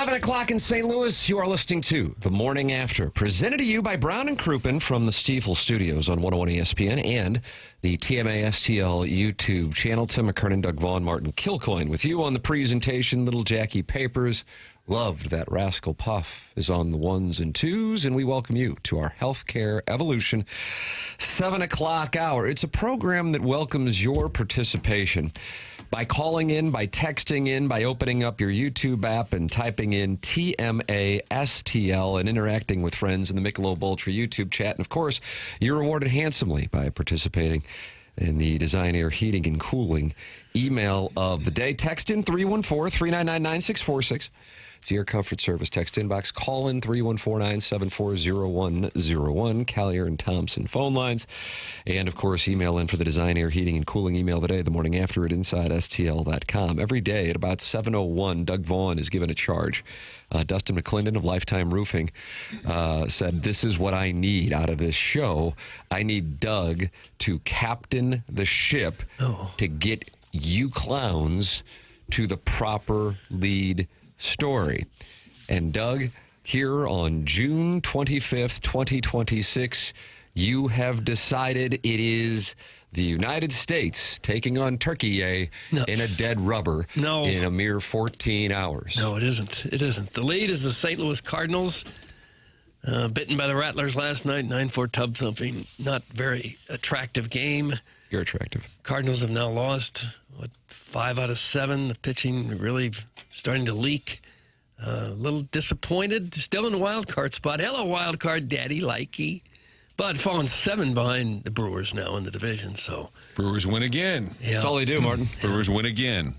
7 o'clock in St. Louis, you are listening to The Morning After, presented to you by Brown and Crouppen from the Stiefel Studios on 101 ESPN and the TMA STL YouTube channel. Tim McKernan, Doug Vaughn, Martin Kilcoyne with you on the presentation. Little Jackie Papers. Loved that Rascal Puff is on the ones and twos, and we welcome you to our Healthcare Evolution 7 o'clock hour. It's a program that welcomes your participation by calling in, by texting in, by opening up your YouTube app and typing in TMASTL and interacting with friends in the Michelob Ultra YouTube chat. And, of course, you're rewarded handsomely by participating in the Design Air Heating and Cooling email of the day. Text in 314-399-9646. It's the Air Comfort Service text inbox. Call in 314-974-0101. Collier and Thompson phone lines. And, of course, email in for the Design Air Heating and Cooling email the day, the morning after at InsideSTL.com. Every day at about 7:01, Doug Vaughn is given a charge. Dustin McClendon of Lifetime Roofing said, this is what I need out of this show. I need Doug to captain the ship to get you clowns to the proper lead story. And Doug, here on June 25th, 2026, you have decided it is the United States taking on Turkey in a dead rubber in a mere 14 hours. No, it isn't. It isn't. The lead is the St. Louis Cardinals, bitten by the Rattlers last night, 9-4 tub thumping. Not very attractive game. You're attractive. Cardinals have now lost, 5 out of 7. The pitching really starting to leak. A little disappointed. Still in the wild card spot. Hello, wild card daddy, likey. But falling 7 behind the Brewers now in the division. So Brewers win again. Yeah. That's all they do, Martin. Brewers win again.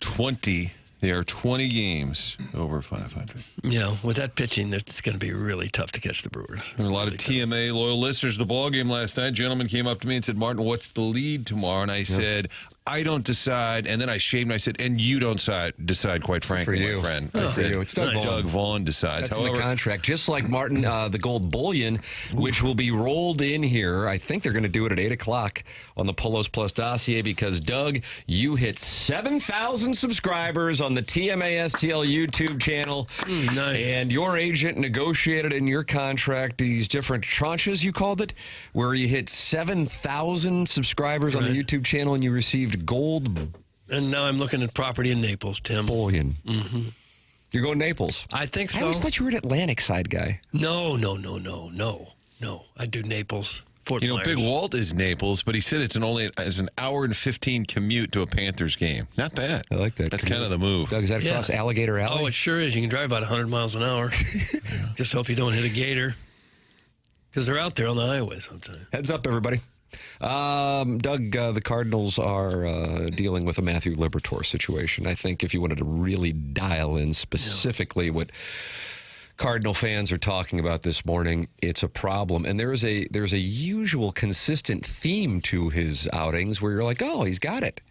20. They are 20 games over 500. Yeah, with that pitching, it's going to be really tough to catch the Brewers. There were a lot of TMA loyal listeners to the ball game last night. A gentleman came up to me and said, Martin, what's the lead tomorrow? And I said, I don't decide. And then I shaved and I said, and you don't decide, quite frankly, my friend. I said, it's Doug Vaughn decides. That's in the contract. Just like, Martin, the gold bullion, which will be rolled in here. I think they're going to do it at 8 o'clock on the Polos Plus dossier because, Doug, you hit 7,000 subscribers on the TMASTL YouTube channel. Nice. And your agent negotiated in your contract these different tranches, you called it, where you hit 7,000 subscribers on the YouTube channel and you received gold. And now I'm looking at property in Naples, Tim. Bullion. Mm-hmm. You're going to Naples. I think so. I always thought you were an Atlantic side guy. No. I do Naples. Fort Myers. Big Walt is Naples, but he said it's an hour and 15 commute to a Panthers game. Not bad. I like that. That's kind of the move. Doug, is that across Alligator Alley? Oh, it sure is. You can drive about 100 miles an hour. Just hope you don't hit a gator. Because they're out there on the highway sometimes. Heads up, everybody. Doug, the Cardinals are dealing with a Matthew Liberatore situation. I think if you wanted to really dial in specifically what Cardinal fans are talking about this morning, it's a problem. And there's a usual consistent theme to his outings where you're like, oh, he's got it.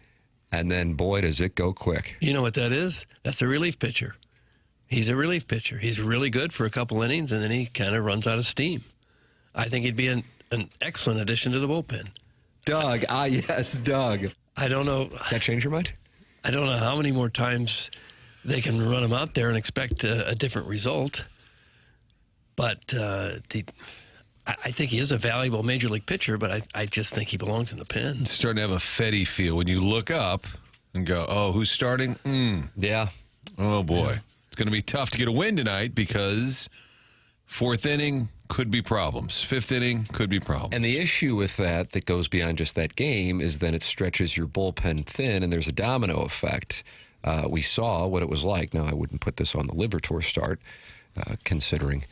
And then, boy, does it go quick. You know what that is? That's a relief pitcher. He's a relief pitcher. He's really good for a couple innings, and then he kind of runs out of steam. I think he'd be an excellent addition to the bullpen. Doug, yes, Doug. I don't know. Does that change your mind? I don't know how many more times they can run him out there and expect a different result. But I think he is a valuable major league pitcher, but I just think he belongs in the pen. It's starting to have a Fetty feel. When you look up and go, oh, who's starting? Yeah. Oh, boy. Yeah. It's going to be tough to get a win tonight because 4th inning could be problems. 5th inning could be problems. And the issue with that goes beyond just that game is then it stretches your bullpen thin, and there's a domino effect. We saw what it was like. Now, I wouldn't put this on the Liberatore start, considering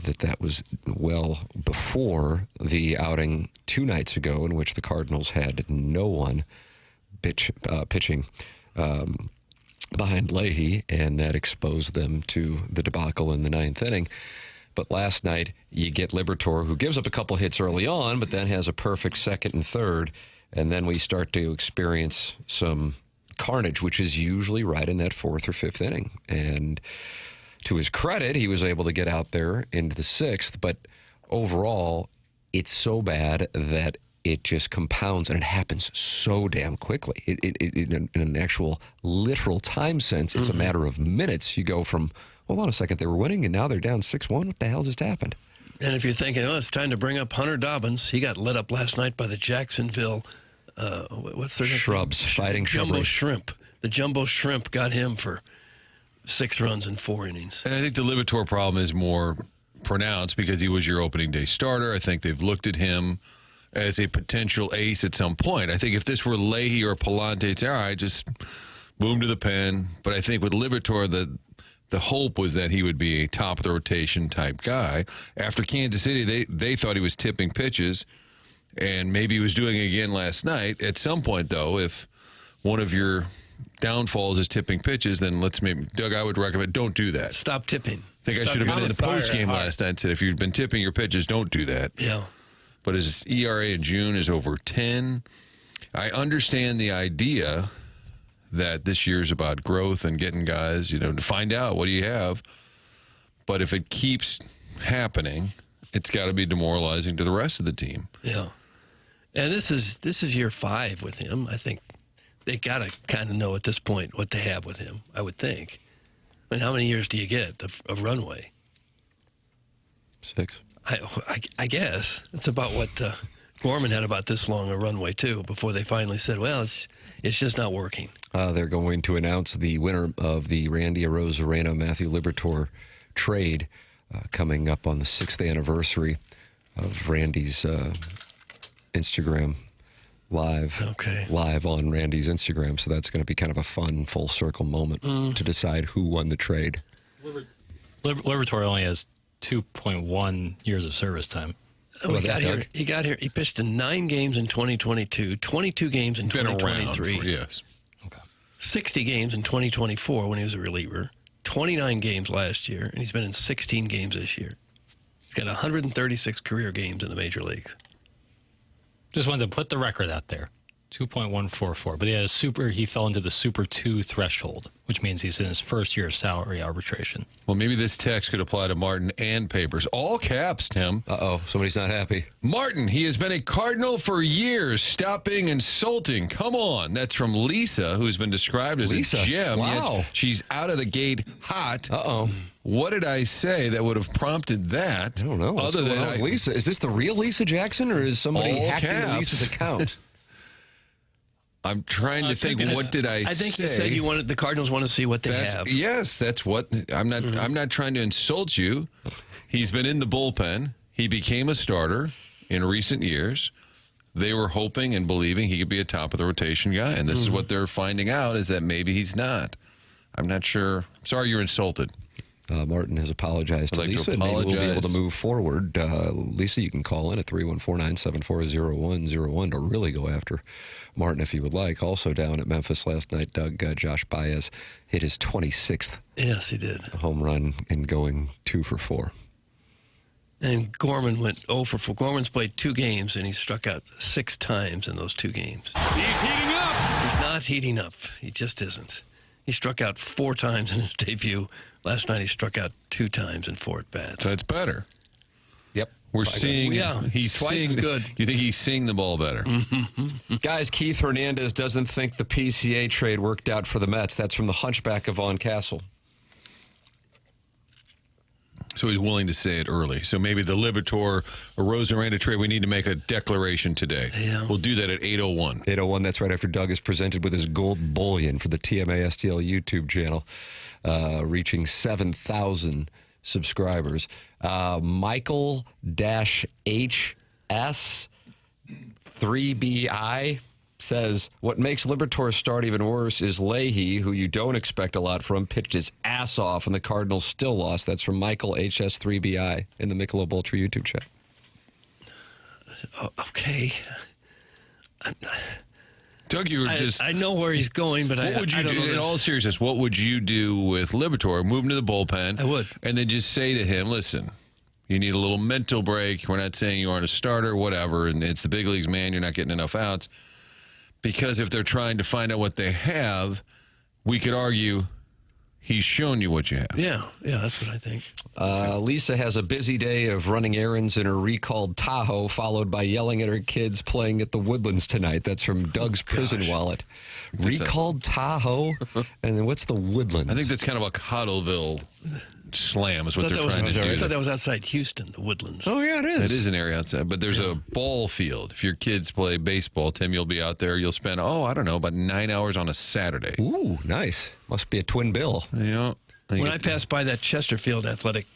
that was well before the outing 2 nights ago in which the Cardinals had no one pitching behind Leahy, and that exposed them to the debacle in the 9th inning. But last night, you get Liberatore, who gives up a couple hits early on, but then has a perfect 2nd and 3rd, and then we start to experience some carnage, which is usually right in that 4th or 5th inning. And to his credit, he was able to get out there into the 6th, but overall, it's so bad that it just compounds, and it happens so damn quickly. In an actual literal time sense, it's a matter of minutes. You go from, hold on a second, they were winning, and now they're down 6-1. What the hell just happened? And if you're thinking, oh, it's time to bring up Hunter Dobbins, he got lit up last night by the Jacksonville, what's their name? Shrubs, Fighting Jumbo Shrubbery. Shrimp. The Jumbo Shrimp got him for 6 runs in 4 innings. And I think the Liberatore problem is more pronounced because he was your opening day starter. I think they've looked at him as a potential ace at some point. I think if this were Leahy or Palante, it's all right, just boom to the pen. But I think with Liberatore, the hope was that he would be a top of the rotation type guy. After Kansas City, they thought he was tipping pitches, and maybe he was doing it again last night. At some point, though, if one of your downfalls is tipping pitches, then Doug, I would recommend don't do that. Stop tipping. I think I should have been in the post game last night and said, if you've been tipping your pitches, don't do that. Yeah. But his ERA in June is over 10. I understand the idea that this year's about growth and getting guys, to find out what do you have. But if it keeps happening, it's got to be demoralizing to the rest of the team. Yeah. And this is year 5 with him. I think they got to kind of know at this point what they have with him, I would think. I mean, how many years do you get of runway? 6. I guess. It's about what Gorman had about this long a runway, too, before they finally said, well, it's just not working. They're going to announce the winner of the Randy Arozarena-Matthew Liberatore trade coming up on the 6th anniversary of Randy's Instagram live on Randy's Instagram. So that's going to be kind of a fun full circle moment to decide who won the trade. Liberatore only has 2.1 years of service time. He got here. He pitched in 9 games in 2022, 22 games in 2023. Yes. Okay. 60 games in 2024 when he was a reliever, 29 games last year, and he's been in 16 games this year. He's got 136 career games in the major leagues. Just wanted to put the record out there. 2.144. But he fell into the Super 2 threshold, which means he's in his first year of salary arbitration. Well, maybe this text could apply to Martin and Papers. All caps, Tim. Uh-oh, somebody's not happy. Martin, he has been a Cardinal for years. Stop being insulting. Come on. That's from Lisa, who's been described as a gem. Wow. Yet she's out of the gate hot. Uh-oh. What did I say that would have prompted that? I don't know. What's going on with Lisa? Is this the real Lisa Jackson, or is somebody hacked into Lisa's account? I'm trying to think. What did I say? I think you said the Cardinals want to see what they have. Yes, that's what. I'm not. I'm not trying to insult you. He's been in the bullpen. He became a starter in recent years. They were hoping and believing he could be a top of the rotation guy, and this is what they're finding out is that maybe he's not. I'm not sure. Sorry, you're insulted. Martin has apologized to Lisa, and maybe we'll be able to move forward. Lisa, you can call in at 314-974-0101 to really go after Martin if you would like. Also down at Memphis last night, Doug, Josh Baez hit his 26th Yes, he did. home run in going 2 for 4. And Gorman went 0 for 4. Gorman's played 2 games, and he struck out 6 times in those 2 games. He's heating up. He's not heating up. He just isn't. He struck out 4 times in his debut. Last night he struck out 2 times in 4 at-bats. So that's better. Yep. We're seeing. He's twice as good. You think he's seeing the ball better? Guys, Keith Hernandez doesn't think the PCA trade worked out for the Mets. That's from the hunchback of Vaughn Castle. So he's willing to say it early. So maybe the Liberatore or Rosarena trade, we need to make a declaration today. Yeah. We'll do that at 8:01. 8:01, that's right after Doug is presented with his gold bullion for the TMA STL YouTube channel, reaching 7,000 subscribers. Michael-HS3BI says, what makes Liberatore's start even worse is Leahy, who you don't expect a lot from, pitched his ass off, and the Cardinals still lost. That's from Michael HS3BI in the Michelob Ultra YouTube chat. Okay. Doug, you were I know where he's going, but what would you don't do, know in all seriousness, what would you do with Liberatore? Move him to the bullpen. I would. And then just say to him, listen, you need a little mental break. We're not saying you aren't a starter, whatever, and it's the big leagues, man. You're not getting enough outs. Because if they're trying to find out what they have, we could argue He's shown you what you have. Yeah, that's what I think. Lisa has a busy day of running errands in her recalled Tahoe, followed by yelling at her kids playing at the Woodlands tonight. That's from Doug's prison wallet. Recalled Tahoe? And then what's the Woodlands? I think that's kind of a Cottleville slam is what they're trying to do. I thought that was outside Houston, the Woodlands. Oh, yeah, it is. It is an area outside, but there's a ball field. If your kids play baseball, Tim, you'll be out there. You'll spend, I don't know, about 9 hours on a Saturday. Ooh, nice. Must be a twin bill. You know, When I pass by that Chesterfield Athletic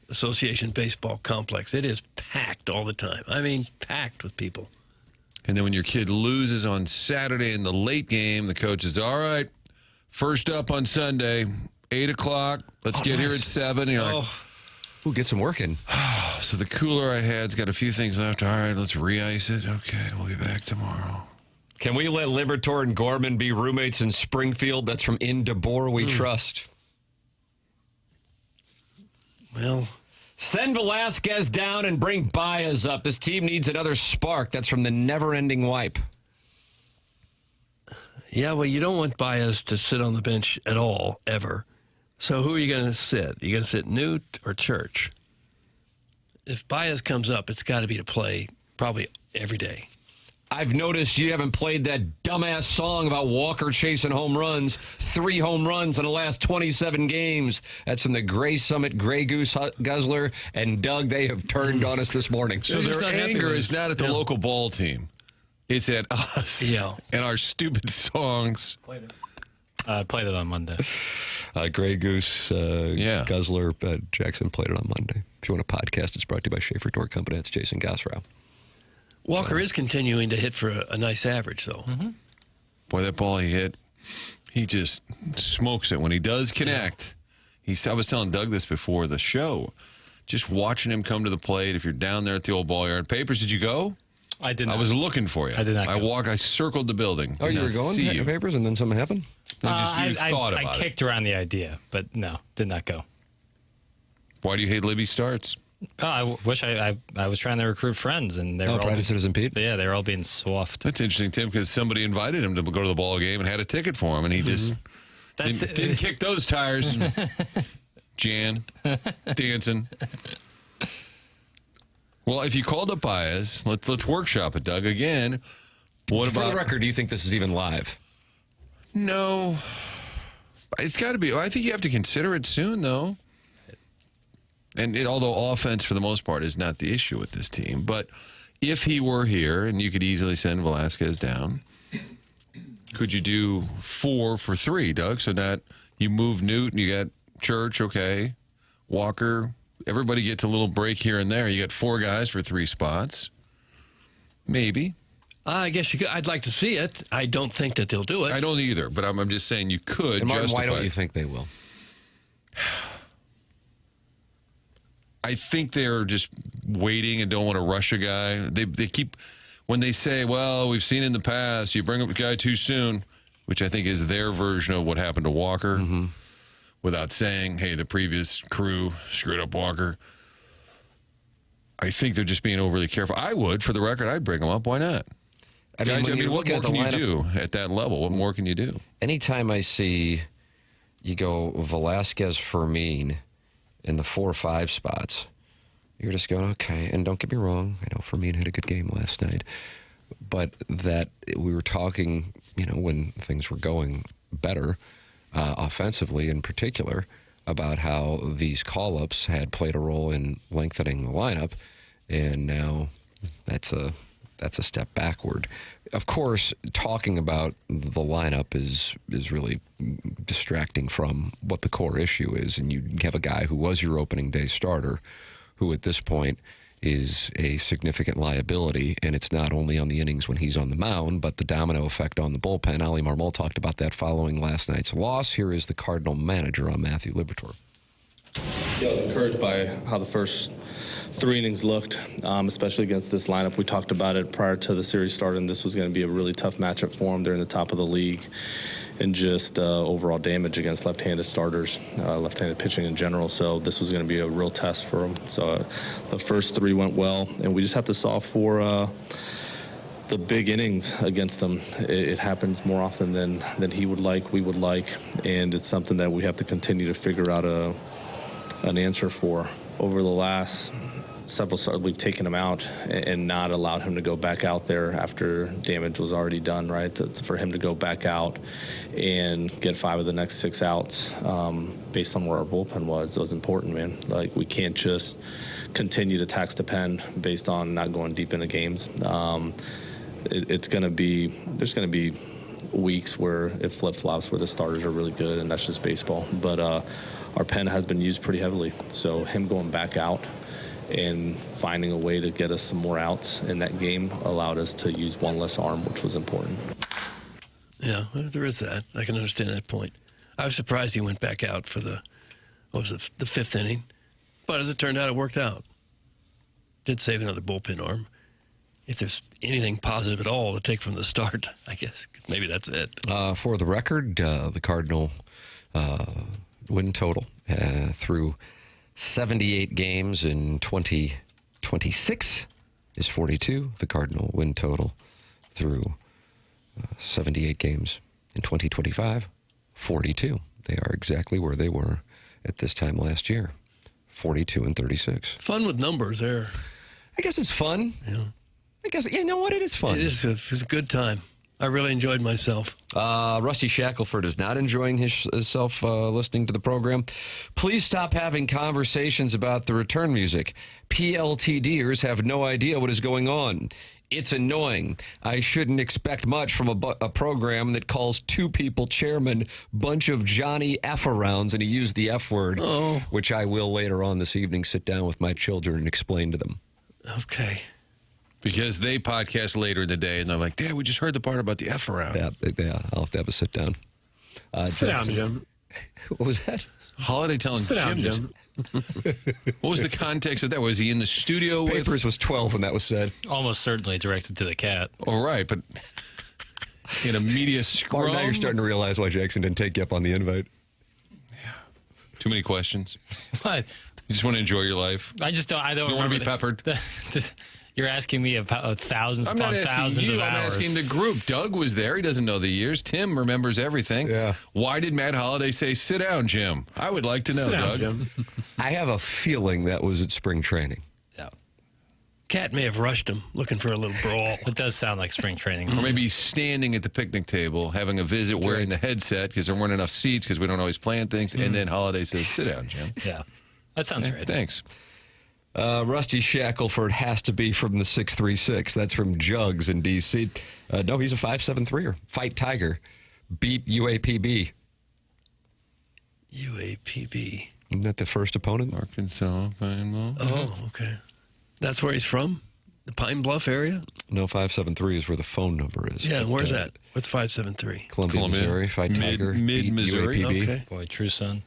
Association baseball complex, it is packed all the time. I mean, packed with people. And then when your kid loses on Saturday in the late game, the coach is, all right, first up on Sunday, 8 o'clock. Let's get here at 7. And you're like, Ooh, get some work in. so the cooler I had's got a few things left. All right, let's re-ice it. Okay, we'll be back tomorrow. Can we let Liberatore and Gorman be roommates in Springfield? That's from In DeBoer We Trust. Well, send Velasquez down and bring Baez up. This team needs another spark. That's from the never-ending wipe. yeah, well, you don't want Baez to sit on the bench at all, ever. So who are you going to sit? You going to sit Newt or Church? If Baez comes up, it's got to be to play probably every day. I've noticed you haven't played that dumbass song about Walker chasing home runs. 3 home runs in the last 27 games. That's from the Gray Summit Gray Goose Guzzler and Doug. They have turned on us this morning. So their anger is not at the local ball team. It's at us and our stupid songs. Played it on Monday. Gray Goose Guzzler. Jackson played it on Monday. If you want a podcast, it's brought to you by Schaefer Door Company. It's Jason Gosrow. Walker is continuing to hit for a nice average, though. Mm-hmm. Boy, that ball he hit, he just smokes it. When he does connect, I was telling Doug this before the show, just watching him come to the plate, if you're down there at the old ball yard. Papers, did you go? I did not. I was looking for you. I did not go. I circled the building. Oh, you were going to the Papers and then something happened? I kicked around the idea, but no, did not go. Why do you hate Libby starts? Oh, I wish I was trying to recruit friends, and they were all Private Citizen Pete? Yeah, they were all being soft. That's interesting, Tim, because somebody invited him to go to the ball game and had a ticket for him, and he just didn't kick those tires. Jan, dancing. Well, if you called up Baez, let's workshop it, Doug. Again, what For about... the record, do you think this is even live? No. It's got to be. I think you have to consider it soon, though. And although offense, for the most part, is not the issue with this team. But if he were here and you could easily send Velasquez down, could you do 4 for 3, Doug? So that you move Newt and you got Church, okay, Walker. Everybody gets a little break here and there. You got 4 guys for 3 spots. Maybe. I guess you could. I'd like to see it. I don't think that they'll do it. I don't either, but I'm just saying you could. And Martin, justify why don't it. you think they will? I think they're just waiting and don't want to rush a guy. They keep, when they say, well, we've seen in the past, you bring up a guy too soon, which I think is their version of what happened to Walker, without saying, hey, the previous crew screwed up Walker. I think they're just being overly careful. I would, for the record, I'd bring him up. Why not? Guys, what more can you do at that level? What more can you do? Anytime I see you go Velasquez, Fermin in the 4 or 5 spots, you're just going, okay. And don't get me wrong, I know Fermin had a good game last night, but that we were talking, when things were going better, offensively in particular, about how these call-ups had played a role in lengthening the lineup, and now that's a step backward. Of course, talking about the lineup is really distracting from what the core issue is, and you have a guy who was your opening day starter, who at this point is a significant liability, and it's not only on the innings when he's on the mound, but the domino effect on the bullpen. Ali Marmol talked about that following last night's loss. Here is the Cardinal manager on Matthew Liberatore. Yeah, I was encouraged by how the first 3 innings looked, especially against this lineup. We talked about it prior to the series starting. This was going to be a really tough matchup for them. They're in the top of the league, and just overall damage against left-handed starters, left-handed pitching in general. So this was going to be a real test for them. So the first 3 went well, and we just have to solve for the big innings against them. It happens more often than he would like, we would like, and it's something that we have to continue to figure out an answer for. Over the last several starts, we've taken him out and not allowed him to go back out there after damage was already done, right? For him to go back out and get 5 of the next 6 outs based on where our bullpen was important, man. Like, we can't just continue to tax the pen based on not going deep into games. There's going to be weeks where it flip-flops, where the starters are really good, and that's just baseball. But our pen has been used pretty heavily, so him going back out and finding a way to get us some more outs in that game allowed us to use one less arm, which was important. Yeah, there is that. I can understand that point. I was surprised he went back out for the 5th inning. But as it turned out, it worked out. Did save another bullpen arm. If there's anything positive at all to take from the start, I guess maybe that's it. For the record, the Cardinal win total through 78 games in 2026 is 42. The Cardinal win total through 78 games in 2025, 42. They are exactly where they were at this time last year, 42 and 36. Fun with numbers there. I guess it's fun. Yeah. I guess, you know what? It is fun. It was a good time. I really enjoyed myself. Rusty Shackelford is not enjoying himself listening to the program. Please stop having conversations about the return music. PLTDers have no idea what is going on. It's annoying. I shouldn't expect much from a program that calls 2 people chairman bunch of Johnny F-arounds, and he used the F word, which I will later on this evening sit down with my children and explain to them. Okay. Because they podcast later in the day, and they're like, Dad, we just heard the part about the F around. Yeah, I'll have to have a sit down. Sit down, Jim. What was that? Holiday telling Sit down, Jim. What was the context of that? Was he in the studio with... Papers was 12 when that was said. Almost certainly directed to the cat. All right, but in a media scrum... Mark, now you're starting to realize why Jackson didn't take you up on the invite. Too many questions. What? You just want to enjoy your life. I don't You want to be peppered. You're asking me about thousands I'm upon not asking thousands you. of I'm hours. asking the group. Doug was there. He doesn't know the years. Tim remembers everything. Yeah. Why did Matt Holliday say, sit down, Jim? I would like to know, Sit down, Doug. Jim. I have a feeling that was at spring training. Cat may have rushed him looking for a little brawl. It does sound like spring training. Or maybe he's standing at the picnic table, having a visit, wearing the headset because there weren't enough seats because we don't always plan things. And then Holliday says, sit down, Jim. Yeah, that sounds right. Thanks. Rusty Shackelford has to be from the 636. That's from Jugs in D.C. No, he's a 5'7"3"er. Fight Tiger. Beat UAPB. UAPB. Isn't that the first opponent? Arkansas, Pine Bluff. Oh, okay. That's where he's from? The Pine Bluff area? No, 573 is where the phone number is. Yeah, But, where's that? What's 573? Columbia, Missouri. Fight Tiger. beat Mid-Missouri. UAPB. Okay. Boy, true son.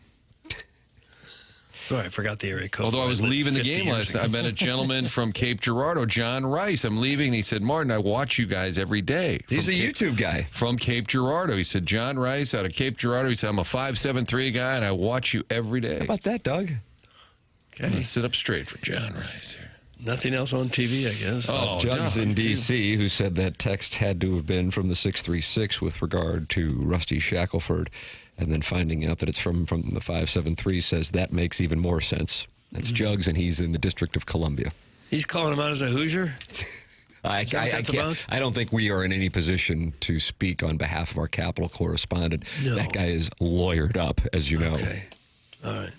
Sorry, I forgot the area code. Although I was lived leaving the 50 game years last ago. night, I met a gentleman from Cape Girardeau, John Rice. I'm leaving. And he said, Martin, I watch you guys every day. He's a YouTube guy. From Cape Girardeau. He said, John Rice out of Cape Girardeau. He said, I'm a 5'7" guy, and I watch you every day. How about that, Doug? I'm going to sit up straight for John Rice here. Nothing else on TV, I guess. Oh, Jugs Doug, in D.C., who said that text had to have been from the 636 with regard to Rusty Shackelford, and then finding out that it's from the 573 says that makes even more sense. That's Jugs, and he's in the District of Columbia. He's calling him out as a Hoosier? I that what that's about? I don't think we are in any position to speak on behalf of our Capitol correspondent. No. That guy is lawyered up, as you know. Okay. All right.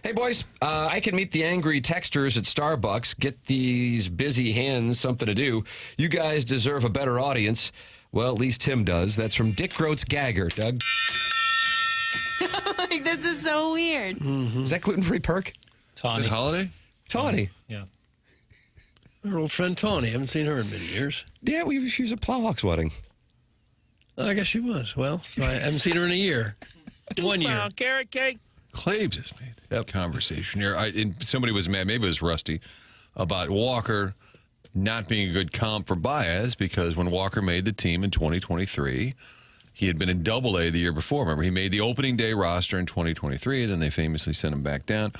Hey, boys, I can meet the angry texters at Starbucks. Get these busy hands something to do. You guys deserve a better audience. Well, at least Tim does. That's from Dick Groat's Gagger. Doug? Like, this is so weird. Is that gluten-free perk? Tawny. Holiday? Tawny. Yeah. Our old friend Tawny. Haven't seen her in many years. Yeah, she was at Plowhawk's wedding. I guess she was. Well, so I haven't seen her in a year. 1 year. Carrot cake. Claves has made that conversation here. And somebody was mad, maybe it was Rusty, about Walker not being a good comp for Baez because when Walker made the team in 2023, he had been in Double-A the year before. Remember, he made the opening day roster in 2023, and then they famously sent him back down.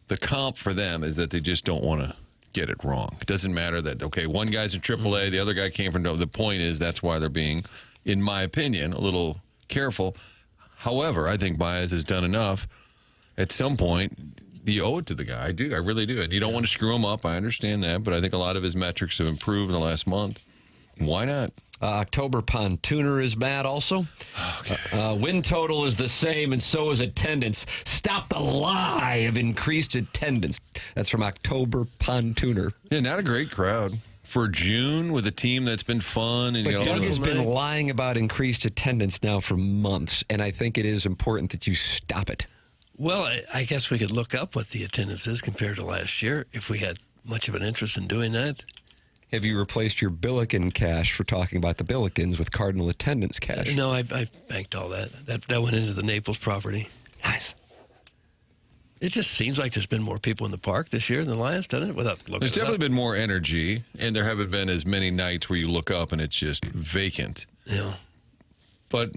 The comp for them is that they just don't want to get it wrong. It doesn't matter that, okay, one guy's in AAA, the other guy came from... The point is that's why they're being, in my opinion, a little careful. However, I think Baez has done enough. At some point, you owe it to the guy. I do. I really do. And you don't want to screw him up. I understand that. But I think a lot of his metrics have improved in the last month. Why not? October Pontooner is bad also. Okay. Win total is the same, and so is attendance. Stop the lie of increased attendance. That's from October Pontooner. Yeah, not a great crowd. For June, with a team that's been fun. And But you got a Doug lot of- has been lying about increased attendance now for months, and I think it is important that you stop it. Well, I guess we could look up what the attendance is compared to last year if we had much of an interest in doing that. Have you replaced your Billiken cash for talking about the Billikens with Cardinal attendance cash? No, I banked all that. That went into the Naples property. Nice. It just seems like there's been more people in the park this year than last, doesn't it? Without looking There's it up. definitely been more energy, and there haven't been as many nights where you look up and it's just vacant. Yeah. But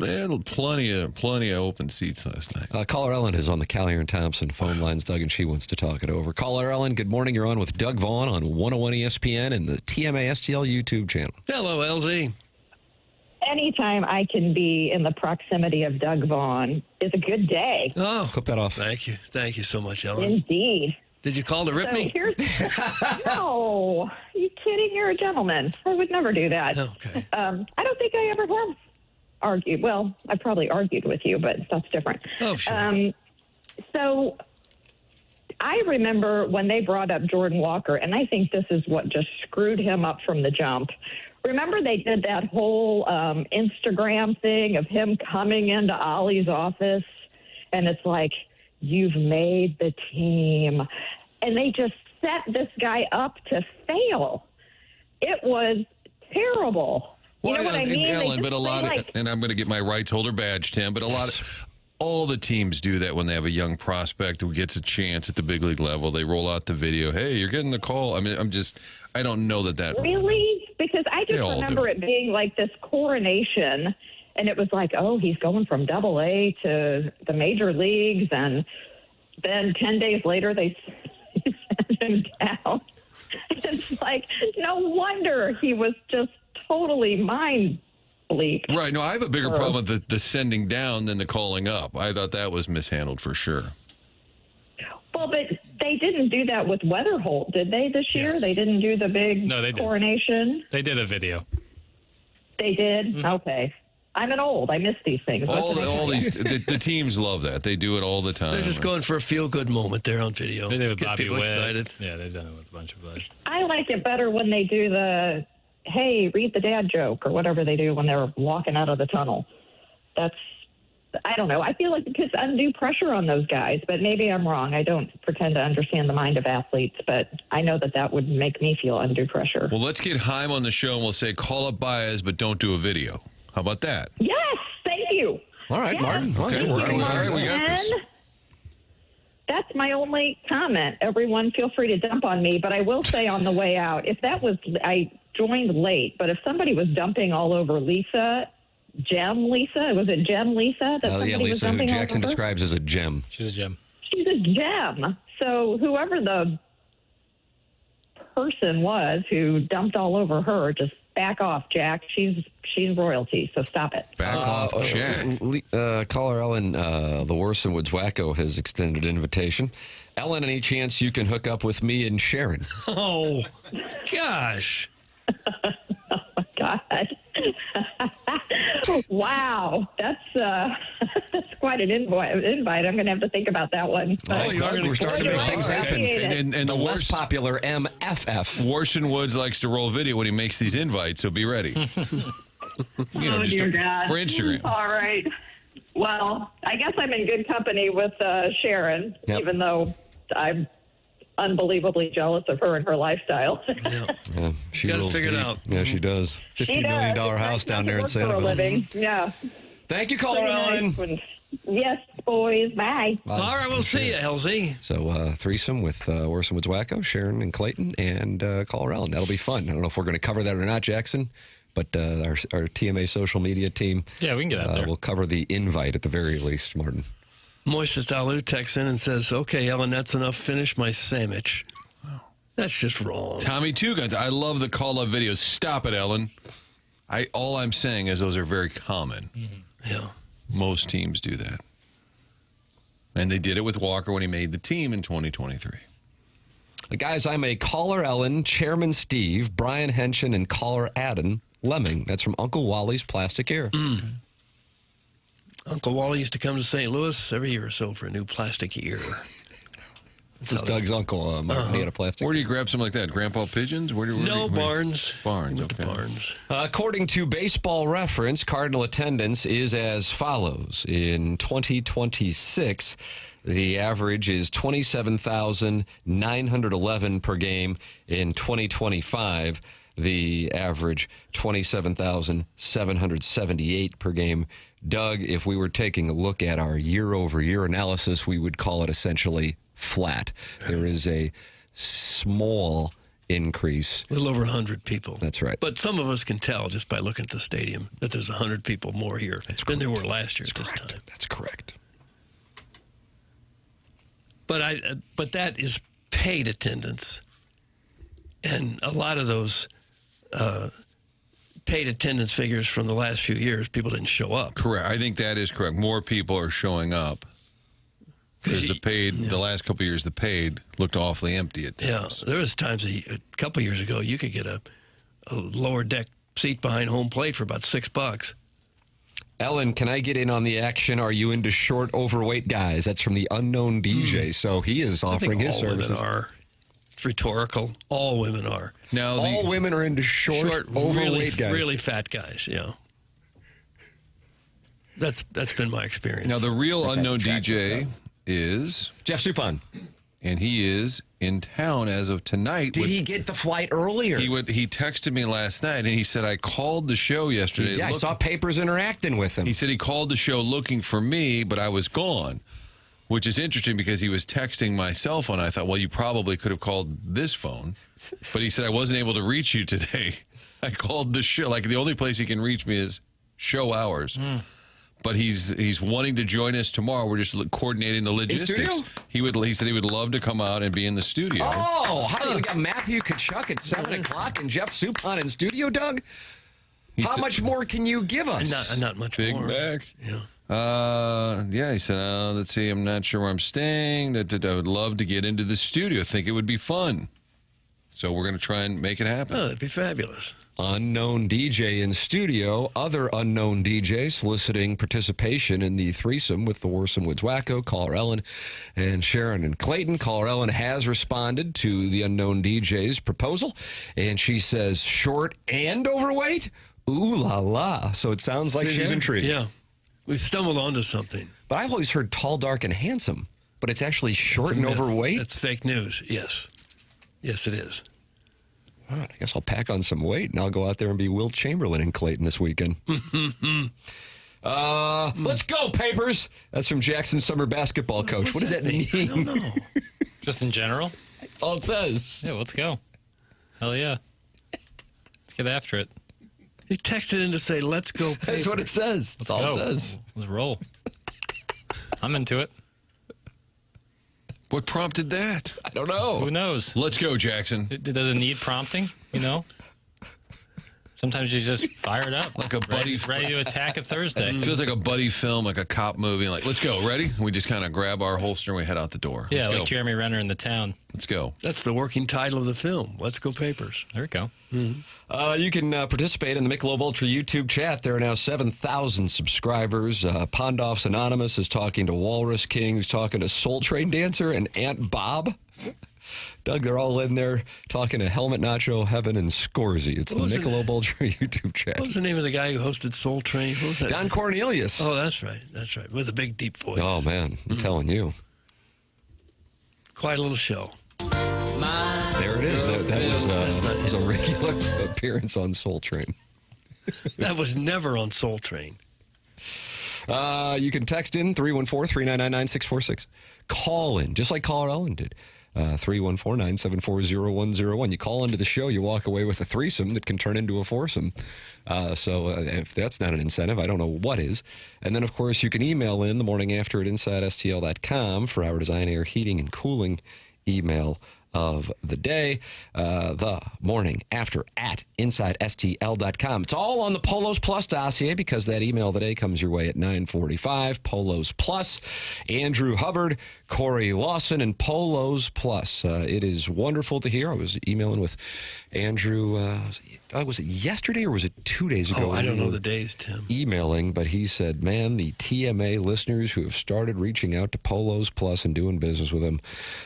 plenty of open seats last night. Caller Ellen is on the Callier and Thompson phone lines, Doug, and she wants to talk it over. Caller Ellen, good morning. You're on with Doug Vaughn on 101 ESPN and the TMA STL YouTube channel. Hello, LZ. Anytime I can be in the proximity of Doug Vaughn is a good day. Oh, Clip that off. thank you. Thank you so much, Ellen. Indeed. Did you call to rip So me? here's no. Are you kidding? You're a gentleman. I would never do that. Okay. I don't think I ever have argued. Well, I probably argued with you, but that's different. Oh, sure. So I remember when they brought up Jordan Walker, and I think this is what just screwed him up from the jump. Remember they did that whole Instagram thing of him coming into Ollie's office, and it's like, you've made the team. And they just set this guy up to fail. It was terrible. You know what I mean? Ellen, but a lot of, like, and I'm going to get my rights holder badge, Tim, but a lot of, all the teams do that when they have a young prospect who gets a chance at the big league level. They roll out the video. Hey, you're getting the call. I mean, I don't know that. Really? Because I just They all remember do. it being like this coronation, and it was like, oh, he's going from Double-A to the major leagues, and then 10 days later they sent him down. It's like, no wonder he was just totally mind bleep. Right. No, I have a bigger problem with the sending down than the calling up. I thought that was mishandled for sure. Well, but they didn't do that with Weatherholt, did they, this year? Yes. They didn't do the big No, they did. coronation? They did a video. They did? Mm-hmm. Okay. I'm an old. I miss these things. What can I tell you? The teams love that. They do it all the time. They're just going for a feel-good moment there on video. They did it with Get Bobby people Witt. excited. Yeah, they've done it with a bunch of guys. I like it better when they do the, hey, read the dad joke or whatever they do when they're walking out of the tunnel. That's, I don't know. I feel like it puts undue pressure on those guys, but maybe I'm wrong. I don't pretend to understand the mind of athletes, but I know that would make me feel undue pressure. Well, let's get Chaim on the show and we'll say call up Baez, but don't do a video. How about that? Yes, thank you. All right, Yes, Martin. thank Okay, you, all right, we got this. Martin. That's my only comment. Everyone feel free to dump on me, but I will say on the way out, I joined late, but if somebody was dumping all over Lisa, was it Gem Lisa? That somebody Yeah, was Lisa, who dumping all Jackson over? describes as a gem. She's a gem. She's a gem. So whoever the person was who dumped all over her, just back off, Jack. She's royalty, so stop it. Back off, Jack. Caller Ellen, the Worson Woods Wacko has extended an invitation. Ellen, any chance you can hook up with me and Sharon? Oh, gosh. Oh, my God. Wow. That's quite an invite. I'm going to have to think about that one. Nice, you are Doug. gonna We're starting to consider make it. things All right. happen. Appreciate it. And The the less worst, popular MFF. Worson Woods likes to roll video when he makes these invites, so be ready. Oh, dear God. For Instagram. All right. Well, I guess I'm in good company with Sharon, Yep. even though I'm unbelievably jealous of her and her lifestyle. Yeah, she Gotta rules figure it deep. out. Yeah, she does. She $50 does. million It's house nice down not there to in work for a Sanibel. living. Yeah. Thank you, Caller Pretty Ellen. nice one. Yes, boys. Bye. All right, we'll see you, LZ. So threesome with Orson Woods Wacko, Sharon and Clayton, and Caller Ellen. That'll be fun. I don't know if we're going to cover that or not, Jackson, but our TMA social media team Yeah, we can get out there. will cover the invite at the very least, Martin. Moises Dalu texts in and says, okay, Ellen, that's enough. Finish my sandwich. That's just wrong. Tommy Two Guns. I love the call-up videos. Stop it, Ellen. All I'm saying is those are very common. Mm-hmm. Yeah. Most teams do that. And they did it with Walker when he made the team in 2023. Guys, I'm a Caller Ellen, Chairman Steve, Brian Henshin, and Caller Adam Lemming. That's from Uncle Wally's Plastic Ear. Uncle Wally used to come to St. Louis every year or so for a new plastic ear. This was Doug's uncle. He had a plastic. Where do you grab something like that? Grandpa Pigeons? Barnes. Barnes, Went to okay. Barnes. According to Baseball Reference, Cardinal attendance is as follows. In 2026, the average is 27,911 per game. In 2025, the average 27,778 per game. Doug, if we were taking a look at our year-over-year analysis, we would call it essentially flat. There is a small increase. A little over 100 people. That's right. But some of us can tell just by looking at the stadium that there's 100 people more here than there were last year at this time. That's correct. But that is paid attendance. And a lot of those paid attendance figures from the last few years, people didn't show up. Correct. I think that is correct. More people are showing up. Because the last couple of years, the paid looked awfully empty at times. Yeah, there was times a couple years ago you could get a lower deck seat behind home plate for about $6. Ellen, can I get in on the action? Are you into short, overweight guys? That's from the unknown DJ. So he is offering his services. Women are. It's rhetorical. All women are. Now all women are into short overweight guys. Really fat guys. Yeah. That's been my experience. Now the real unknown DJ is Jeff Suppan, and he is in town as of tonight. Did he get the flight earlier? He texted me last night, and he said, I called the show yesterday. I saw Papers interacting with him. He said he called the show looking for me, but I was gone, which is interesting because he was texting my cell phone. I thought, well, you probably could have called this phone. But he said, I wasn't able to reach you today. I called the show. Like, the only place he can reach me is show hours. But he's wanting to join us tomorrow. We're just coordinating the logistics. He said he would love to come out and be in the studio. Oh, how do we got Matthew Kachuk at 7 o'clock and Jeff Suppan in studio, Doug? How much more can you give us? Not much Big more. back. Yeah. He said, let's see, I'm not sure where I'm staying. I would love to get into the studio. I think it would be fun. So we're going to try and make it happen. Oh, that'd be fabulous. Unknown DJ in studio. Other unknown DJ soliciting participation in the threesome with the Worsom Woods Wacko. Caller Ellen and Sharon and Clayton. Caller Ellen has responded to the unknown DJ's proposal, and she says short and overweight? Ooh la la. So it sounds like she's intrigued. Yeah. We've stumbled onto something. But I've always heard tall, dark, and handsome. But it's actually short and overweight? That's fake news. Yes. Yes, it is. All right, I guess I'll pack on some weight, and I'll go out there and be Wilt Chamberlain in Clayton this weekend. Let's go, Papers! That's from Jackson summer basketball coach. What does that mean? I don't know. Just in general? All it says. Yeah, let's go. Hell yeah. Let's get after it. He texted in to say, let's go, Papers. That's what it says. That's all it says. Let's roll. I'm into it. What prompted that? I don't know. Who knows? Let's go, Jackson. Does it need prompting? You know? Sometimes you just fire it up. Like a buddy. Ready to attack a Thursday. It feels like a buddy film, like a cop movie. Like, let's go. Ready? We just kind of grab our holster and we head out the door. Yeah, Let's like go. Jeremy Renner in The Town. Let's go. That's the working title of the film. Let's go, Papers. There we go. You can participate in the Michelob Ultra YouTube chat. There are now 7,000 subscribers. Pondoffs Anonymous is talking to Walrus King, who's talking to Soul Train Dancer and Aunt Bob. Doug, they're all in there talking to Helmet Nacho, Heaven, and Scorzy. It's the Michelob Ultra YouTube chat. What was the name of the guy who hosted Soul Train? What was that? Don Cornelius. Oh, that's right. That's right. With a big, deep voice. Oh, man. I'm telling you. Quite a little show. There it is. That was a regular appearance on Soul Train. That was never on Soul Train. You can text in 314-399-9646. Call in, just like Caller Ellen did. 314-974-0101. You call into the show, you walk away with a threesome that can turn into a foursome. So if that's not an incentive, I don't know what is. And then, of course, you can email in the morning after at InsideSTL.com for our Design Air Heating and Cooling email of the day, the morning after at InsideSTL.com. It's all on the Polos Plus dossier because that email today comes your way at 9:45. Polos Plus, Andrew Hubbard, Corey Lawson, and Polos Plus. It is wonderful to hear. I was emailing with Andrew, was it yesterday or was it 2 days ago? Oh, I don't know the days, Tim. Emailing, but he said, man, the TMA listeners who have started reaching out to Polos Plus and doing business with them,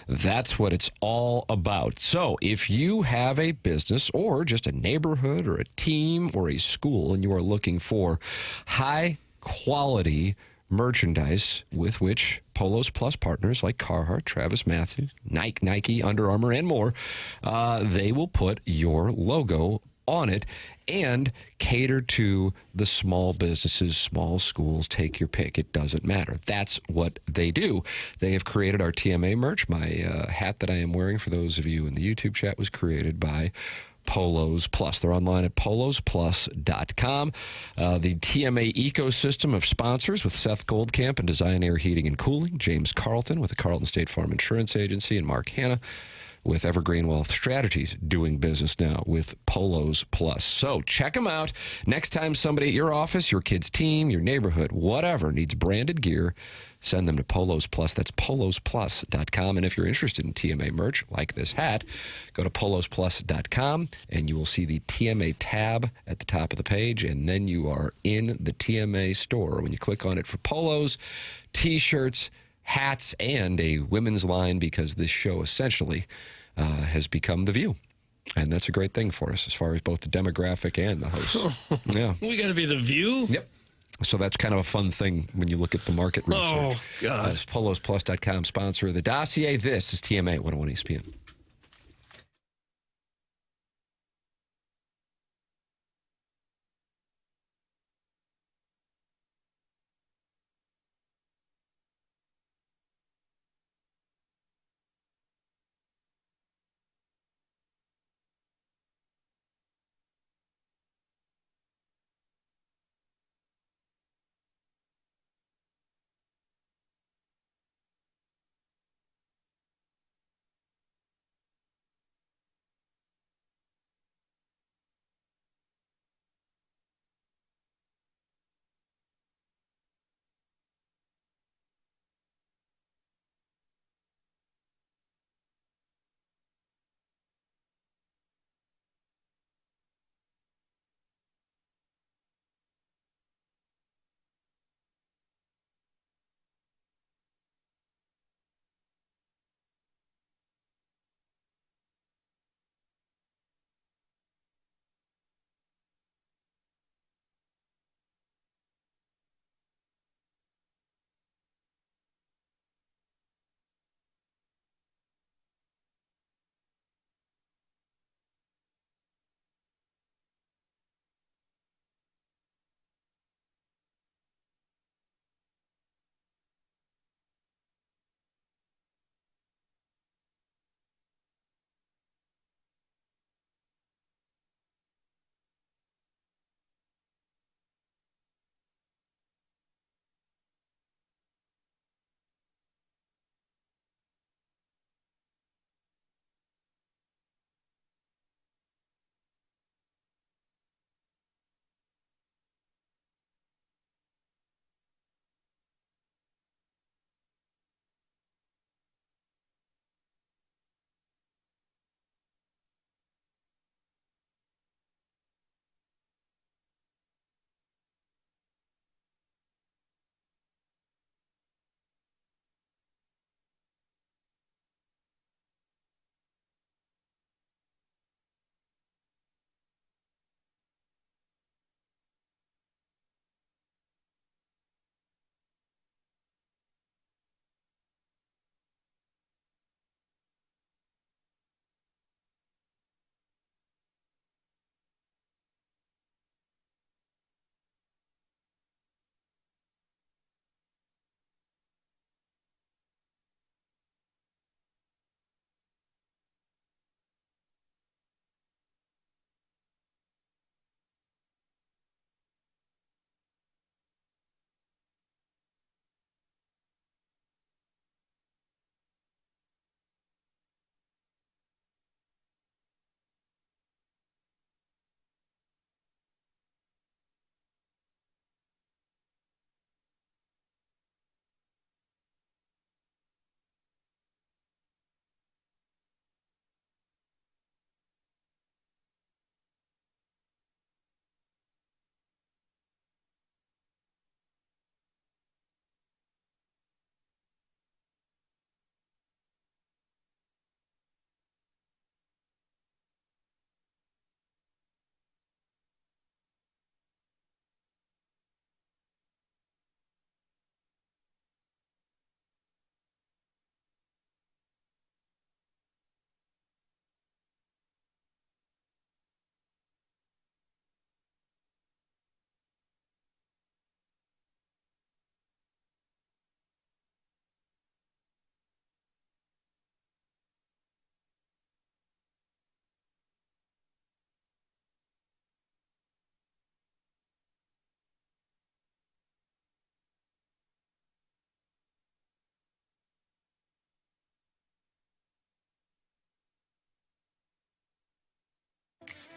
that's what it's all about. So if you have a business or just a neighborhood or a team or a school and you are looking for high quality merchandise with which Polos Plus partners like Carhartt, Travis Matthews, Nike, Under Armour, and more, they will put your logo on it and cater to the small businesses, small schools, take your pick. It doesn't matter. That's what they do. They have created our TMA merch. My hat that I am wearing, for those of you in the YouTube chat, was created by Polos Plus. They're online at polosplus.com. The TMA ecosystem of sponsors with Seth Goldcamp and Design Air Heating and Cooling, James Carlton with the Carlton State Farm Insurance Agency, and Mark Hanna with Evergreen Wealth Strategies, doing business now with Polos Plus. So check them out. Next time somebody at your office, your kid's team, your neighborhood, whatever, needs branded gear, send them to Polos Plus. That's polosplus.com. And if you're interested in TMA merch, like this hat, go to polosplus.com and you will see the TMA tab at the top of the page. And then you are in the TMA store. When you click on it for polos, T-shirts, hats, and a women's line, because this show essentially has become The View. And that's a great thing for us as far as both the demographic and the hosts. Yeah. We got to be The View? Yep. So that's kind of a fun thing when you look at the market research. Oh, God. PolosPlus.com, sponsor of the dossier. This is TMA 101 ESPN.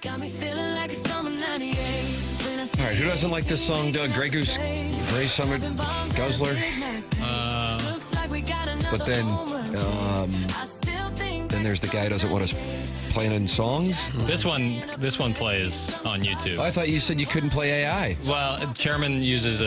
Got me feeling like it's summer 98. All right, who doesn't like this song, Doug? Grey Goose, Grey Summer, Guzzler. But then there's the guy who doesn't want us playing in songs. This one plays on YouTube. I thought you said you couldn't play AI. Well, Chairman uses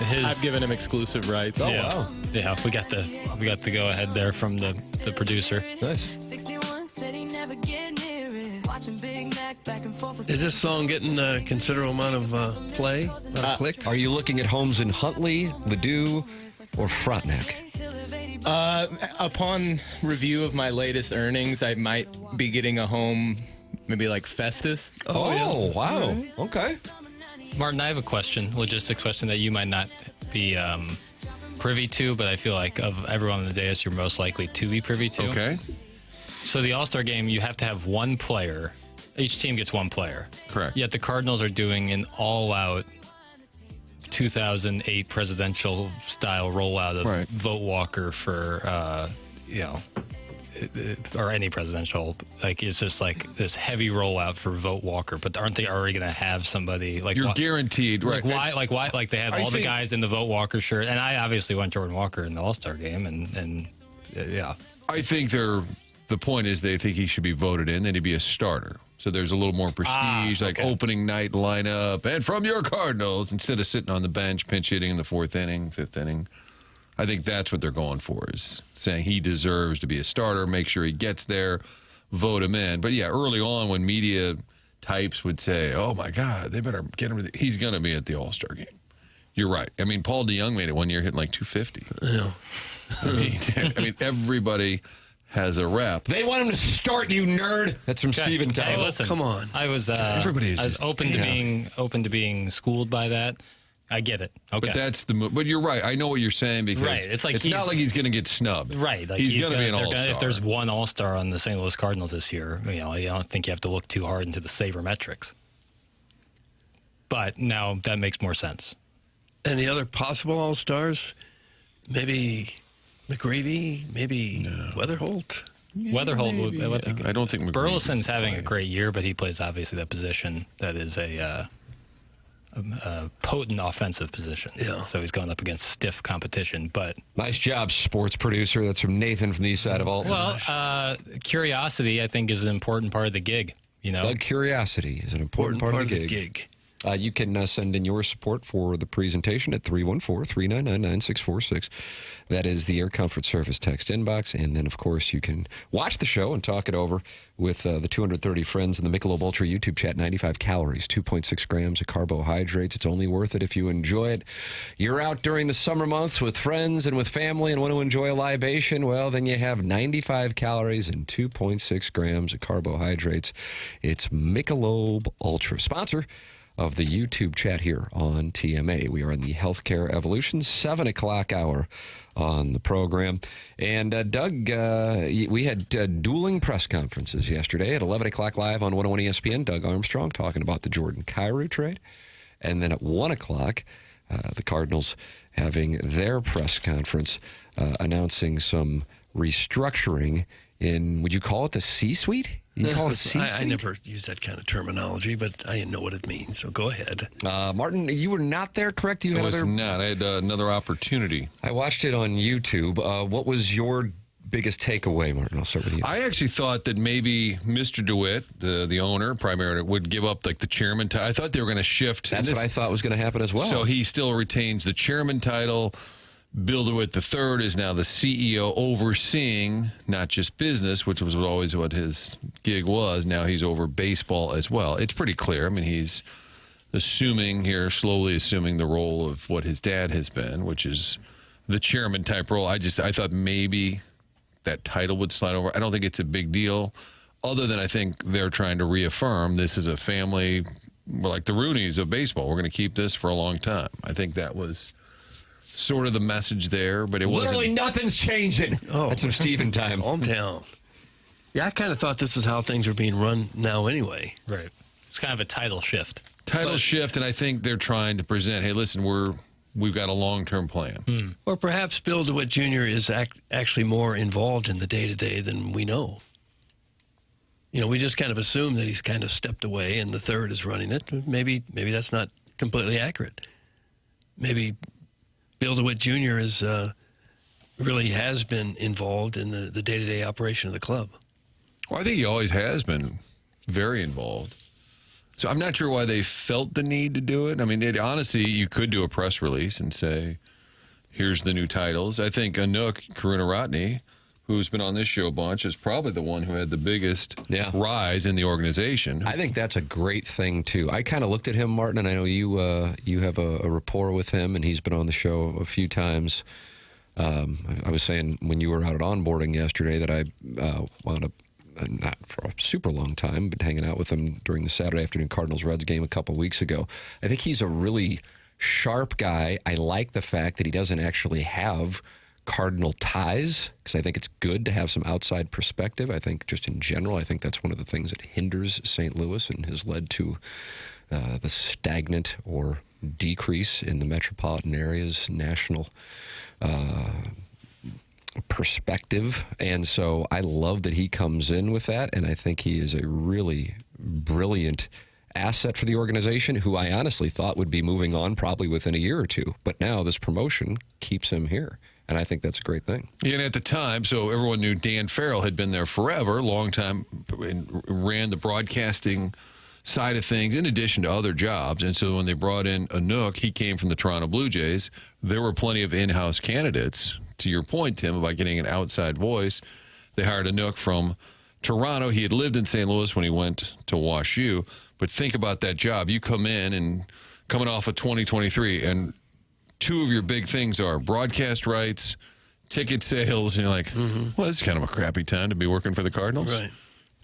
his. I've given him exclusive rights. Oh, yeah, wow. Yeah, we got the go ahead there from the producer. Nice. 61 said he never get near it. Watching Big Mac back and forth. Is this song getting a considerable amount of play, clicks? Are you looking at homes in Huntley, Ladue, or Frontenac? Upon review of my latest earnings, I might be getting a home, maybe like Festus. Oh, wow. Okay. Martin, I have a question, logistic question that you might not be privy to, but I feel like of everyone on the dais, you're most likely to be privy to. Okay. So the All-Star game, you have to have one player. Each team gets one player. Correct. Yet the Cardinals are doing an all-out 2008 presidential style rollout of Right. Vote Walker for, or any presidential. Like, it's just like this heavy rollout for Vote Walker. But aren't they already going to have somebody like? You're guaranteed, right? Like why? Like they have all the guys in the Vote Walker shirt, and I obviously want Jordan Walker in the All-Star game, and yeah. I think the point is they think he should be voted in, then he'd be a starter. So there's a little more prestige, like opening night lineup, and from your Cardinals, instead of sitting on the bench, pinch hitting in the fourth inning, fifth inning. I think that's what they're going for, is saying he deserves to be a starter, make sure he gets there, vote him in. But yeah, early on when media types would say, oh my God, they better get him, he's going to be at the All-Star game. You're right. I mean, Paul DeYoung made it one year hitting like 250. Yeah. I mean, everybody has a rep. They want him to start, you nerd. That's from Steven Hey, Tyler. listen, come on. I was Everybody is I was just- open to being schooled by that. I get it. Okay. But that's the move. But you're right. I know what you're saying, because Right, it's like not like he's going to get snubbed. Right, like he's going to be an all-star. If there's one All-Star on the St. Louis Cardinals this year, I don't think you have to look too hard into the sabermetrics. But now that makes more sense. Any other possible All-Stars? Maybe McGreevy, maybe Weatherholt. Weatherholt. I don't think McGreevy Burleson's can having play. a great year, but he plays obviously that position that is a potent offensive position. Yeah. So he's going up against stiff competition. But Nice job, sports producer. That's from Nathan from the east side of Alton. well, curiosity I think is an important part of the gig. Doug, curiosity is an important part of the gig. You can send in your support for the presentation at 314-399-9646. That is the Air Comfort Service text inbox. And then, of course, you can watch the show and talk it over with the 230 friends in the Michelob Ultra YouTube chat. 95 calories, 2.6 grams of carbohydrates. It's only worth it if you enjoy it. You're out during the summer months with friends and with family and want to enjoy a libation. Well, then you have 95 calories and 2.6 grams of carbohydrates. It's Michelob Ultra. Sponsor of the YouTube chat here on TMA. We are in the Healthcare Evolution 7 o'clock hour on the program. And Doug, we had dueling press conferences yesterday at 11 o'clock live on 101 ESPN. Doug Armstrong talking about the Jordan Kyrou trade. And then at 1 o'clock, the Cardinals having their press conference announcing some restructuring in, would you call it the C-suite? You call it a C-suite? I never use that kind of terminology, but I know what it means, so go ahead. Martin, you were not there, correct? You I had was other... not. I had another opportunity. I watched it on YouTube. What was your biggest takeaway, Martin? I'll start with you. I actually thought that maybe Mr. DeWitt, the owner, primarily, would give up like the chairman title. I thought they were going to shift. That's what I thought was going to happen as well. So he still retains the chairman title. Bill DeWitt III is now the CEO, overseeing not just business, which was always what his gig was. Now he's over baseball as well. It's pretty clear. I mean, he's slowly assuming the role of what his dad has been, which is the chairman type role. I thought maybe that title would slide over. I don't think it's a big deal, other than I think they're trying to reaffirm this is a family, like the Rooneys of baseball. We're going to keep this for a long time. I think that was sort of the message there, but it Literally wasn't. nothing's changing. Oh. That's some Steven time. Calm down. Yeah, I kind of thought this is how things are being run now anyway. right, it's kind of a title shift. Shift, and I think they're trying to present, hey, listen, we've got a long-term plan. Or perhaps Bill DeWitt Jr. is actually more involved in the day-to-day than we know. we just kind of assume that he's kind of stepped away and the third is running it. Maybe that's not completely accurate. Maybe Bill DeWitt Jr. is really has been involved in the day-to-day operation of the club. Well, I think he always has been very involved. So I'm not sure why they felt the need to do it. I mean, honestly, you could do a press release and say, here's the new titles. I think Anouk Karunaratne, who's been on this show a bunch, is probably the one who had the biggest rise in the organization. I think that's a great thing, too. I kind of looked at him, Martin, and I know you have a rapport with him, and he's been on the show a few times. I was saying when you were out at onboarding yesterday that I wound up, not for a super long time, but hanging out with him during the Saturday afternoon Cardinals-Reds game a couple weeks ago. I think he's a really sharp guy. I like the fact that he doesn't actually have Cardinal ties, because I think it's good to have some outside perspective. I think just in general, I think that's one of the things that hinders St. Louis and has led to the stagnant or decrease in the metropolitan area's national perspective. And so I love that he comes in with that, and I think he is a really brilliant asset for the organization, who I honestly thought would be moving on probably within a year or two. But now this promotion keeps him here, and I think that's a great thing. Yeah, and at the time, so everyone knew Dan Farrell had been there forever, long time, and ran the broadcasting side of things in addition to other jobs. And so when they brought in Anouk, he came from the Toronto Blue Jays. There were plenty of in-house candidates. To your point, Tim, about getting an outside voice, they hired Anouk from Toronto. He had lived in St. Louis when he went to Wash U. But think about that job. You come in and coming off of 2023, and two of your big things are broadcast rights, ticket sales, and you're like, well, this is kind of a crappy time to be working for the Cardinals. Right.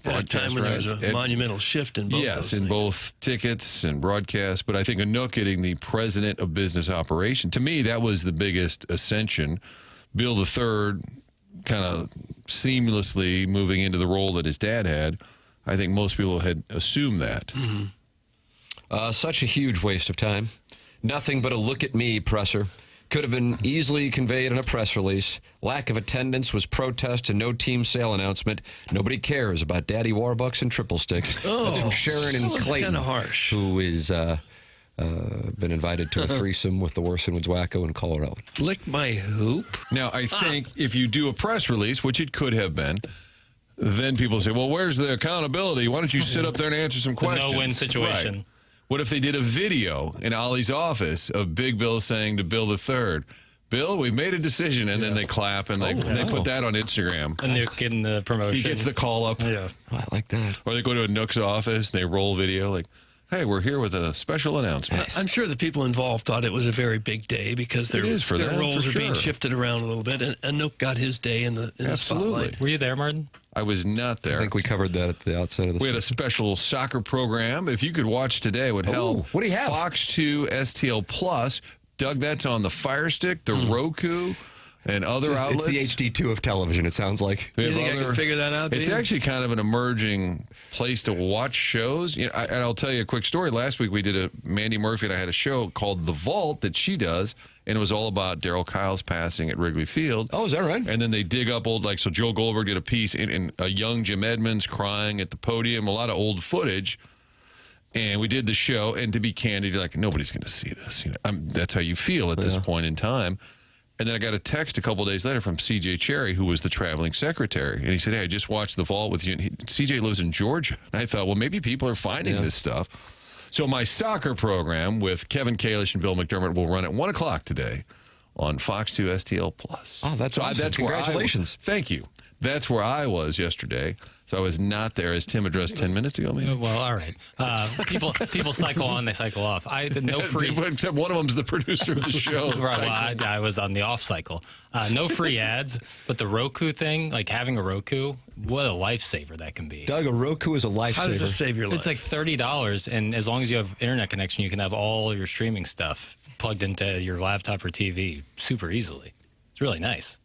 At a time when there's a monumental shift in both those Yes, in things. both tickets and broadcast. But I think Anouk getting the president of business operation, to me, that was the biggest ascension. Bill III kind of seamlessly moving into the role that his dad had. I think most people had assumed that. Such a huge waste of time. Nothing but a look at me presser. Could have been easily conveyed in a press release. Lack of attendance was protest and no team sale announcement. Nobody cares about Daddy Warbucks and Triple Sticks. That's from Sharon and that's Clayton, kind of harsh. who is been invited to a threesome with the Worsonwoods Wacko in Colorado. Lick my hoop? Now, I think if you do a press release, which it could have been, then people say, well, where's the accountability? Why don't you sit up there and answer some questions? No-win situation. Right. What if they did a video in Ollie's office of Big Bill saying to Bill III, Bill, we've made a decision, and then they clap and they put that on Instagram. And they're getting the promotion. He gets the call up. Yeah. Oh, I like that. Or they go to Anouk's office, and they roll video like, hey, we're here with a special announcement. I'm sure the people involved thought it was a very big day because their is for them, roles for are being sure. shifted around a little bit. And Anouk got his day in the spotlight. Were you there, Martin? I was not there. I think we covered that at the outset of this. We had a special soccer program. If you could watch today, it would help. What do you have? Fox 2 STL Plus. Doug, that's on the Fire Stick, the Roku, and other outlets. It's the HD2 of television, it sounds like. We You have think I can figure that out? It's do you? actually kind of an emerging place to watch shows. You know, and I'll tell you a quick story. Last week we did Mandy Murphy and I had a show called The Vault that she does, and it was all about Darryl Kyle's passing at Wrigley Field. Oh, is that right? And then they dig up old, so Joe Goldberg did a piece in a young Jim Edmonds crying at the podium, a lot of old footage. And we did the show, and to be candid, you're like, nobody's going to see this. You know, that's how you feel at this point in time. And then I got a text a couple of days later from C.J. Cherry, who was the traveling secretary. And he said, hey, I just watched The Vault with you. And C.J. lives in Georgia. And I thought, well, maybe people are finding this stuff. So my soccer program with Kevin Kalish and Bill McDermott will run at 1 o'clock today on Fox 2 STL Plus. Oh, that's awesome. That's where Congratulations. Thank you. That's where I was yesterday. So I was not there, as Tim addressed 10 minutes ago, maybe. Well, all right. People cycle on, they cycle off. I did no free. Except one of them's the producer of the show. Right. Well, I was on the off cycle. No free ads, but the Roku thing, like having a Roku, what a lifesaver that can be. Doug, a Roku is a lifesaver. How does this save your life? It's like $30, and as long as you have internet connection, you can have all your streaming stuff plugged into your laptop or TV super easily. It's really nice.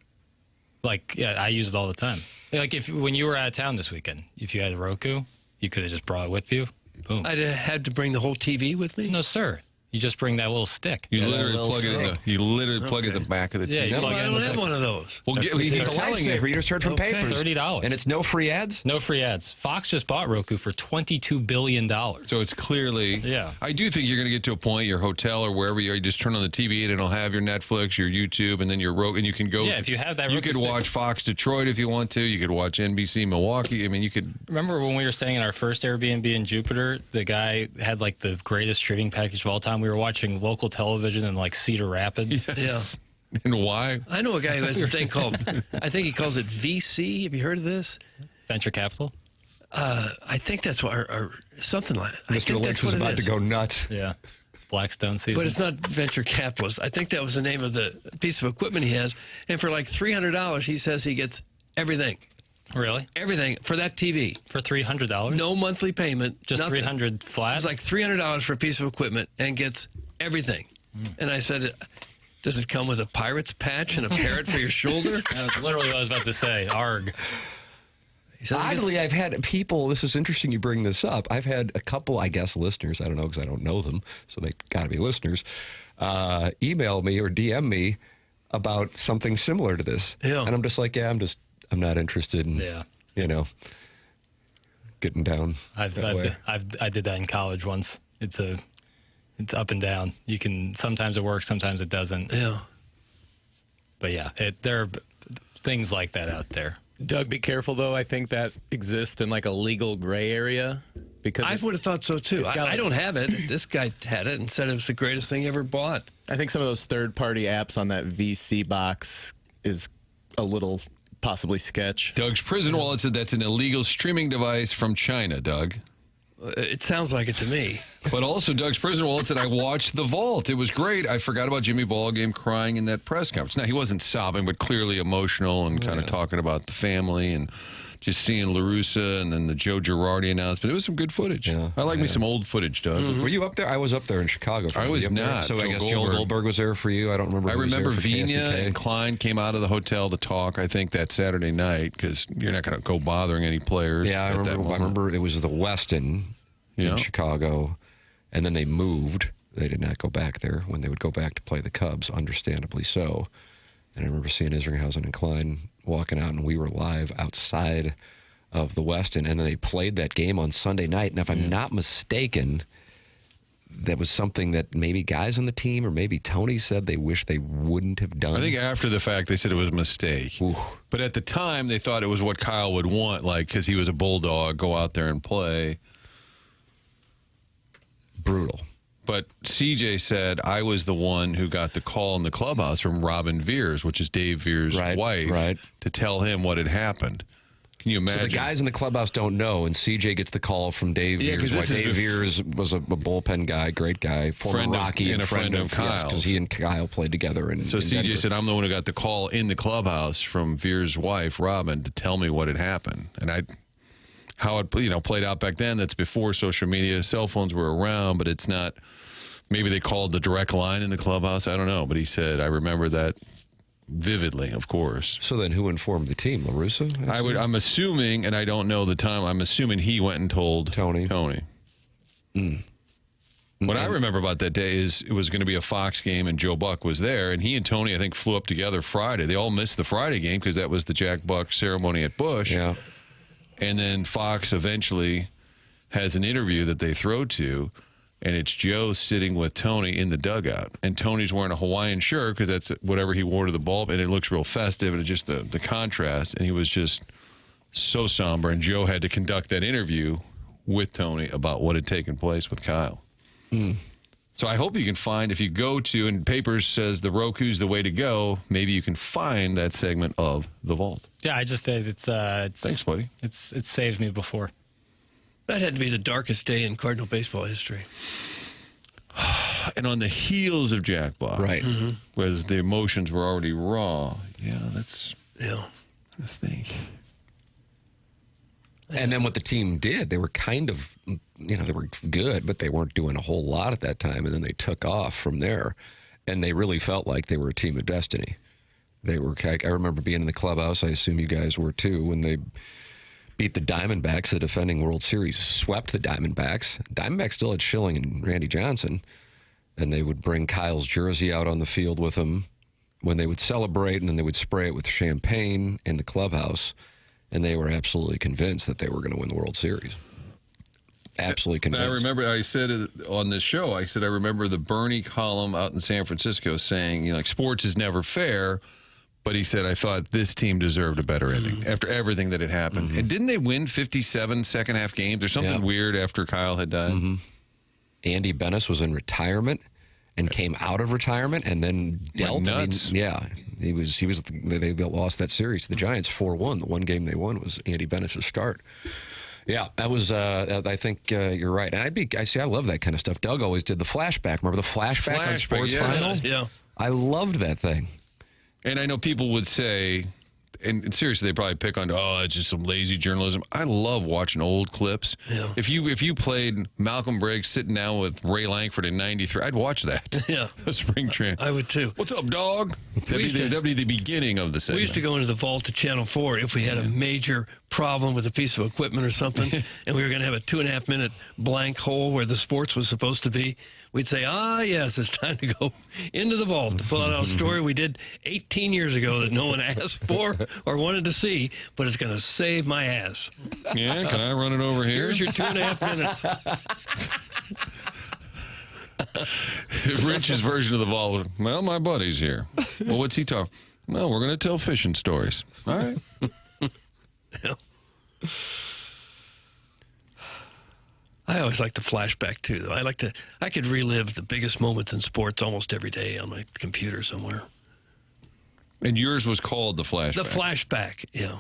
Like, yeah, I use it all the time. Like, when you were out of town this weekend, if you had a Roku, you could have just brought it with you. Boom. I'd have had to bring the whole TV with me? No, sir. You just bring that little stick. You literally plug it in the. You literally plug it in the back of the Yeah, TV. you No, plug I it in don't the have ticket. one of those. Well, It's he's a telling you. lifesaver. You just heard from Okay. papers. $30. And it's no free ads? No free ads. Fox just bought Roku for $22 billion. So it's clearly. Yeah. I do think you're going to get to a point, your hotel or wherever you are, you just turn on the TV and it'll have your Netflix, your YouTube, and then your Roku, and you can go. Yeah, if you have that you Roku could stick. watch Fox Detroit if you want to. You could watch NBC Milwaukee. I mean, you could. Remember when we were staying in our first Airbnb in Jupiter? The guy had like the greatest streaming package of all time. We were watching local television in like Cedar Rapids. Yes. And why? I know a guy who has a thing called, I think he calls it VC. Have you heard of this? Venture capital. I think that's what, or something like that. I Mr. think Lynch that's was what it about to is. go nuts. Yeah. Blackstone season. But it's not venture capitalist. I think that was the name of the piece of equipment he has. And for like $300, he says he gets everything. Really? Everything for that TV. For $300? No monthly payment. Just nothing. $300 flat? It's like $300 for a piece of equipment and gets everything. And I said, does it come with a pirate's patch and a parrot for your shoulder? That was literally what I was about to say. Arg. He says it gets- Oddly, I've had people, this is interesting you bring this up. I've had a couple, I guess, listeners, I don't know because I don't know them, so they got to be listeners, email me or DM me about something similar to this. Yeah. And I'm just like, I'm not interested in, getting down that way. I did that in college once. It's up and down. You can, sometimes it works, sometimes it doesn't. Yeah. But yeah, there are things like that out there. Doug, be careful, though. I think that exists in like a legal gray area. Because I would have thought so, too. it's got I don't have it. This guy had it and said it was the greatest thing he ever bought. I think some of those third-party apps on that VC box is a little possibly sketch. Doug's prison wallet said that's an illegal streaming device from China, Doug. It sounds like it to me. But also, Doug's prison wallet said, I watched The Vault. It was great. I forgot about Jimmy Ballgame crying in that press conference. Now, he wasn't sobbing, but clearly emotional and kind of talking about the family and just seeing LaRussa and then the Joe Girardi announcement. It was some good footage. Yeah. I like me some old footage, Doug. Were you up there? I was up there in Chicago. I was Were you up there? not. So I Joe guess Joel Goldberg. Goldberg was there for you. I don't remember. I who was there remember for Vina KSTK. and Klein came out of the hotel to talk, I think, that Saturday night because you're not going to go bothering any players. Yeah, I remember it was the Westin in Chicago, and then they moved. They did not go back there when they would go back to play the Cubs, understandably so. And I remember seeing Isringhausen and Klein walking out, and we were live outside of the Westin, and then they played that game on Sunday night. And if I'm not mistaken, that was something that maybe guys on the team or maybe Tony said they wish they wouldn't have done. I think after the fact, they said it was a mistake. Ooh. But at the time, they thought it was what Kyle would want, like, because he was a Bulldog, go out there and play. Brutal. But CJ said, I was the one who got the call in the clubhouse from Robin Veers, which is Dave Veers' wife, to tell him what had happened. Can you imagine? So the guys in the clubhouse don't know, and CJ gets the call from Dave Veers. Dave Veers was a bullpen guy, great guy, former Rocky and friend of Kyle's. Because he and Kyle played together. So CJ Denver. said, I'm the one who got the call in the clubhouse from Veers' wife, Robin, to tell me what had happened. And how it played out back then, that's before social media. Cell phones were around, but it's not. Maybe they called the direct line in the clubhouse. I don't know. But he said, I remember that vividly, of course. So then who informed the team? LaRussa? I'm assuming, and I don't know the time, I'm assuming he went and told Tony. What I remember about that day is it was going to be a Fox game, and Joe Buck was there, and he and Tony, I think, flew up together Friday. They all missed the Friday game because that was the Jack Buck ceremony at Busch. Yeah. And then Fox eventually has an interview that they throw to, and it's Joe sitting with Tony in the dugout. And Tony's wearing a Hawaiian shirt because that's whatever he wore to the ball, and it looks real festive, and it's just the contrast. And he was just so somber, and Joe had to conduct that interview with Tony about what had taken place with Kyle. So I hope you can find, if you go to, and Papers says the Roku's the way to go, maybe you can find that segment of The Vault. Yeah, I just it's Thanks, buddy. It's saved me before. That had to be the darkest day in Cardinal baseball history. And on the heels of Jack Buck, Right. where the emotions were already raw. Yeah, that's Yeah. the thing. And then what the team did, they were kind of, they were good, but they weren't doing a whole lot at that time. And then they took off from there. And they really felt like they were a team of destiny. I remember being in the clubhouse, I assume you guys were too, when they beat the Diamondbacks, the defending World Series, swept the Diamondbacks. Diamondbacks still had Schilling and Randy Johnson. and they would bring Kyle's jersey out on the field with them when they would celebrate, and then they would spray it with champagne in the clubhouse, and they were absolutely convinced that they were going to win the World Series. Absolutely convinced. I remember I said on this show, I remember the Bernie column out in San Francisco saying, you know, like, sports is never fair, but he said, I thought this team deserved a better ending after everything that had happened. And didn't they win 57 second-half games or something weird after Kyle had died? Andy Bennis was in retirement and came out of retirement and then dealt. nuts. He was. They lost that series to the Giants 4-1. The one game they won was Andy Bennis' start. Yeah, that was. I think you're right, and I love that kind of stuff. Doug always did the flashback. Remember the flashback on Sports Final? Yeah. I loved that thing. And I know people would say, and seriously, they probably pick on, oh, it's just some lazy journalism. I love watching old clips. Yeah. If you played Malcolm Briggs sitting down with Ray Langford in '93, I'd watch that. Yeah. A spring training. I would too. What's up, dog? That'd be the beginning of the segment. We used to go into the vault to Channel 4 if we had a major problem with a piece of equipment or something, and we were going to have a 2.5 minute blank hole where the sports was supposed to be. We'd say, yes, it's time to go into the vault to pull out a story we did 18 years ago that no one asked for or wanted to see, but it's going to save my ass. Yeah, can I run it over here? Here's your 2.5 minutes. Rich's version of the vault. Well, my buddy's here. Well, what's he talking? Well, we're going to tell fishing stories. All right. I always like the flashback too, though. I could relive the biggest moments in sports almost every day on my computer somewhere. And yours was called the flashback. The flashback, yeah.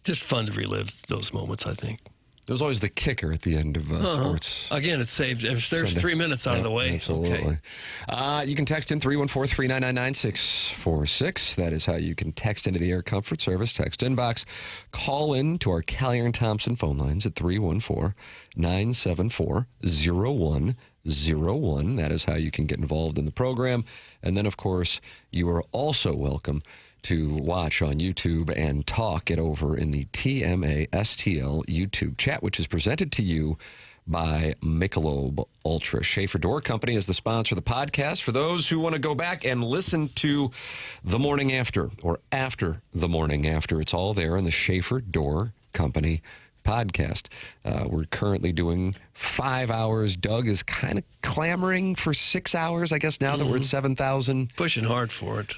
Just fun to relive those moments, I think. There was always the kicker at the end of sports. Again, it's saved. There's Sunday. 3 minutes out of the way. Absolutely. Okay. You can text in 314-399-9646. That is how you can text into the Air Comfort Service text inbox. Call in to our Callier and Thompson phone lines at 314-974-0101. That is how you can get involved in the program. And then, of course, you are also welcome to watch on YouTube and talk it over in the TMA STL YouTube chat, which is presented to you by Michelob Ultra. Schaefer Door Company is the sponsor of the podcast. For those who want to go back and listen to The Morning After or After The Morning After, it's all there in the Schaefer Door Company podcast. We're currently doing 5 hours. Doug is kind of clamoring for 6 hours, I guess, now that we're at 7,000. Pushing hard for it.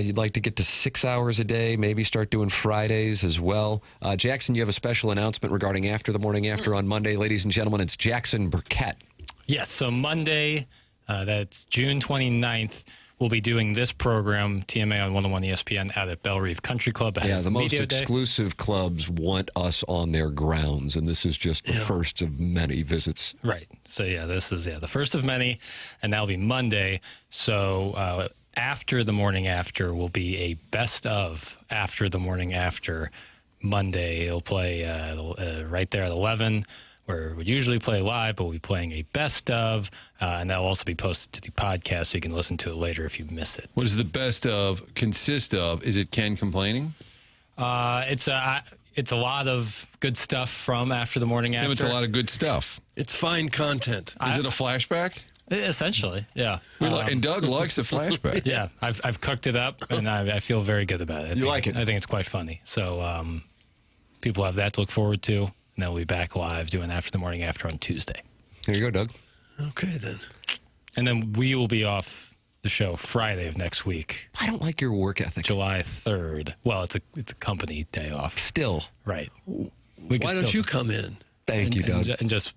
You'd like to get to 6 hours a day, maybe start doing Fridays as well. Jackson, you have a special announcement regarding After the Morning After on Monday. Ladies and gentlemen, it's Jackson Burkett. Yes, so Monday, that's June 29th, we'll be doing this program, TMA on 101 ESPN, out at Belle Reve Country Club. Yeah, the most Media Day. exclusive clubs want us on their grounds, and this is just the first of many visits. Right. So, this is the first of many, and that'll be Monday. So, after the morning after will be a best of After the Morning After Monday. It'll play right there at 11. Where we usually play live, but we'll be playing a best of, and that'll also be posted to the podcast so you can listen to it later if you miss it. What does the best of consist of? Is it Ken complaining? It's a lot of good stuff from After the Morning After. It's a lot of good stuff. It's fine content. Is it a flashback? Essentially, yeah. And Doug likes the flashback. Yeah, I've cooked it up, and I feel very good about it. You like it? I think it's quite funny. So people have that to look forward to. And then we'll be back live doing After the Morning After on Tuesday. There you go, Doug. Okay, then. And then we will be off the show Friday of next week. I don't like your work ethic. July 3rd. Well, it's a company day off. Still. Right. Why don't you come in? Thank you, Doug. And just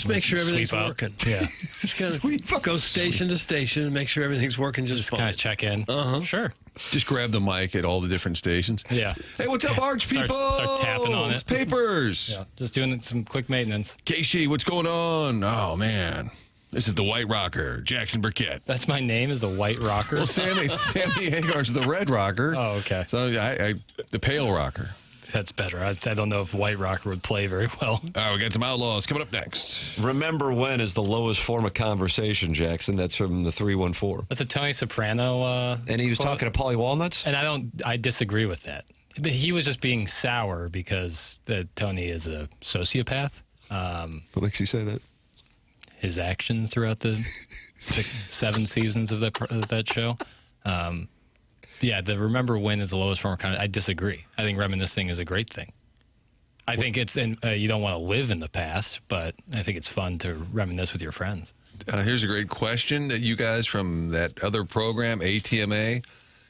make sure everything's sweep up. working. Yeah. Just kind of go station to station and make sure everything's working just fine. Kind of check in. Sure. Just grab the mic at all the different stations. Yeah. Hey, what's up, Arch people? Start tapping on It's it. papers. Yeah. Just doing some quick maintenance. Casey, what's going on? Oh, man. This is the White Rocker, Jackson Burkett. That's my name, is the White Rocker. Well, Sammy Hagar's the Red Rocker. Oh, okay. So the Pale Rocker. That's better. I don't know if White Rocker would play very well. All right, we got some Outlaws coming up next. Remember when is the lowest form of conversation, Jackson? That's from the 314. That's a Tony Soprano. And he was talking to Paulie Walnuts? And I disagree with that. He was just being sour because Tony is a sociopath. What makes you say that? his actions throughout the 7 seasons of that show. Yeah, the remember when is the lowest form of kind. I disagree. I think reminiscing is a great thing. I think it's you don't want to live in the past, but I think it's fun to reminisce with your friends. Here's a great question that you guys from that other program, ATMA,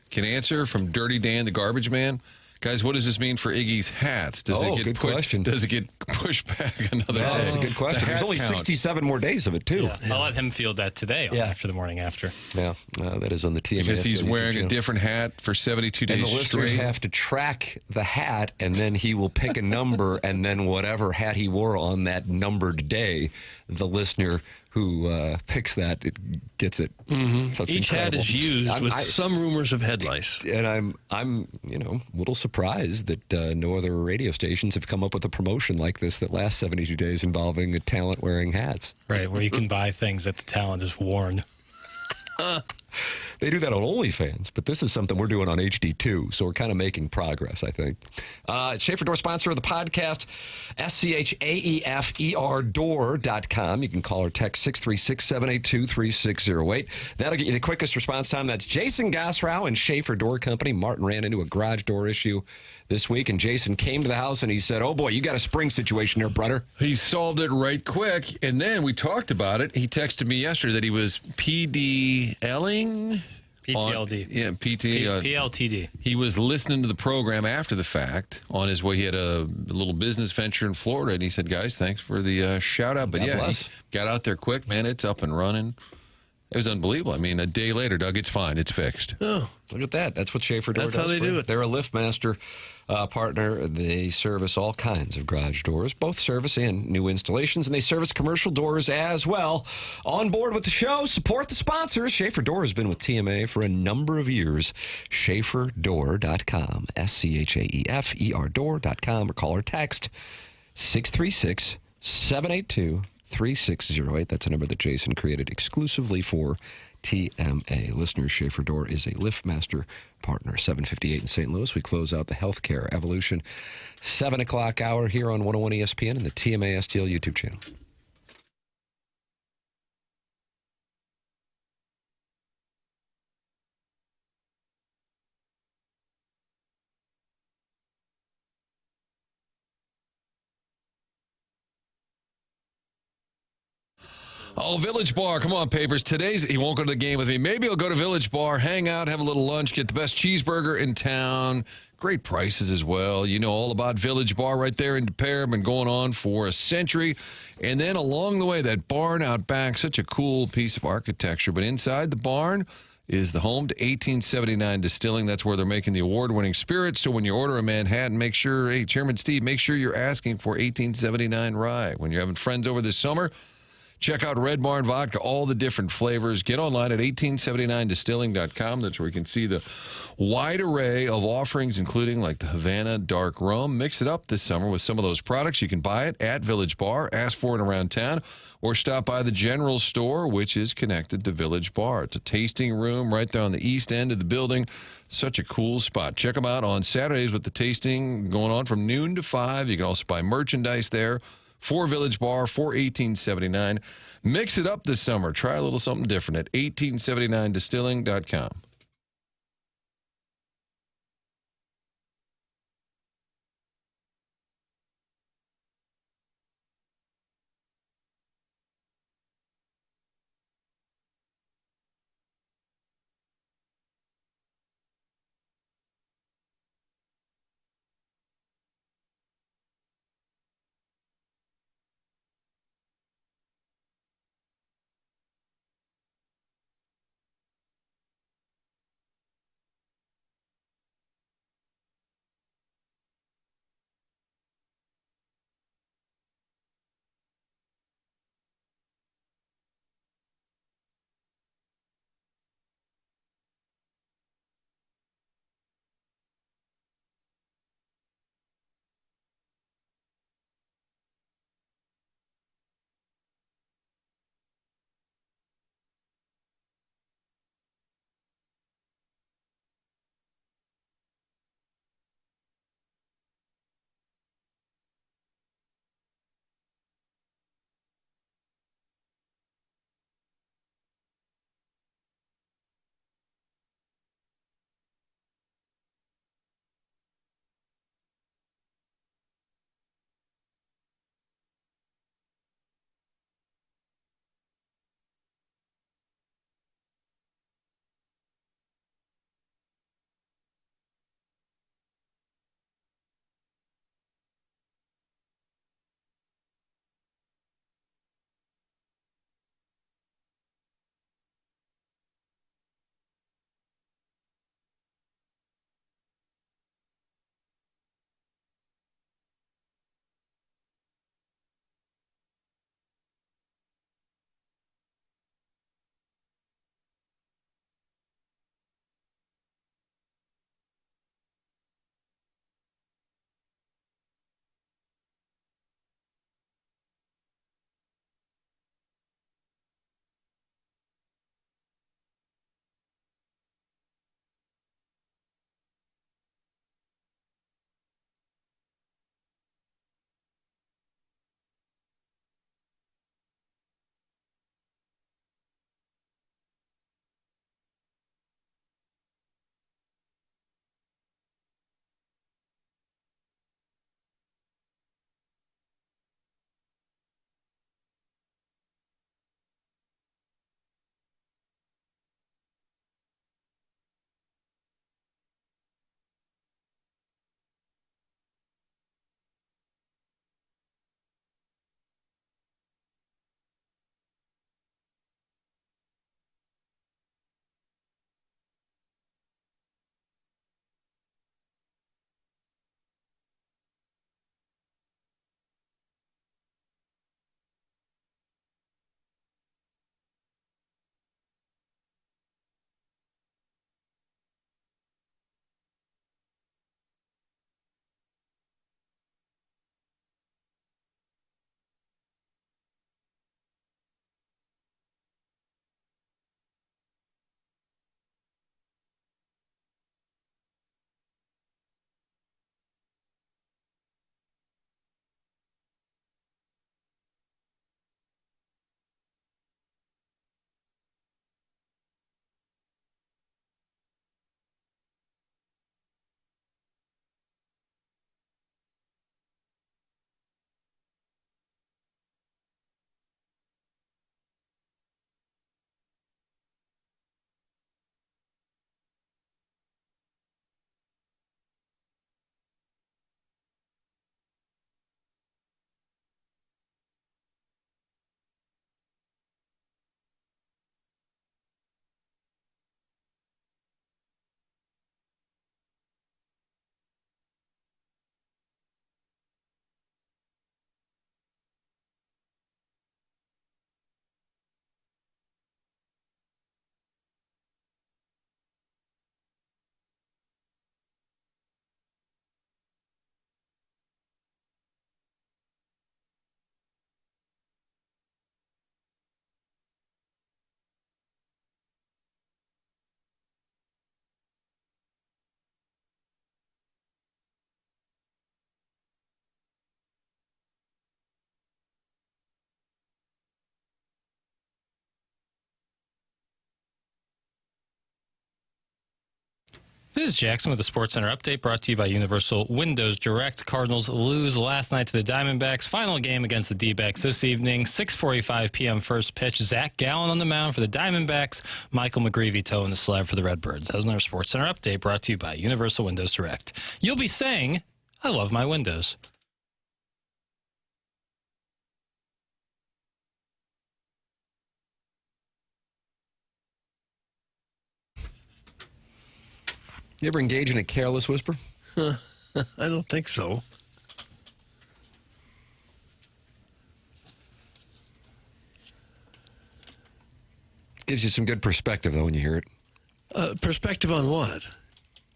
can answer from Dirty Dan, the garbage man. Guys, what does this mean for Iggy's hats? Does it get good question. Does it get pushed back another day? That's a good question. There's only 67 more days of it, too. Yeah. I'll let him field that today after the morning after. Yeah, that is on the TMA. Because he's wearing a different hat for 72 days straight. And the listeners have to track the hat, and then he will pick a number, and then whatever hat he wore on that numbered day, the listener who picks that gets it. Mm-hmm. So each hat is used with some rumors of head lice. And I'm a little surprised that no other radio stations have come up with a promotion like this that lasts 72 days involving a talent wearing hats. Right, where you can buy things that the talent has worn. They do that on OnlyFans, but this is something we're doing on HD2, so we're kind of making progress, I think. It's Schaefer Door, sponsor of the podcast, SCHAEFER Door.com. You can call or text 636-782-3608. That'll get you the quickest response time. That's Jason Gosrow and Schaefer Door Company. Martin ran into a garage door issue this week, and Jason came to the house and he said, oh boy, you got a spring situation there, brother. He solved it right quick, and then we talked about it. He texted me yesterday that he was PDLing. PTLD. PLTD. He was listening to the program after the fact on his way. He had a little business venture in Florida, and he said, guys, thanks for the shout out. But he got out there quick, man. It's up and running. It was unbelievable. I mean, a day later, Doug, it's fine. It's fixed. Oh, look at that. That's what Schaefer Door does. That's how they do it. They're a LiftMaster partner. They service all kinds of garage doors, both service and new installations, and they service commercial doors as well. On board with the show, support the sponsors. Schaefer Door has been with TMA for a number of years. SchaeferDoor.com, SCHAEFER Door.com, or call or text 636-782-3608. That's a number that Jason created exclusively for TMA listeners. Schaefer Door is a LiftMaster partner. 7:58 in St. Louis. We close out the Healthcare Evolution 7 o'clock hour here on 101 ESPN and the TMA STL YouTube channel. Oh, Village Bar. Come on, Papers. He won't go to the game with me. Maybe he'll go to Village Bar, hang out, have a little lunch, get the best cheeseburger in town. Great prices as well. You know all about Village Bar right there in De Pere. Been going on for a century. And then along the way, that barn out back, such a cool piece of architecture. But inside the barn is the home to 1879 Distilling. That's where they're making the award-winning spirits. So when you order a Manhattan, make sure, hey, Chairman Steve, make sure you're asking for 1879 rye. When you're having friends over this summer, check out Red Barn Vodka, all the different flavors. Get online at 1879distilling.com. That's where you can see the wide array of offerings, including like the Havana Dark Rum. Mix it up this summer with some of those products. You can buy it at Village Bar, ask for it around town, or stop by the general store, which is connected to Village Bar. It's a tasting room right there on the east end of the building. Such a cool spot. Check them out on Saturdays with the tasting going on from noon to 5. You can also buy merchandise there for Village Bar for $18.79. Mix it up this summer. Try a little something different at 1879distilling.com. This is Jackson with the Sports Center update brought to you by Universal Windows Direct. Cardinals lose last night to the Diamondbacks. Final game against the D-backs this evening, 6:45 p.m. first pitch. Zach Gallen on the mound for the Diamondbacks. Michael McGreevy towing the slab for the Redbirds. That was another Sports Center update brought to you by Universal Windows Direct. You'll be saying, I love my windows. You ever engage in a careless whisper? I don't think so. Gives you some good perspective, though, when you hear it. Perspective on what?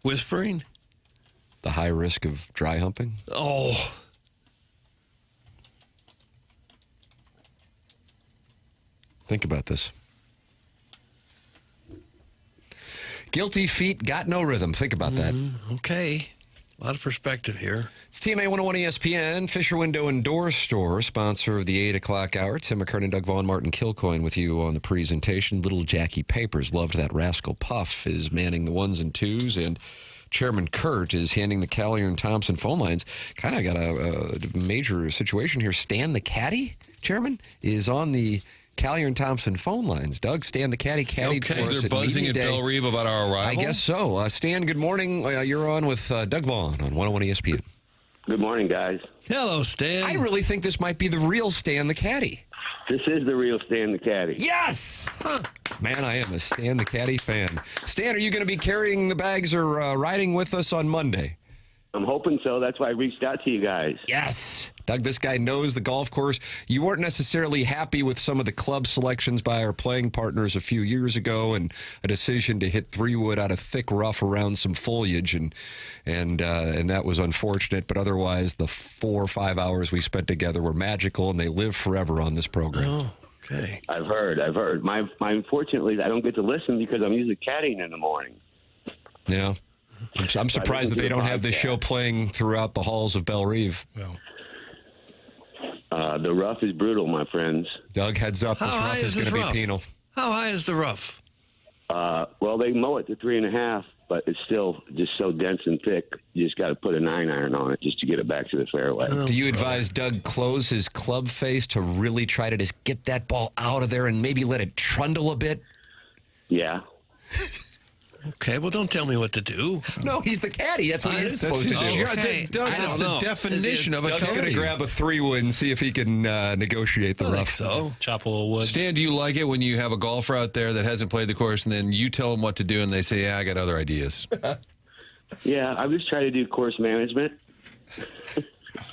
Whispering? The high risk of dry humping. Oh. Think about this. Guilty feet got no rhythm. Think about that. Okay. A lot of perspective here. It's TMA 101 ESPN, Fisher Window and Door Store, sponsor of the 8 o'clock hour. Tim McKernan, Doug Vaughn, Martin Kilcoyne with you on the presentation. Little Jackie Papers loved that Rascal Puff is manning the ones and twos, and Chairman Kurt is handing the Callier and Thompson phone lines. Kind of got a major situation here. Stan the Caddy, Chairman, is on the Callier and Thompson phone lines. Doug, Stan the Caddy caddied for us. Is there at buzzing media at day. Belle Reve about our arrival? I guess so. Stan, good morning. You're on with Doug Vaughn on 101 ESPN. Good morning, guys. Hello, Stan. I really think this might be the real Stan the Caddy. This is the real Stan the Caddy. Yes! Man, I am a Stan the Caddy fan. Stan, are you going to be carrying the bags or riding with us on Monday? I'm hoping so. That's why I reached out to you guys. Yes. Doug, this guy knows the golf course. You weren't necessarily happy with some of the club selections by our playing partners a few years ago, and a decision to hit 3-wood out of thick rough around some foliage, and that was unfortunate. But otherwise, the 4 or 5 hours we spent together were magical, and they live forever on this program. Oh, okay. I've heard. My unfortunately, I don't get to listen because I'm usually caddying in the morning. Yeah. I'm surprised that they don't have this show playing throughout the halls of Belle Reve. Well, The rough is brutal, my friends. Doug, heads up. This How high rough is is going this to be rough? penal. How high is the rough? Well, they mow it to 3.5, but it's still just so dense and thick. You just got to put a 9-iron on it just to get it back to the fairway. Do you advise Doug close his club face to really try to just get that ball out of there and maybe let it trundle a bit? Yeah. Okay, well, don't tell me what to do. No, he's the caddy. That's what he is supposed to do. Okay. Doug, I that's don't know. the definition of a Doug's going to caddy. grab a 3-wood and see if he can negotiate the I think rough. so. chop a little wood. Stan, do you like it when you have a golfer out there that hasn't played the course and then you tell them what to do and they say, yeah, I got other ideas? Yeah, I just try to do course management.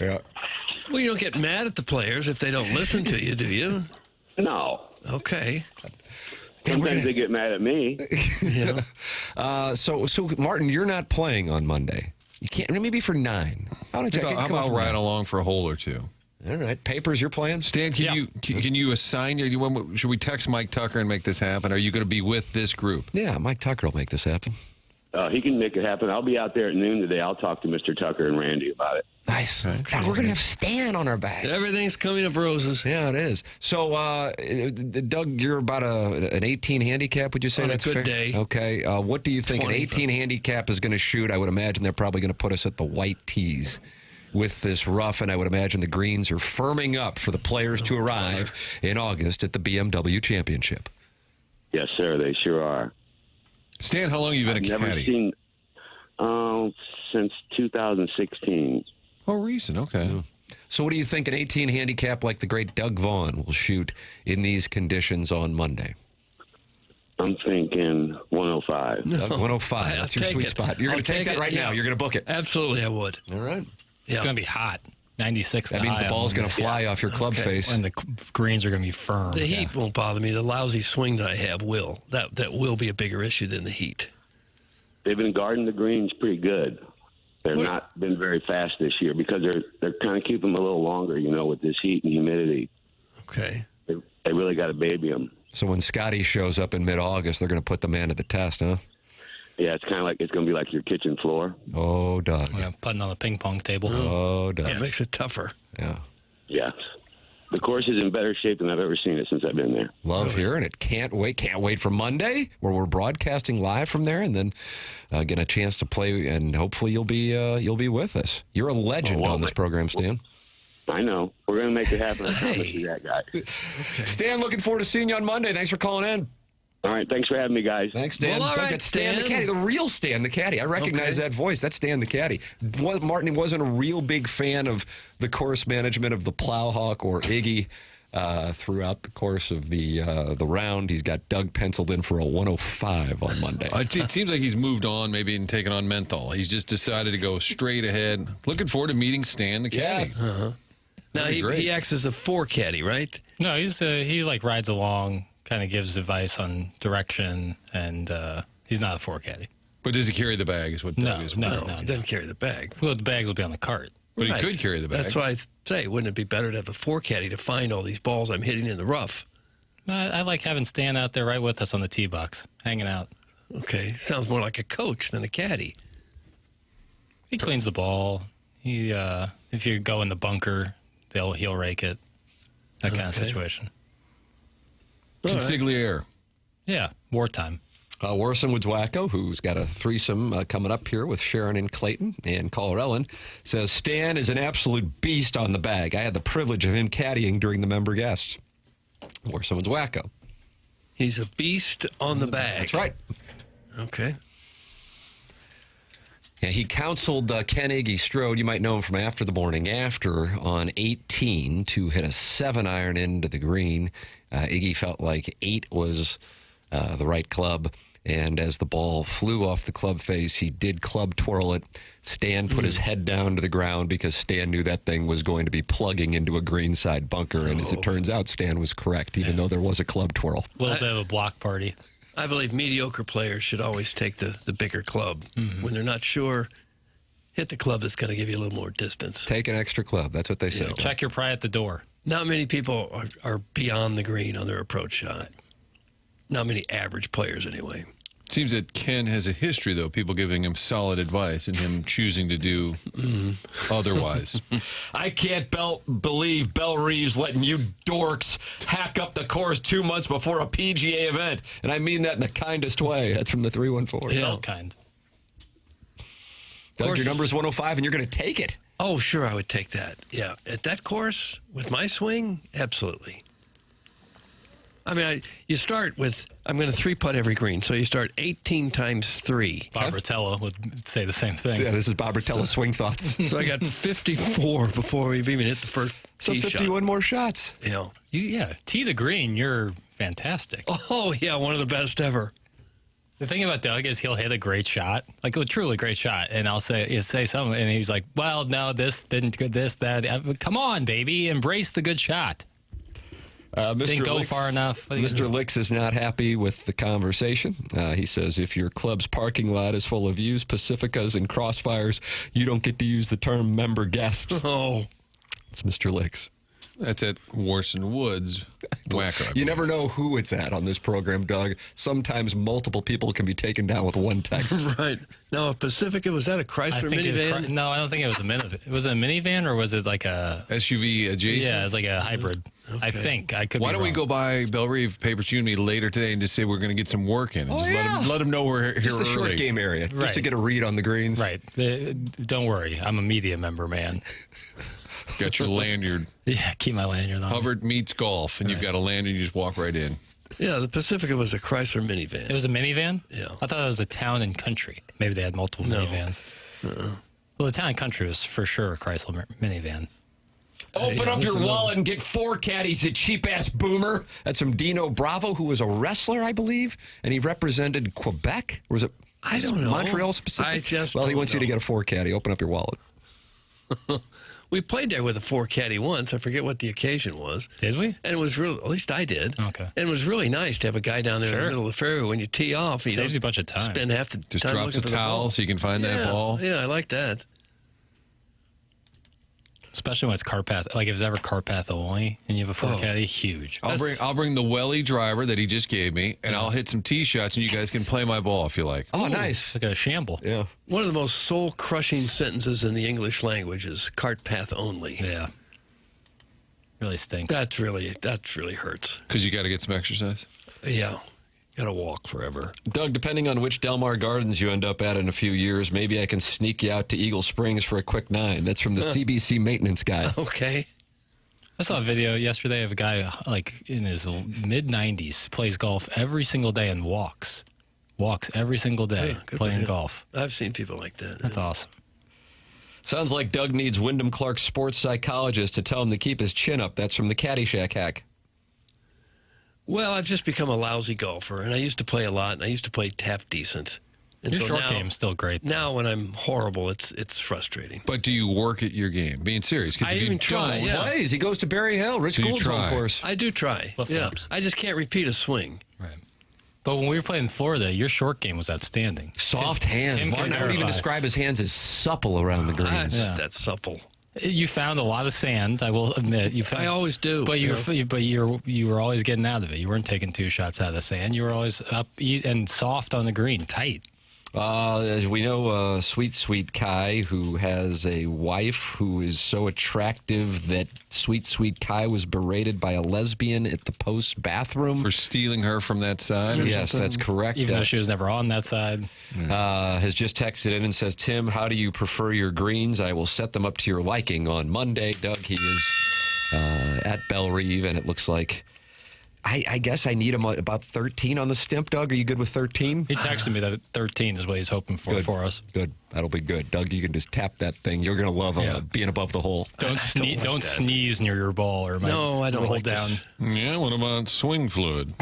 Yeah. Well, you don't get mad at the players if they don't listen to you, do you? No. Okay. Sometimes they get mad at me. Yeah. So Martin, you're not playing on Monday. You can't. Maybe for 9. How I'll ride along for a hole or two. All right, Papers, you're playing. Stan, can you assign should we text Mike Tucker and make this happen? Are you going to be with this group? Yeah, Mike Tucker will make this happen. He can make it happen. I'll be out there at noon today. I'll talk to Mr. Tucker and Randy about it. Nice. God, we're gonna have Stan on our back. Everything's coming up roses. Yeah, it is. So, Doug, you're about an 18 handicap. Would you say On a that's good fair? day. Okay. What do you think an 25. 18 handicap is going to shoot? I would imagine they're probably going to put us at the white tees with this rough, and I would imagine the greens are firming up for the players to arrive in August at the BMW Championship. Yes, sir. They sure are. Stan, how long have you been I've a never caddy? seen since 2016. Oh, recent. Okay. So what do you think an 18 handicap like the great Doug Vaughn will shoot in these conditions on Monday? I'm thinking 105. Doug, 105. I'll That's your take sweet it. spot. You're going I'll to take that it, right now. yeah. You're going to book it. Absolutely, I would. All right. It's going to be hot. 96 That means the ball's going to fly off your club face. And the greens are going to be firm. The heat won't bother me. The lousy swing that I have will. That will be a bigger issue than the heat. They've been guarding the greens pretty good. They've What? not been very fast this year because they're kind of keeping them a little longer, with this heat and humidity. Okay. They really got to baby them. So when Scotty shows up in mid-August, they're going to put the man to the test, huh? Yeah, it's kind of like it's going to be like your kitchen floor. Oh, Doug. Putting on the ping pong table. Oh, Doug. That makes it tougher. Yeah. Yes. The course is in better shape than I've ever seen it since I've been there. Love hearing it. Can't wait for Monday, where we're broadcasting live from there, and then get a chance to play. And hopefully you'll be with us. You're a legend on this program, Stan. I know. We're going to make it happen. I promise you that, guy. Okay. Stan, looking forward to seeing you on Monday. Thanks for calling in. All right. Thanks for having me, guys. Thanks, Stan. Well, all right, That's Stan the Caddy, the real Stan the Caddy. I recognize that voice. That's Stan the Caddy. Martin wasn't a real big fan of the course management of the Plowhawk or Iggy throughout the course of the round. He's got Doug penciled in for a 105 on Monday. It seems like he's moved on, maybe, and taken on menthol. He's just decided to go straight ahead. Looking forward to meeting Stan the Caddy. Yeah. Now, he acts as a 4 caddy, right? No, he like rides along, kind of gives advice on direction, and he's not a 4 caddy. But does he carry the bag is what Doug is. He doesn't carry the bag. Well, the bags will be on the cart. But he could carry the bag. That's why I say, wouldn't it be better to have a 4 caddy to find all these balls I'm hitting in the rough? I like having Stan out there right with us on the tee box, hanging out. Okay, sounds more like a coach than a caddy. He cleans the ball. He if you go in the bunker, he'll rake it. That kind of situation. Consigliere. Yeah, wartime. Warson Woods Wacko, who's got a threesome coming up here with Sharon and Clayton, and caller Ellen, says Stan is an absolute beast on the bag. I had the privilege of him caddying during the member guests. Warson Woods Wacko. He's a beast on the bag. That's right. Okay. Yeah, he counseled Ken Iggy Strode, you might know him from After the Morning After, on 18 to hit a 7-iron into the green. Iggy felt like 8 was the right club, and as the ball flew off the club face, he did club twirl it. Stan put his head down to the ground because Stan knew that thing was going to be plugging into a greenside bunker, and as it turns out, Stan was correct, even though there was a club twirl. A little bit of a block party. I believe mediocre players should always take the bigger club. When they're not sure, hit the club that's going to give you a little more distance. Take an extra club. That's what they say. Check your pride at the door. Not many people are beyond the green on their approach shot. Not many average players, anyway. Seems that Ken has a history, though, people giving him solid advice and him choosing to do otherwise. I can't believe Belle Reeves letting you dorks hack up the course 2 months before a PGA event. And I mean that in the kindest way. That's from the 314. Yeah. All kind. Doug, your number is 105, and you're going to take it. Oh, sure, I would take that. Yeah, at that course, with my swing, absolutely. I mean, you start with, I'm going to 3-putt every green. So you start 18 times 3. Bob Rotella would say the same thing. Yeah, this is Bob Rotella's swing thoughts. So I got 54 before we've even hit the first So tee 51 shot. more shots. Yeah. Tee the green, you're fantastic. Oh, yeah, one of the best ever. The thing about Doug is he'll hit a great shot, like a truly great shot, and I'll say something, and he's like, well, no, this didn't good, this, that. Come on, baby, embrace the good shot. Didn't go far enough. Mr. Licks is not happy with the conversation. He says, if your club's parking lot is full of views, Pacificas, and crossfires, you don't get to use the term member guest. Oh. It's Mr. Licks. That's at Warson Woods Wacko. You never know who it's at on this program, Doug. Sometimes multiple people can be taken down with one text. Right. Now, Pacifica, was that a Chrysler minivan? No, I don't think it was a minivan. Was it a minivan or was it like a SUV adjacent? Yeah, it's like a hybrid. Okay. I think. I could Why be don't we wrong. go by Belle Reeve, Papers, you and me later today and just say we're going to get some work in? And just let them know we're here Just the early. short game area, Right. just to get a read on the greens. Right. Don't worry. I'm a media member, man. Got your lanyard. Yeah, keep my lanyard on. Hubbard meets golf, and you've got a lanyard, you just walk right in. Yeah, the Pacifica was a Chrysler minivan. It was a minivan? Yeah. I thought it was a town and country. Maybe they had multiple minivans. Well, the town and country was for sure a Chrysler minivan. Open up your wallet and get 4 caddies, you cheap-ass boomer. That's from Dino Bravo, who was a wrestler, I believe, and he represented Quebec. Or was it I don't know. Montreal specific? I just Well, he don't wants you to know. get a 4 caddy. Open up your wallet. We played there with a 4 caddy once. I forget what the occasion was. Did we? And it was real. At least I did. Okay. And it was really nice to have a guy down there in the middle of the fairway when you tee off. You Saves you a bunch of time. Spend half the Just time drops a looking for the towel ball. so you can find that ball. Yeah, I like that. Especially when it's cart path. Like if it's ever cart path only and you have a 4 caddy, huge. I'll bring the welly driver that he just gave me, and I'll hit some tee shots, and you guys can play my ball if you like. Oh, nice. Like a shamble. Yeah. One of the most soul-crushing sentences in the English language is cart path only. Yeah. Really stinks. That really hurts. Because you got to get some exercise. Yeah. Got to walk forever. Doug, depending on which Del Mar Gardens you end up at in a few years, maybe I can sneak you out to Eagle Springs for a quick 9. That's from the CBC maintenance guy. Okay. I saw a video yesterday of a guy like in his mid-90s, plays golf every single day and walks every single day playing golf. I've seen people like that. That's awesome. Sounds like Doug needs Wyndham Clark sports psychologist to tell him to keep his chin up. That's from the Caddyshack hack. Well, I've just become a lousy golfer, and I used to play a lot, and I used to play half decent. And Your so short now, game's still great. Now, when I'm horrible, it's frustrating. But do you work at your game? Being serious. I if you even try, don't, yeah. Plays. He goes to Berry Hill. Rich Do you Gould's try? home course. I do try. Yeah. Flip-flops. I just can't repeat a swing. Right. But when we were playing in Florida, your short game was outstanding. Soft hands. Tim Martin, can I would even verify. describe his hands as supple around the greens. That's supple. You found a lot of sand, I will admit. I always do. But you were always getting out of it. You weren't taking 2 shots out of the sand. You were always up and soft on the green, tight. As we know, sweet Kai, who has a wife who is so attractive that sweet Kai was berated by a lesbian at the post bathroom. For stealing her from that side? Or Yes, something? that's correct. Even though she was never on that side. Has just texted in and says, Tim, how do you prefer your greens? I will set them up to your liking on Monday. Doug, he is at Belle Reve, and it looks like, I guess I need him about 13 on the stimp. Doug, are you good with 13? He texted me that 13 is what he's hoping for us. Good. That'll be good. Doug, you can just tap that thing. You're going to love being above the hole. Don't sneeze near your ball or No, I don't roll like down. this. Yeah, what about swing fluid?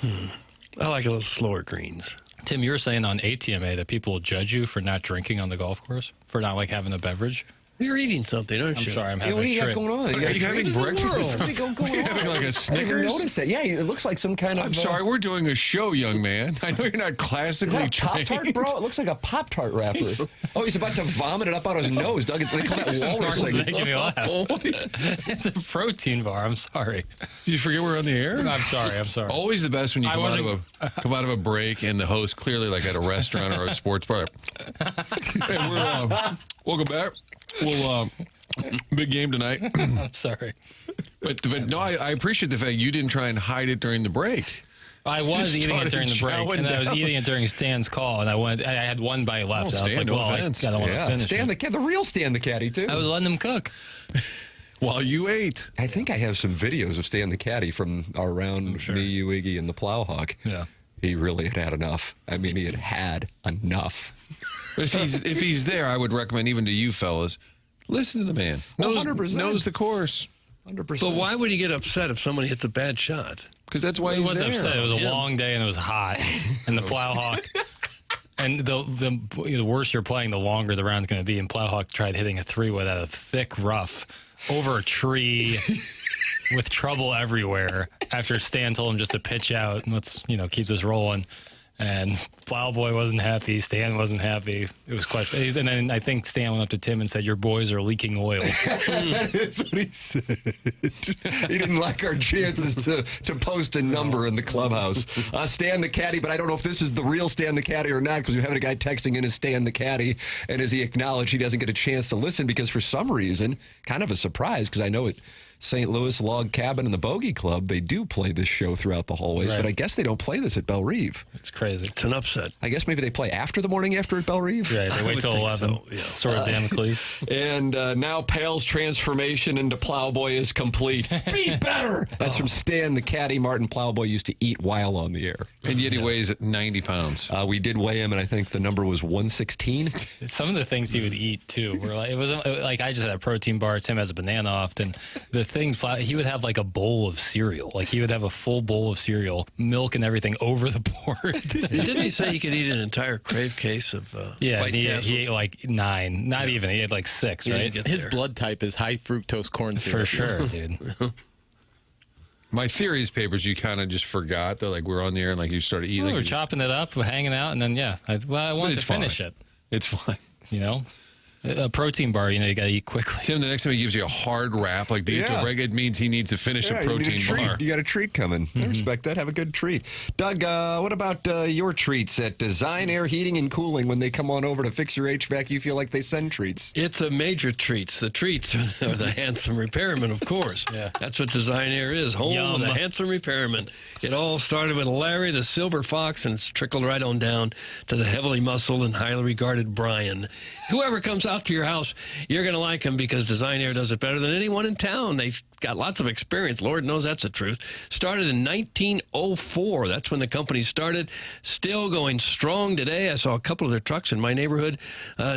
I like a little slower greens. Tim, you were saying on ATMA that people will judge you for not drinking on the golf course, for not like having a beverage. You're eating something, aren't I'm you? sorry, I'm Hey, having what do a you got trip. going on? Are you having breakfast? What do you got going on? Having like a I didn't Snickers? notice that. Yeah, it looks like some kind of... I'm sorry, we're doing a show, young man. I know you're not Is classically that a Pop-Tart, trained. bro? It looks like a Pop-Tart wrapper. Oh, he's about to vomit it up out his nose. Doug, they call that walrus It's thing. making me laugh. It's a protein bar. I'm sorry. Did you forget we're on the air? I'm sorry. Always the best when you come out of a break and the host clearly like at a restaurant or a sports bar. Hey, we're welcome back. We'll big game tonight. I'm sorry. But no, I appreciate the fact you didn't try and hide it during the break. I was You eating it started during the break, chowing and I was down. eating it during Stan's call, and I had one bite left. Oh, and I was Stan, like, no well, offense. I don't want to finish Stan it. the real Stan the Caddy, too. I was letting him cook. While you ate. I think I have some videos of Stan the Caddy from our round, me, you, Iggy, and the Plowhawk. Yeah. He really had enough. I mean, he had enough. But if he's there, I would recommend even to you fellas, listen to the man. Knows 100%. the course. 100%. But why would he get upset if somebody hits a bad shot? Because that's why He he's wasn't there. upset. It was a long day, and it was hot, and the Plowhawk. And the worse you're playing, the longer the round's going to be. And Plowhawk tried hitting a 3-wood out of thick rough over a tree with trouble everywhere after Stan told him just to pitch out and let's keep this rolling. And Plowboy wasn't happy. Stan wasn't happy. It was quite. And then I think Stan went up to Tim and said, "Your boys are leaking oil." That's what he said. He didn't like our chances to post a number in the clubhouse. Stan the Caddy, but I don't know if this is the real Stan the Caddy or not, because we have a guy texting in as Stan the Caddy, and as he acknowledged, he doesn't get a chance to listen because for some reason, kind of a surprise, because I know it. St. Louis Log Cabin and the Bogey Club, they do play this show throughout the hallways, Right. but I guess they don't play this at Belle Reve. It's crazy. It's an upset. I guess maybe they play after the morning after at Belle Reve. Right, they wait would till think 11. so, yeah. Sort of Damocles. And now Pale's transformation into Plowboy is complete. Be better! That's from Stan the Caddy. Martin Plowboy used to eat while on the air. And yet he weighs 90 pounds. We did weigh him, and I think the number was 116. Some of the things he would eat too were like, it wasn't like I just had a protein bar. Tim has a banana often. The things he would have like a bowl of cereal. Like he would have a full bowl of cereal, milk and everything over the board. And didn't he say he could eat an entire crave case of Yeah, White he Castles? ate like 9. Not even. He had like 6, He right? didn't get His there. blood type is high fructose corn syrup. For sure, dude. My theories papers, you kind of just forgot. They're like, we're on the air and like you started eating. We like were you just- chopping it up, we're hanging out, and then I wanted to it's finish fine. it. It's fine. You know, A protein bar, you got to eat quickly. Tim, the next time he gives you a hard wrap, like it means he needs to finish a protein bar. You got a treat coming. I respect that. Have a good treat. Doug, what about your treats at Design Air Heating and Cooling when they come on over to fix your HVAC? You feel like they send treats. It's a major treats. The treats are the handsome repairman, of course. That's what Design Air is. Home of the handsome repairman. It all started with Larry, the silver fox, and it's trickled right on down to the heavily muscled and highly regarded Brian. Whoever comes out to your house, you're going to like them because Design Air does it better than anyone in town. They've got lots of experience. Lord knows that's the truth. Started in 1904. That's when the company started. Still going strong today. I saw a couple of their trucks in my neighborhood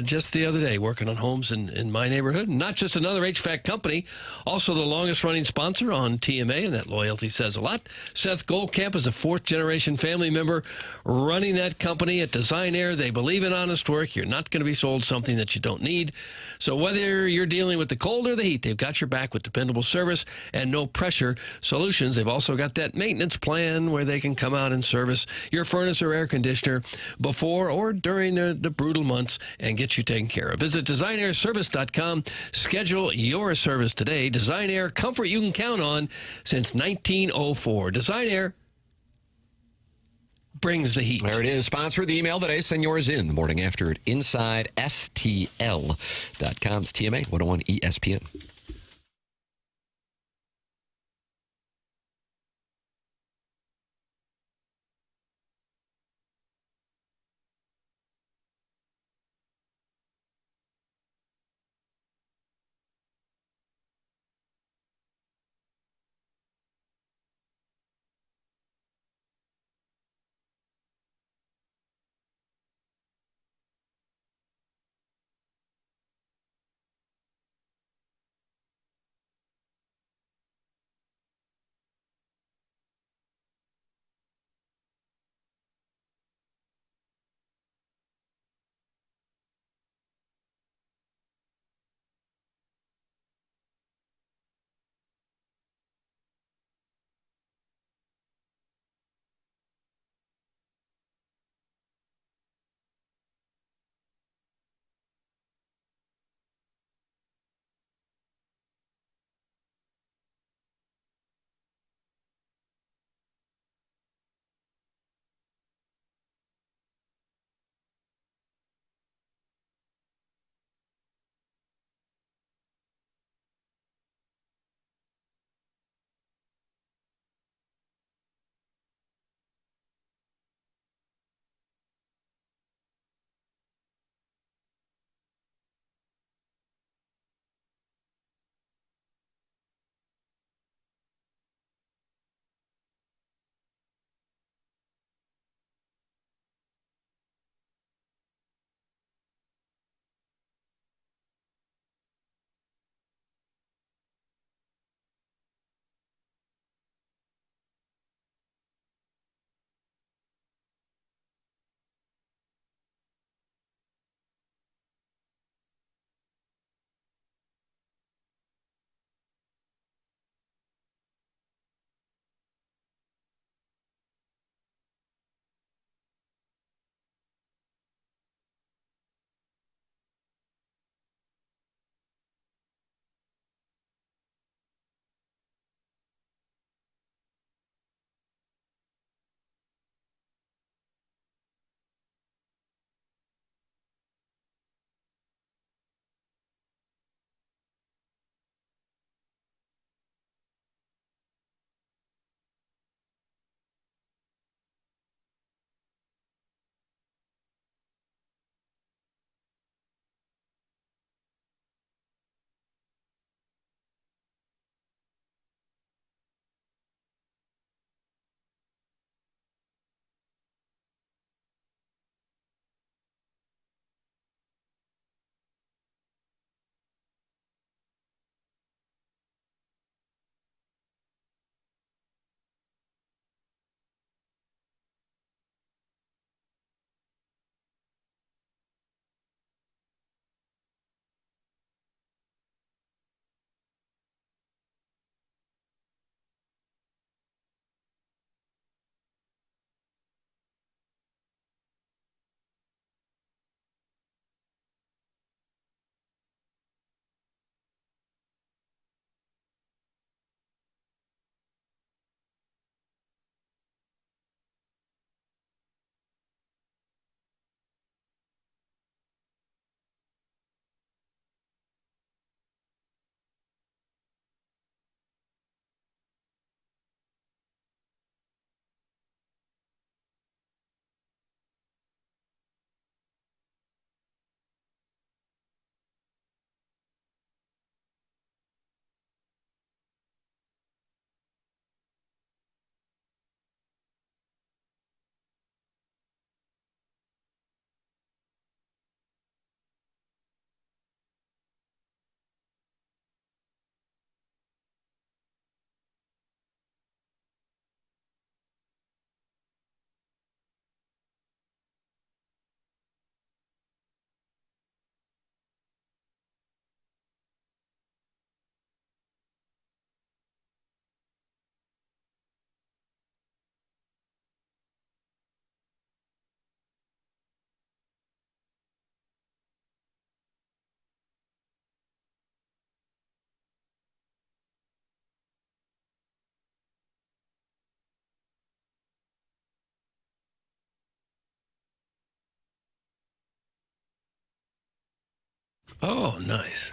just the other day working on homes in my neighborhood. Not just another HVAC company, also the longest running sponsor on TMA, and that loyalty says a lot. Seth Goldcamp is a fourth-generation family member running that company at Design Air. They believe in honest work. You're not going to be sold something that you don't need. So whether you're dealing with the cold or the heat, they've got your back with dependable service and no pressure solutions. They've also got that maintenance plan where they can come out and service your furnace or air conditioner before or during the brutal months and get you taken care of. Visit designairservice.com. Schedule your service today. Design Air, comfort you can count on since 1904. Design Air brings the heat. There it is. Sponsor of the email today. Send yours in the morning after at InsideSTL.com. It's TMA 101 ESPN. Oh, nice.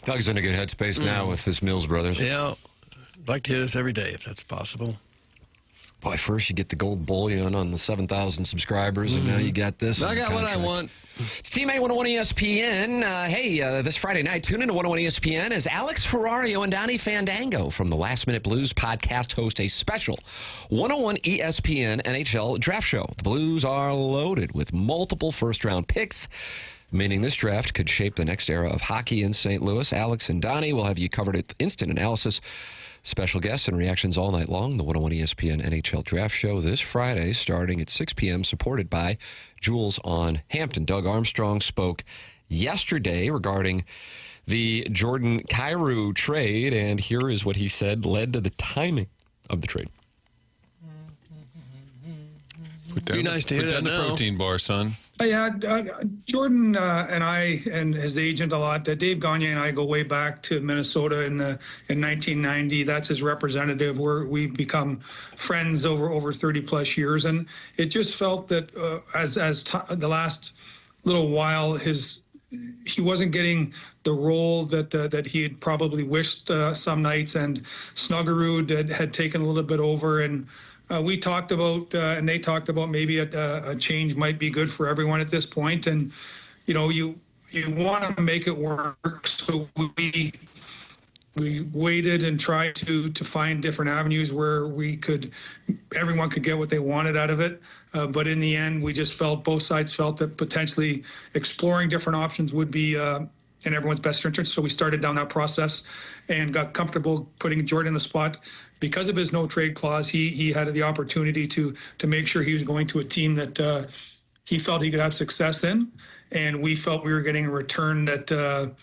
Doug's in a good headspace now with his Mills brothers. Yeah. I'd like to hear this every day if that's possible. Boy, first you get the gold bullion on the 7,000 subscribers, and now you got this. I got what I want. It's Team A 101 ESPN. This Friday night, tune into 101 ESPN as Alex Ferrario and Donnie Fandango from the Last Minute Blues podcast host a special 101 ESPN NHL draft show. The Blues are loaded with multiple first-round picks, meaning this draft could shape the next era of hockey in St. Louis. Alex and Donnie will have you covered at instant analysis, special guests, and reactions all night long. The 101 ESPN NHL Draft Show this Friday starting at 6 p.m., supported by Jules on Hampton. Doug Armstrong spoke yesterday regarding the Jordan Kyrou trade, and here is what he said led to the timing of the trade. Be nice to hear that the now. protein bar, son. Yeah, Jordan and I and his agent a lot. Dave Gagne and I go way back to Minnesota in 1990. That's his representative. We've become friends over 30 plus years, and it just felt that the last little while he wasn't getting the role that he had probably wished some nights, and Snuggerud had taken a little bit over, and we talked about, and they talked about maybe a change might be good for everyone at this point. And, you want to make it work. So we waited and tried to find different avenues where everyone could get what they wanted out of it. But in the end, both sides felt that potentially exploring different options would be in everyone's best interest. So we started down that process and got comfortable putting Jordan in the spot. Because of his no trade clause, he had the opportunity to make sure he was going to a team that he felt he could have success in, and we felt we were getting a return that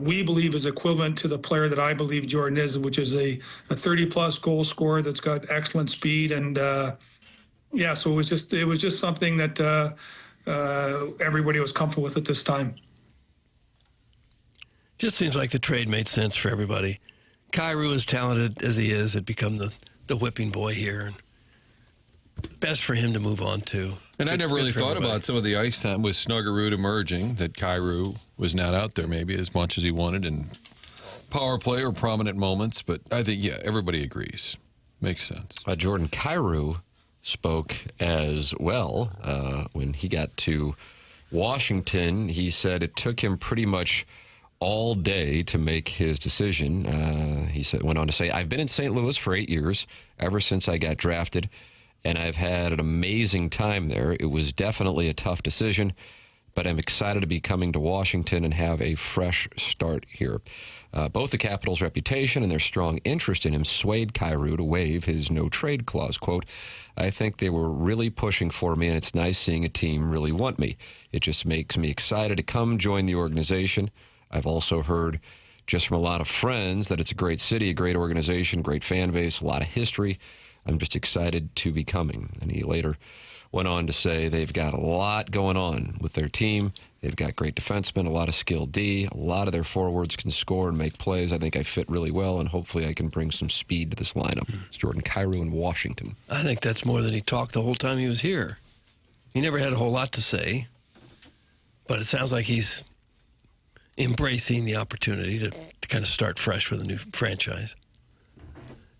we believe is equivalent to the player that I believe Jordan is, which is a 30-plus goal scorer that's got excellent speed, and so it was just something that everybody was comfortable with at this time. Just seems like the trade made sense for everybody. Kyrou, as talented as he is, had become the whipping boy here. And best for him to move on to. And I never really thought about some of the ice time with Snuggerud emerging, that Kyrou was not out there maybe as much as he wanted in power play or prominent moments. But I think, everybody agrees. Makes sense. Jordan Kyrou spoke as well when he got to Washington. He said it took him pretty much all day to make his decision. He went on to say, I've been in St. Louis for 8 years, ever since I got drafted, and I've had an amazing time there. It was definitely a tough decision, but I'm excited to be coming to Washington and have a fresh start here. Both the Capitals' reputation and their strong interest in him swayed Kyrou to waive his no-trade clause. Quote, I think they were really pushing for me, and it's nice seeing a team really want me. It just makes me excited to come join the organization. I've also heard just from a lot of friends that it's a great city, a great organization, great fan base, a lot of history. I'm just excited to be coming. And he later went on to say they've got a lot going on with their team. They've got great defensemen, a lot of skill D. A lot of their forwards can score and make plays. I think I fit really well, and hopefully I can bring some speed to this lineup. It's Jordan Kyrou in Washington. I think that's more than he talked the whole time he was here. He never had a whole lot to say, but it sounds like he's embracing the opportunity to kind of start fresh with a new franchise.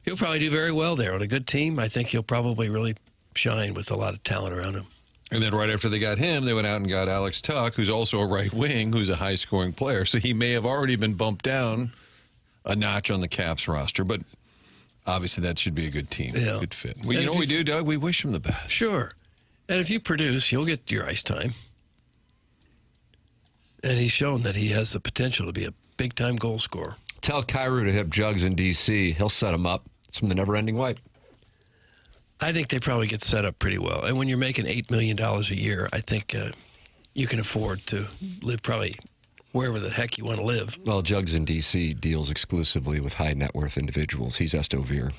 He'll probably do very well there on a good team. I think he'll probably really shine with a lot of talent around him. And then right after they got him, they went out and got Alex Tuck, who's also a right wing, who's a high-scoring player. So he may have already been bumped down a notch on the Caps roster, but obviously that should be a good team, good fit. Well, you know what we do, Doug? We wish him the best. Sure. And if you produce, you'll get your ice time. And he's shown that he has the potential to be a big-time goal scorer. Tell Kyrou to hit Jugs in D.C. He'll set him up. It's from the never-ending wipe. I think they probably get set up pretty well. And when you're making $8 million a year, I think you can afford to live probably wherever the heck you want to live. Well, Jugs in D.C. deals exclusively with high-net-worth individuals. He's Estovere.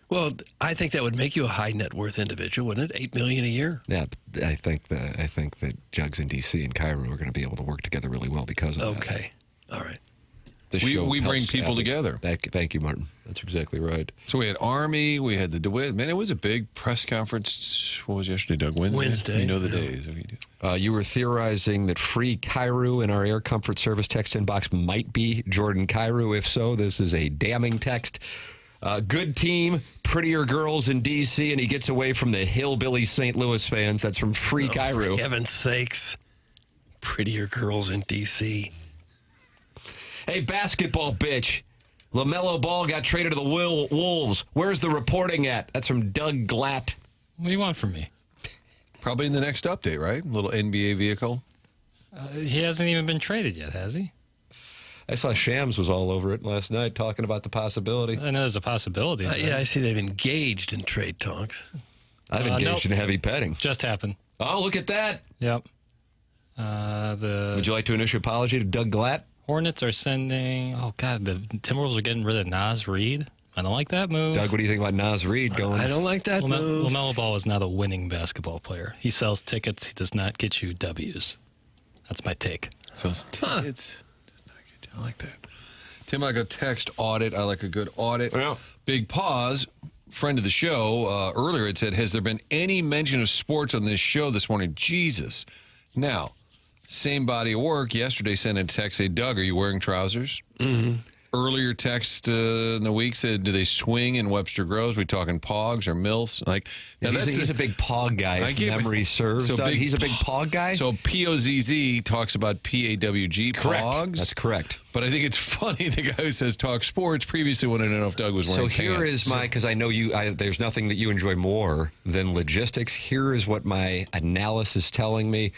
Well, I think that would make you a high net worth individual, wouldn't it? $8 million a year. Yeah, I think that Jugs in D.C. and Kyrou are going to be able to work together really well because of that. Okay, all right. We bring people together. Thank you, Martin. That's exactly right. So we had Army, we had the DeWitt. Man, it was a big press conference. What was yesterday, Doug? Wednesday. You know the days. What do you do? You were theorizing that free Cairo in our Air Comfort Service text inbox might be Jordan Cairo. If so, this is a damning text. Good team, prettier girls in D.C., and he gets away from the hillbilly St. Louis fans. That's from free Cairo. For heaven's sakes. Prettier girls in D.C. Hey, basketball bitch. LaMelo Ball got traded to the Wolves. Where's the reporting at? That's from Doug Glatt. What do you want from me? Probably in the next update, right? A little NBA vehicle. He hasn't even been traded yet, has he? I saw Shams was all over it last night talking about the possibility. I know there's a possibility. Yeah, I see they've engaged in trade talks. I've engaged in heavy petting. Just happened. Oh, look at that. Yep. Would you like to initial apology to Doug Glatt? Hornets are sending... Oh, God, the Timberwolves are getting rid of Naz Reid. I don't like that move. Doug, what do you think about Naz Reid going? I don't like that move. LaMelo Ball is not a winning basketball player. He sells tickets. He does not get you W's. That's my take. Sells tickets. Does not get you. I like that. Tim, I like a text audit. I like a good audit. Yeah. Big pause. Friend of the show earlier had said, has there been any mention of sports on this show this morning? Jesus. Now, same body of work. Yesterday sent a text, say, Doug, are you wearing trousers? Mm-hmm. Earlier text in the week said, do they swing in Webster Groves? We talking pogs or MILFs? Like, now he's a big pog guy, if memory serves. So he's a big pog guy? So POZZ talks about PAWG, correct. pogs. That's correct. But I think it's funny the guy who says talk sports previously wanted to know if Doug was wearing pants. So here is because I know there's nothing that you enjoy more than logistics. Here is what my analysis is telling me.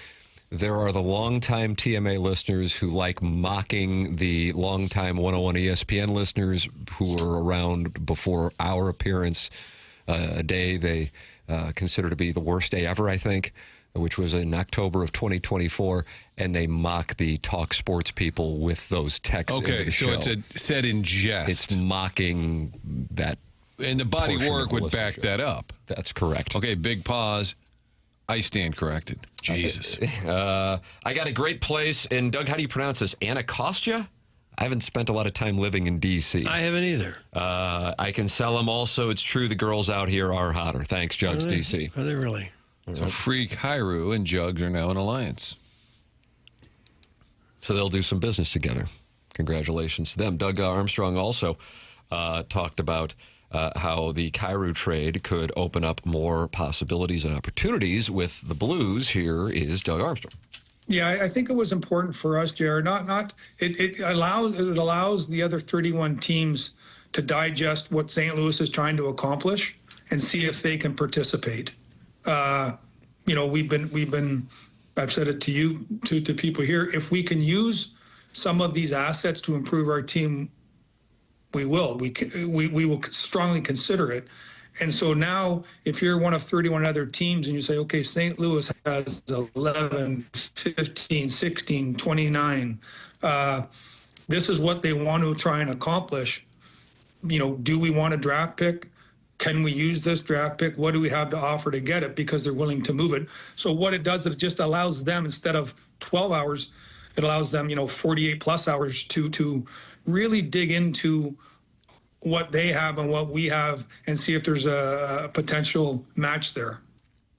There are the longtime TMA listeners who like mocking the longtime 101 ESPN listeners who were around before our appearance, a day they consider to be the worst day ever, I think, which was in October of 2024, and they mock the talk sports people with those texts. Okay, into the so show. it's said in jest. It's mocking that. And the body work would back listenership. that up. That's correct. Okay, big pause. I stand corrected. Jesus. I got a great place in, Doug, how do you pronounce this? Anacostia? I haven't spent a lot of time living in D.C. I haven't either. I can sell them also. It's true the girls out here are hotter. Thanks, Jugs, D.C. Are they really? So Free Cairo and Jugs are now in alliance. So they'll do some business together. Congratulations to them. Doug Armstrong also talked about how the Cairo trade could open up more possibilities and opportunities with the Blues. Here is Doug Armstrong. Yeah, I think it was important for us, Jared. It allows the other 31 teams to digest what St. Louis is trying to accomplish and see if they can participate. We've been I've said it to you, to people here. If we can use some of these assets to improve our team, we will. We will strongly consider it. And so now, if you're one of 31 other teams and you say, okay, St. Louis has 11, 15, 16, 29, this is what they want to try and accomplish. Do we want a draft pick? Can we use this draft pick? What do we have to offer to get it? Because they're willing to move it. So what it does, it just allows them, instead of 12 hours, it allows them, 48 plus hours to really dig into what they have and what we have and see if there's a potential match there.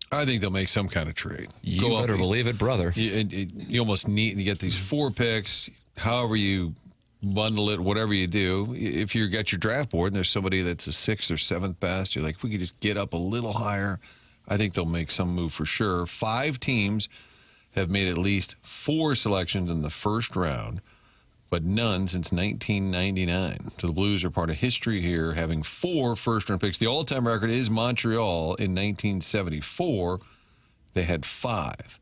I think they'll make some kind of trade. You better believe it, brother. You almost need to get these 4 picks, however you bundle it, whatever you do. If you got your draft board and there's somebody that's a 6th or 7th best, you're like, if we could just get up a little higher, I think they'll make some move for sure. 5 teams have made at least 4 selections in the first round, but none since 1999. So the Blues are part of history here, having 4 first-round picks. The all-time record is Montreal in 1974. They had 5.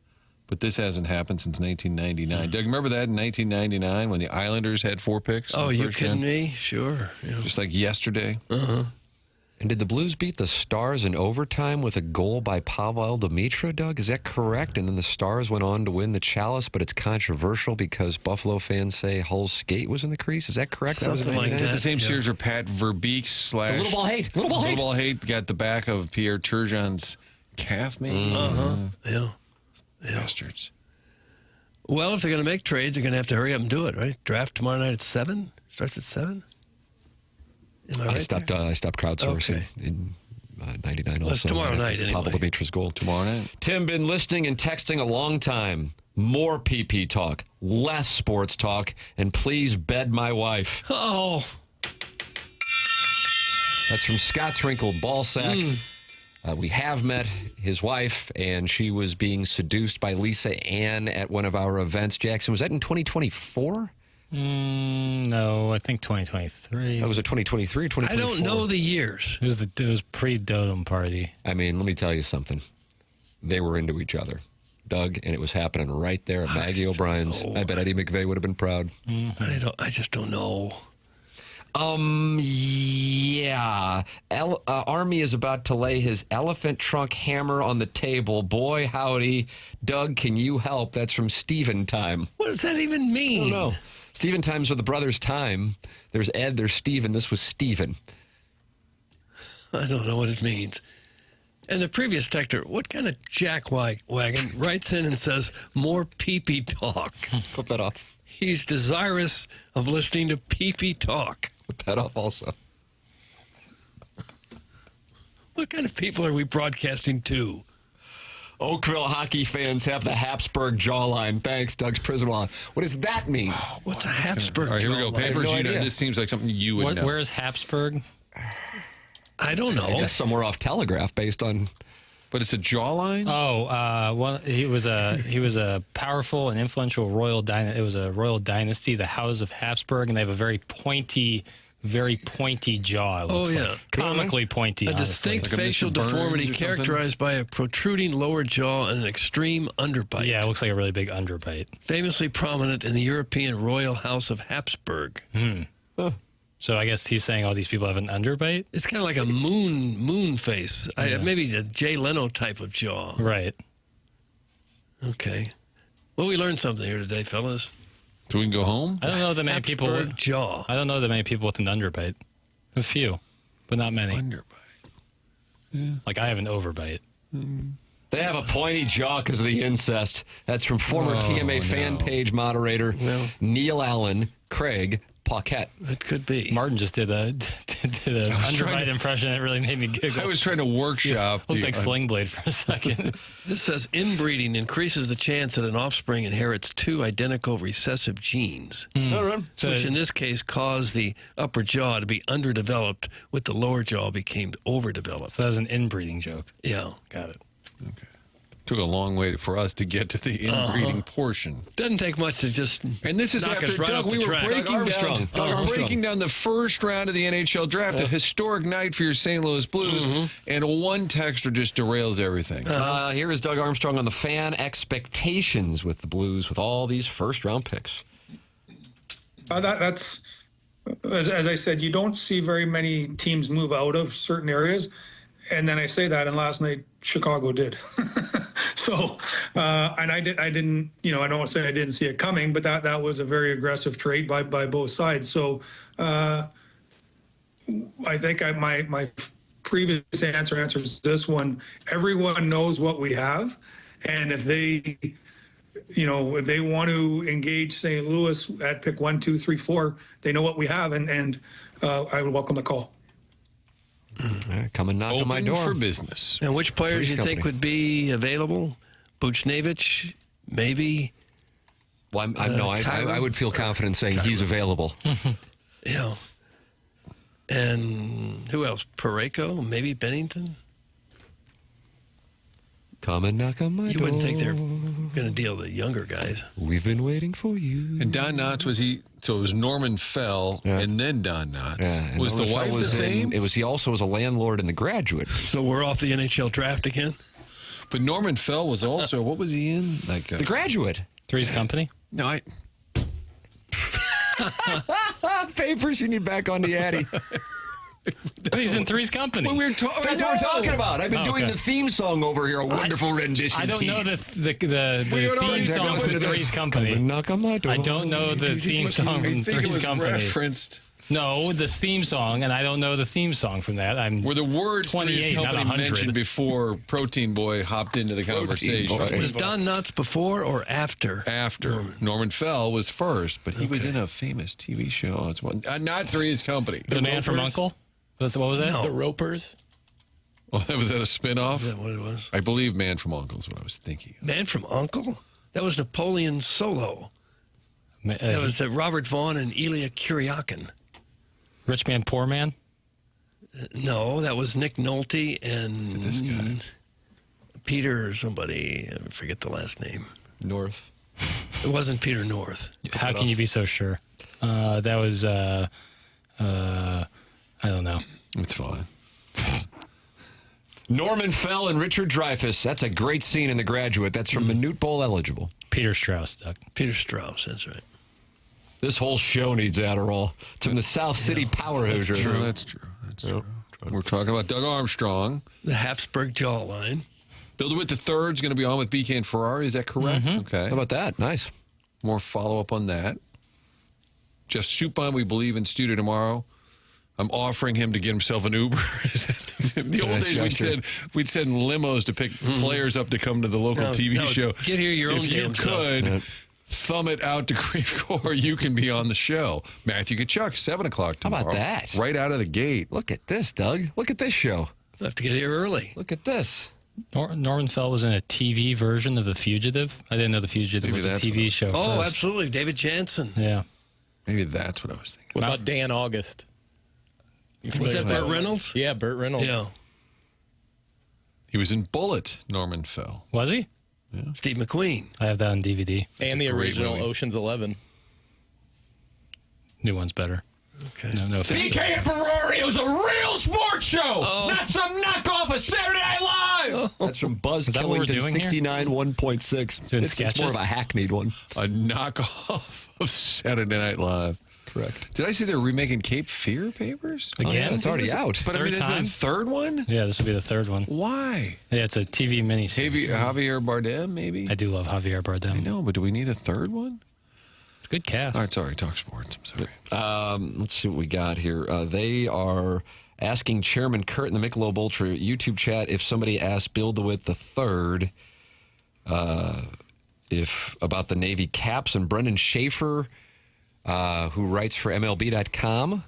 But this hasn't happened since 1999. Doug, remember that in 1999 when the Islanders had 4 picks? Oh, you kidding me? Sure. Yeah. Just like yesterday. Uh-huh. And did the Blues beat the Stars in overtime with a goal by Pavel Demitra, Doug? Is that correct? And then the Stars went on to win the Chalice, but it's controversial because Buffalo fans say Hull's skate was in the crease. Is that correct? Something like that. The same series where Pat Verbeek / Little Ball Hate. Little Ball Hate got the back of Pierre Turgeon's calf, maybe? Uh-huh. Yeah. Bastards. Well, if they're going to make trades, they're going to have to hurry up and do it, right? Draft tomorrow night at 7? Starts at 7? Am I right I stopped crowdsourcing in 99 Well, it's also. tomorrow night anyway. Pablo Dimitra's goal. Tomorrow night. Tim, been listening and texting a long time. More PP talk, less sports talk, and please bed my wife. Oh, That's from Scott's Wrinkled Ballsack. We have met his wife, and she was being seduced by Lisa Ann at one of our events. Jackson, was that in 2024? No, I think 2023. That was a 2023 or 2024? I don't know the years. It was pre-Dotem party. I mean, let me tell you something. They were into each other, Doug, and it was happening right there at Maggie O'Brien's. I bet Eddie McVeigh would have been proud. I just don't know. Yeah. Army is about to lay his elephant trunk hammer on the table. Boy, howdy. Doug, can you help? That's from Steven Time. What does that even mean? I don't know. Steven Times are the brothers Time. There's Ed, there's Steven. This was Steven. I don't know what it means. And the previous texter, what kind of jackwagon writes in and says, more pee-pee talk? Flip that off. He's desirous of listening to pee-pee talk. Flip that off also. What kind of people are we broadcasting to? Oakville hockey fans have the Habsburg jawline. Thanks, Doug's prison wallet. What does that mean? What's a Habsburg? All right, here we go. jawline? Papers, no you know, idea. this seems like something you would know. Where's Habsburg? I don't know. I guess somewhere off Telegraph based on... But it's a jawline? Well, he was a powerful and influential royal dynasty. It was a royal dynasty, the House of Habsburg, and they have a very pointy jaw. It looks like. Comically pointy. A honestly. distinct Like a Mr. facial Burns deformity or something? characterized by a protruding lower jaw and an extreme underbite. Yeah, it looks like a really big underbite. Famously prominent in the European royal house of Habsburg. So I guess he's saying all these people have an underbite, It's kind of like a moon face. Maybe the Jay Leno type of jaw. right? Okay. Well, we learned something here today, fellas. So we can go home? I don't know that many people. Habsburg jaw. I don't know that many people with an underbite. A few, but not many. Underbite. Like I have an overbite. They have a pointy jaw because of the incest. That's from former TMA fan page moderator Neil Allen, Craig Paquette. It could be. Martin just did an underbite impression that really made me giggle. I was trying to workshop. Looked like Sling Blade for a second. This says inbreeding increases the chance that an offspring inherits two identical recessive genes, which in this case caused the upper jaw to be underdeveloped, with the lower jaw became overdeveloped. So that was an inbreeding joke. Yeah. Got it. Took a long way for us to get to the inbreeding portion. Doesn't take much to just And this is knock after us right Doug. off We the were track. breaking down the first round of the NHL draft, a historic night for your St. Louis Blues, and one texter just derails everything. Here is Doug Armstrong on the fan expectations with the Blues with all these first-round picks. That's, as I said, you don't see very many teams move out of certain areas. And then I say that, and last night Chicago did. So, and I didn't, I don't want to say I didn't see it coming, but that was a very aggressive trade by both sides. So, I think my previous answer answers this one. Everyone knows what we have, and if they, if they want to engage St. Louis at pick 1, 2, 3, 4, they know what we have, and I would welcome the call. All right, come and knock on my Open door. for business. And which players Three's you think company. would be available? Buchnevich, maybe. Well, I would feel confident saying he's available. Yeah. And who else? Parayko, maybe Bennington. Come and knock on my door. You wouldn't think they're going to deal with the younger guys. We've been waiting for you. And Don Knotts so it was Norman Fell and then Don Knotts. and Was the Norman wife Fell the same? He also was a landlord in The Graduate. So we're off the NHL draft again? But Norman Fell was also, what was he in? The Graduate. Three's Company. No, Papers you need back on the Addy. He's in Three's Company. That's what we're talking about. I've been doing okay. the theme song over here. A wonderful rendition. I don't know the theme song from listen to this. Three's Come Company. and knock on my door. I don't know the theme song from I think it Three's was Company. referenced. No, this theme song, and I don't know the theme song from that. Were the words 28, Three's not Company 100. mentioned before Protein Boy hopped into the conversation? Boy. Was Don Knotts before or after? After. Norman Fell was first, but he was in a famous TV show. It's one, not Three's Company. The Man from Uncle? What was that? No. The Ropers. Oh, was that a spinoff? Is that what it was? I believe Man from Uncle is what I was thinking. Man from Uncle? That was Napoleon Solo. That was Robert Vaughn and Elia Kuryakin. Rich Man, Poor Man? No, that was Nick Nolte and This guy. Peter or somebody. I forget the last name. North. It wasn't Peter North. How can you be so sure? That was, I don't know. It's fine. Norman Fell and Richard Dreyfuss. That's a great scene in The Graduate. That's from Minute Bowl eligible. Peter Strauss, Doug. Peter Strauss, that's right. This whole show needs Adderall. It's from the South City Power Hoosier. That's true. That's true. We're talking about Doug Armstrong. The Habsburg jawline. Bill DeWitt III is going to be on with BK and Ferrari. Is that correct? Okay. How about that? Nice. More follow-up on that. Jeff Supine, we believe, in studio tomorrow. I'm offering him to get himself an Uber. The old days, we'd send limos to pick players up to come to the local TV show. Get here your own if you damn could, thumb it out to Creve Coeur, you can be on the show. Matthew Kachuk, 7 o'clock How tomorrow. about that? Right out of the gate. Look at this, Doug. Look at this show. I have to get here early. Look at this. Norman Fell was in a TV version of The Fugitive. I didn't know The Fugitive Maybe was a that's TV what show Oh, first. absolutely. David Jansen. Yeah. Maybe that's what I was thinking. What about Dan August? Was that Burt Reynolds? Yeah, Burt Reynolds. Yeah. He was in Bullet, Norman Fell. Was he? Steve McQueen. I have that on DVD. And the a great original movie. Ocean's 11. New one's better. Okay. No offense. BK and Ferrari, it was a real sports show, not some knockoff of Saturday Night Live. That's from Buzz Is that what we're Killington, doing here? 69 1.6. Doing It's more sketches? of a hackneyed one. A knockoff of Saturday Night Live. Correct. Did I see they're remaking Cape Fear Papers? Again? Oh, yeah, it's already out. But I mean, Third that's time? the third one? Yeah, this will be the third one. Why? Yeah, it's a TV miniseries. Javier Bardem, maybe? I do love Javier Bardem. I know, but do we need a third one? Good cast. All right, sorry, talk sports. I'm sorry. Let's see what we got here. They are asking Chairman Kurt in the Michelob Ultra YouTube chat if somebody asked Bill DeWitt III if about the Navy caps, and Brendan Schaefer, who writes for MLB.com,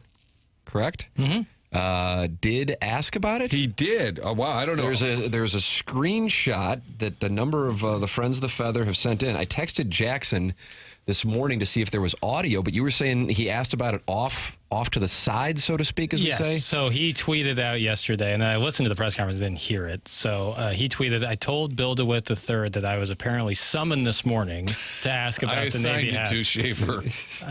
correct? Mm-hmm. Did ask about it. He did. Oh, wow, I don't know. There's a screenshot that a number of the Friends of the Feather have sent in. I texted Jackson this morning to see if there was audio, but you were saying he asked about it off to the side, so to speak, as we say? Yes. So he tweeted out yesterday, and I listened to the press conference, didn't hear it. So he tweeted, I told Bill DeWitt III that I was apparently summoned this morning to ask about I the Navy assigned it hats. to Schaefer.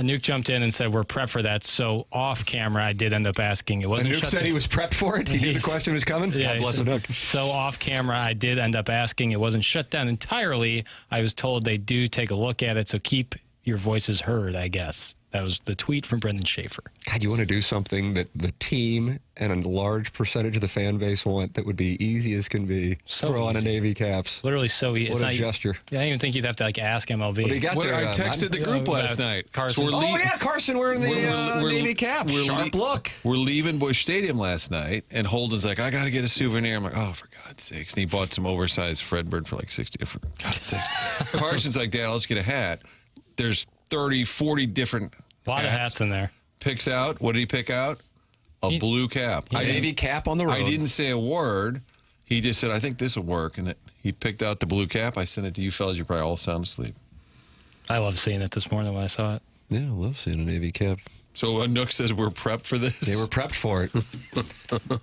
Nuke jumped in and said, we're prepped for that. So off camera, I did end up asking. It wasn't Nuke shut said down. he was prepped for it? He knew the question was coming? Yeah, God bless he the said- Nuke. So off camera, I did end up asking. It wasn't shut down entirely. I was told they do take a look at it, so keep your voices heard, I guess. That was the tweet from Brendan Schaefer. God, you want to do something that the team and a large percentage of the fan base want that would be easy as can be. So Throw on a easy. Navy caps. Literally so easy. What a gesture. I don't even think you'd have to ask MLB. What do you got there? I texted the group last night. Carson. So Oh, yeah, Carson wearing the we're- Navy caps. Sharp look. We're leaving Busch Stadium last night, and Holden's like, I got to get a souvenir. I'm like, oh, for God's sakes. And he bought some oversized Fredbird for like 60. For God's sakes. Carson's like, Dad, let's get a hat. There's 30, 40 different A lot of hats in there. Picks out. What did he pick out? A blue cap. A Navy cap on the road. I didn't say a word. He just said, I think this will work. And he picked out the blue cap. I sent it to you fellas. You're probably all sound asleep. I love seeing it this morning when I saw it. Yeah, I love seeing a Navy cap. So Nook says we're prepped for this. They were prepped for it.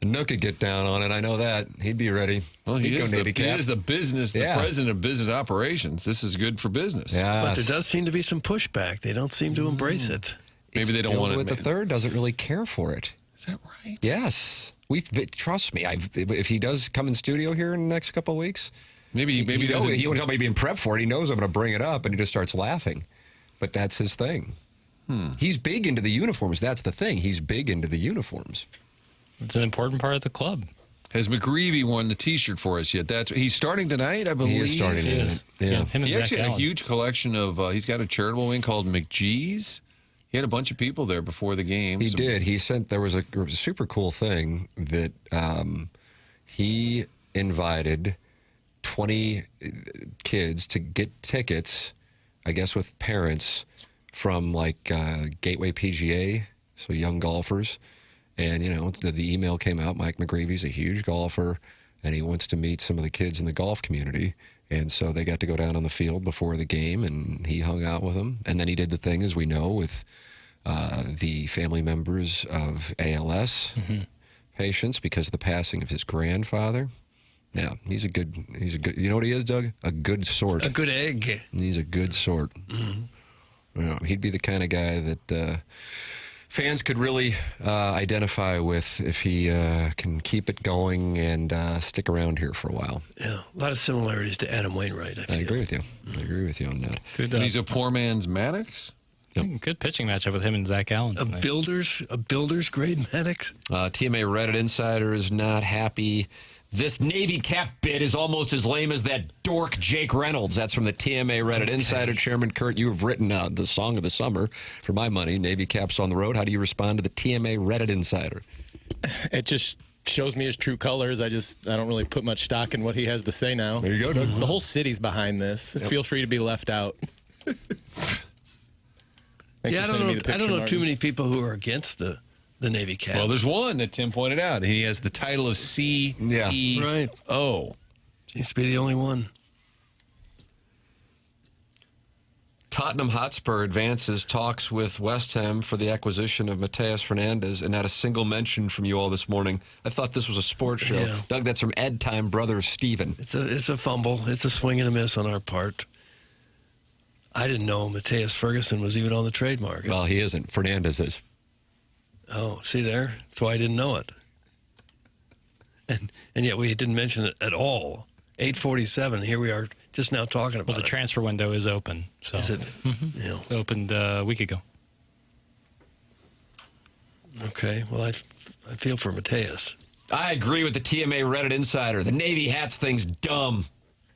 Nook could get down on it. I know that. He'd be ready. Well, He'd he go is, Navy he cap. is the business, the Yeah. president of business operations. This is good for business. Yeah. But there does seem to be some pushback. They don't seem to embrace it. Maybe they don't Bill want DeWitt to. the third doesn't really care for it. Is that right? Yes. Trust me. If he does come in studio here in the next couple of weeks, Maybe he he doesn't. won't tell me being prepped for it. He knows I'm going to bring it up, and he just starts laughing. But that's his thing. He's big into the uniforms. That's the thing. He's big into the uniforms. It's an important part of the club. Has McGreevy won the T-shirt for us yet? He's starting tonight, I believe. He is starting He is. tonight. Yeah. Him and He Zach actually had a Allen. huge collection of. He's got a charitable wing called McGee's. He He had a bunch of people there before the game. He did. He sent. There was a super cool thing that he invited 20 kids to get tickets, I guess with parents, from like Gateway PGA, so young golfers. And, you know, the email came out. Mike McGreevy's a huge golfer, and he wants to meet some of the kids in the golf community. And so they got to go down on the field before the game, and he hung out with them. And then he did the thing, as we know, with the family members of ALS patients because of the passing of his grandfather. Yeah, he's a good, you know what he is, Doug? A good sort. A good egg. He's a good sort. You know, he'd be the kind of guy that fans could really identify with if he can keep it going and stick around here for a while. Yeah, a lot of similarities to Adam Wainwright, I agree with you. I agree with you on that. Good, he's a poor man's Maddox? Yep. Good pitching matchup with him and Zach Allen tonight. A builder's grade Maddox? TMA Reddit Insider is not happy. This Navy cap bid is almost as lame as that dork Jake Reynolds. That's from the TMA Reddit Insider. Chairman Kurt, you have written the song of the summer for my money, Navy Caps on the Road. How do you respond to the TMA Reddit Insider? It just shows me his true colors. I don't really put much stock in what he has to say now. There you go, Doug. The whole city's behind this. Feel free to be left out. Yeah, I don't know too many people who are against the Navy cap. Well, there's one that Tim pointed out. He has the title of CEO. Right. Oh. Seems to be the only one. Tottenham Hotspur advances talks with West Ham for the acquisition of Mateus Fernandez, and not a single mention from you all this morning. I thought this was a sports show. Yeah. Doug, that's from Ed Time brother Steven. It's a fumble. It's a swing and a miss on our part. I didn't know Mateus Ferguson was even on the trade market. Well, he isn't. Fernandez is. Oh, see there? That's why I didn't know it. And yet we didn't mention it at all. 8:47, here we are just now talking about it. Well, the transfer window is open. So. Is it? Yeah. It opened a week ago. Okay, well, I feel for Mateus. I agree with the TMA Reddit Insider. The Navy hats thing's dumb.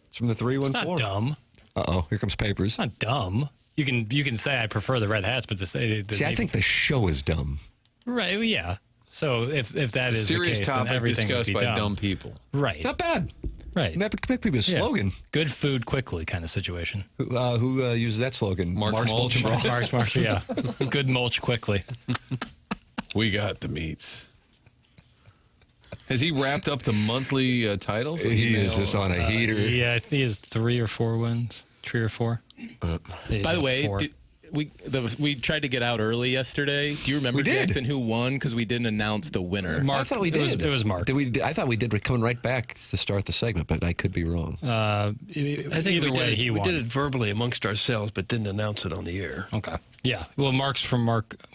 It's from the 314. It's not dumb. Uh-oh, here comes Papers. It's not dumb. You can say I prefer the red hats, but to say... See, I think the show is dumb. Right, well, yeah. So if that is the case, then everything would be discussed by dumb dumb. people. It's Right. not bad. Right. That could be a slogan. Good food quickly kind of situation. Who uses that slogan? Mark's Mulch. Mark's, yeah. Good mulch quickly. We got the meats. Has he wrapped up the monthly title? He is just on a heater. Yeah, I think he has 3 or 4 wins. 3 or 4. By the way, we tried to get out early yesterday. Do you remember, Jackson, who won? Because we didn't announce the winner. Mark, I thought we did. It was Mark. I thought we did. Coming right back to start the segment, but I could be wrong. I think either way, he we won. did it verbally amongst ourselves, but didn't announce it on the air. Okay. Yeah. Well, Mark from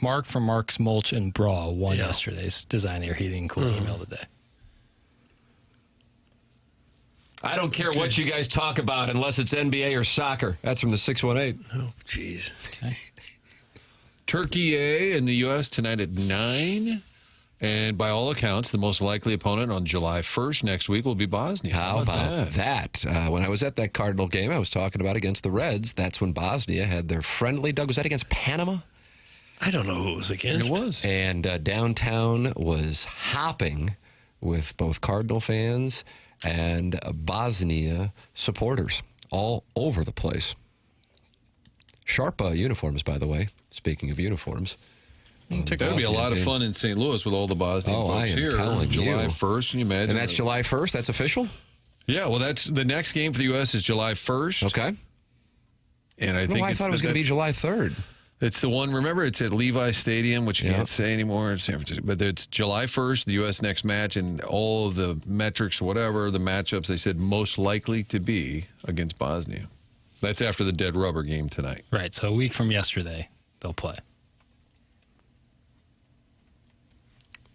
Mark's Mulch and Bra won yesterday's Design Air Heating and Cooling email today. I don't care what you guys talk about unless it's NBA or soccer. That's from the 618. Oh, jeez. Okay. Turkey A in the U.S. tonight at 9. And by all accounts, the most likely opponent on July 1st next week will be Bosnia. How about that? When I was at that Cardinal game I was talking about against the Reds, that's when Bosnia had their friendly. Doug, was that against Panama? I don't know who it was against. It was. And downtown was hopping with both Cardinal fans and Bosnia supporters all over the place. Sharp uniforms, by the way. Speaking of uniforms. That'll be a lot of fun in St. Louis with all the Bosnian folks I am here. telling July you. 1st, can you imagine? And that's July 1st? That's official? Yeah, well, that's the next game for the U.S. is July 1st. Okay. And I think I thought it was going to be July 3rd. It's the one, remember, it's at Levi Stadium, which you can't say anymore in San Francisco. But it's July 1st, the U.S. next match, and all of the metrics, whatever, the matchups, they said most likely to be against Bosnia. That's after the dead rubber game tonight. Right, so a week from yesterday, they'll play.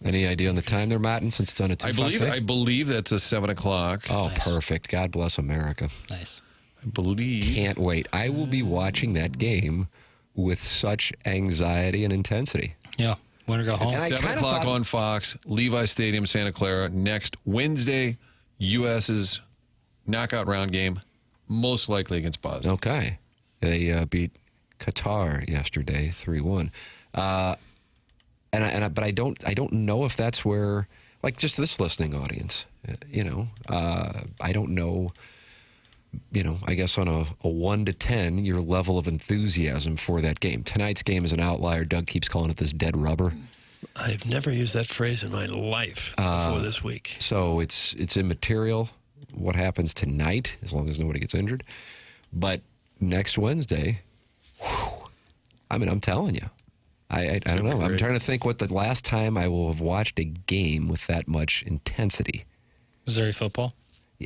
Any idea on the time they're matting since it's on a 2 I believe that's a 7 o'clock. Oh, Nice. perfect. God bless America. Nice. I believe. Can't wait. I will be watching that game with such anxiety and intensity. Yeah, winner go home. It's And I 7 kinda o'clock thought- on Fox, Levi Stadium, Santa Clara. Next Wednesday, U.S.'s knockout round game, most likely against Bosnia. Okay. They beat Qatar yesterday, 3-1. But I don't know if that's where, like, just this listening audience, I don't know, I guess on a 1 to 10, your level of enthusiasm for that game. Tonight's game is an outlier. Doug keeps calling it this dead rubber. I've never used that phrase in my life before this week. So it's immaterial what happens tonight, as long as nobody gets injured. But next Wednesday, I'm telling you. I don't know. I'm trying to think what the last time I will have watched a game with that much intensity. Missouri football?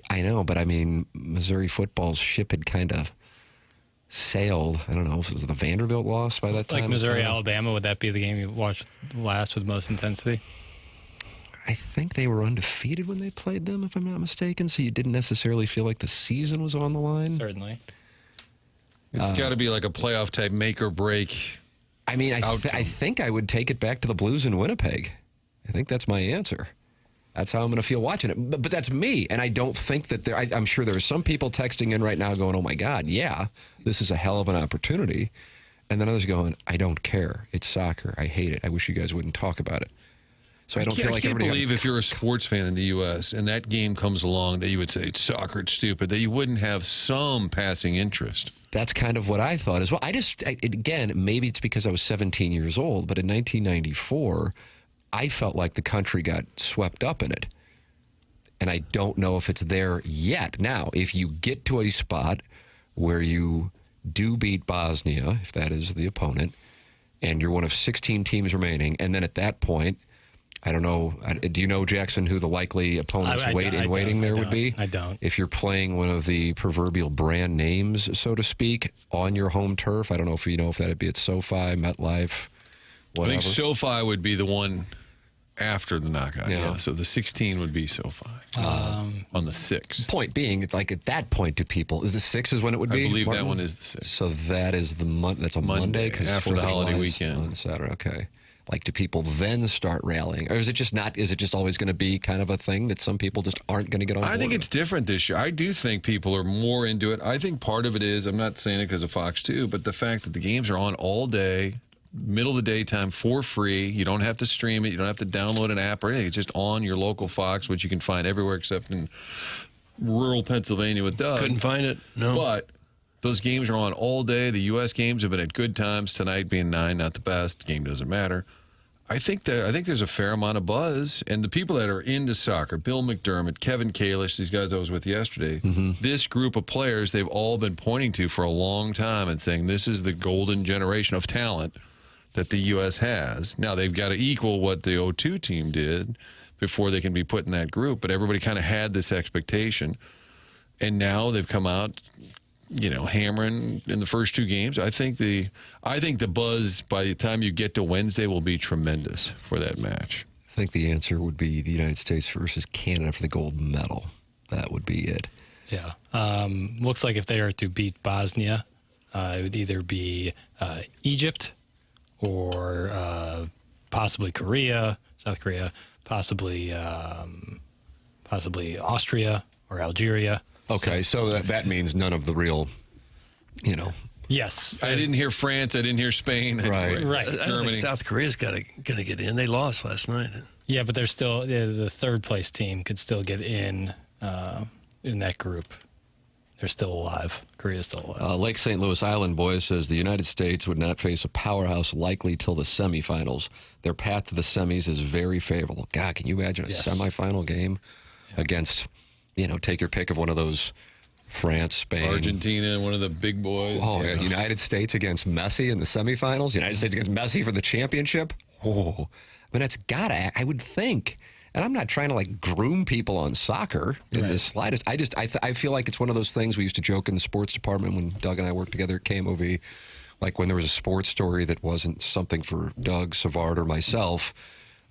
I know, but I mean, Missouri football's ship had kind of sailed. I don't know if it was the Vanderbilt loss by that time. Like Missouri, Alabama, would that be the game you watched last with most intensity? I think they were undefeated when they played them, if I'm not mistaken, so you didn't necessarily feel like the season was on the line. Certainly. It's got to be like a playoff type make or break. I mean, I think I would take it back to the Blues in Winnipeg. I think that's my answer. That's how I'm going to feel watching it. But that's me, and I don't think that I'm sure there are some people texting in right now going, oh, my God, yeah, this is a hell of an opportunity. And then others going, I don't care. It's soccer. I hate it. I wish you guys wouldn't talk about it. So I don't feel like I can't believe if you're a sports fan in the U.S. and that game comes along that you would say, it's soccer, it's stupid, that you wouldn't have some passing interest. That's kind of what I thought as well. Again, maybe it's because I was 17 years old, but in 1994, I felt like the country got swept up in it. And I don't know if it's there yet. Now, if you get to a spot where you do beat Bosnia, if that is the opponent, and you're one of 16 teams remaining, and then at that point, I don't know. Do you know, Jackson, who the likely opponents waiting there would be? I don't. If you're playing one of the proverbial brand names, so to speak, on your home turf, I don't know if you know if that'd be at SoFi, MetLife, whatever. I think SoFi would be the one after the knockout. Yeah. So the 16 would be SoFi on the 6th. Point being, like at that point, do people? The 6th is when it would be? I believe Martin? that one is the 6th. So that is that's a Monday because after the holiday weekend on Saturday. Okay. Like, do people then start rallying, or is it just not? Is it just always going to be kind of a thing that some people just aren't going to get on board? I think it's different this year. I do think people are more into it. I think part of it is, I'm not saying it because of Fox 2, but the fact that the games are on all day, middle of the daytime for free. You don't have to stream it. You don't have to download an app or anything. It's just on your local Fox, which you can find everywhere except in rural Pennsylvania with Doug. Couldn't find it. No. But those games are on all day. The U.S. games have been at good times. Tonight being 9, not the best. Game doesn't matter. I think there's a fair amount of buzz. And the people that are into soccer, Bill McDermott, Kevin Kalish, these guys I was with yesterday, this group of players they've all been pointing to for a long time and saying this is the golden generation of talent that the U.S. has. Now, they've got to equal what the 02 team did before they can be put in that group. But everybody kind of had this expectation. And now they've come out, hammering in the first 2 games. I think the buzz by the time you get to Wednesday will be tremendous for that match. I think the answer would be the United States versus Canada for the gold medal. That would be it. Yeah. Looks like if they are to beat Bosnia, it would either be Egypt or possibly South Korea, possibly Austria or Algeria. Okay, so that means none of the real, Yes. I didn't hear France. I didn't hear Spain. Right. I don't think South Korea's going to get in. They lost last night. Yeah, but they're still the third place team could still get in that group. They're still alive. Korea's still alive. Lake St. Louis Island Boys says the United States would not face a powerhouse likely till the semifinals. Their path to the semis is very favorable. God, can you imagine a semifinal game against, take your pick of one of those France, Spain, Argentina, one of the big boys. Oh, yeah. United States against Messi in the semifinals. United States against Messi for the championship. Oh, I mean, I would think. And I'm not trying to groom people on soccer in the slightest. I feel like it's one of those things we used to joke in the sports department when Doug and I worked together at KMOV. Like when there was a sports story that wasn't something for Doug, Savard, or myself,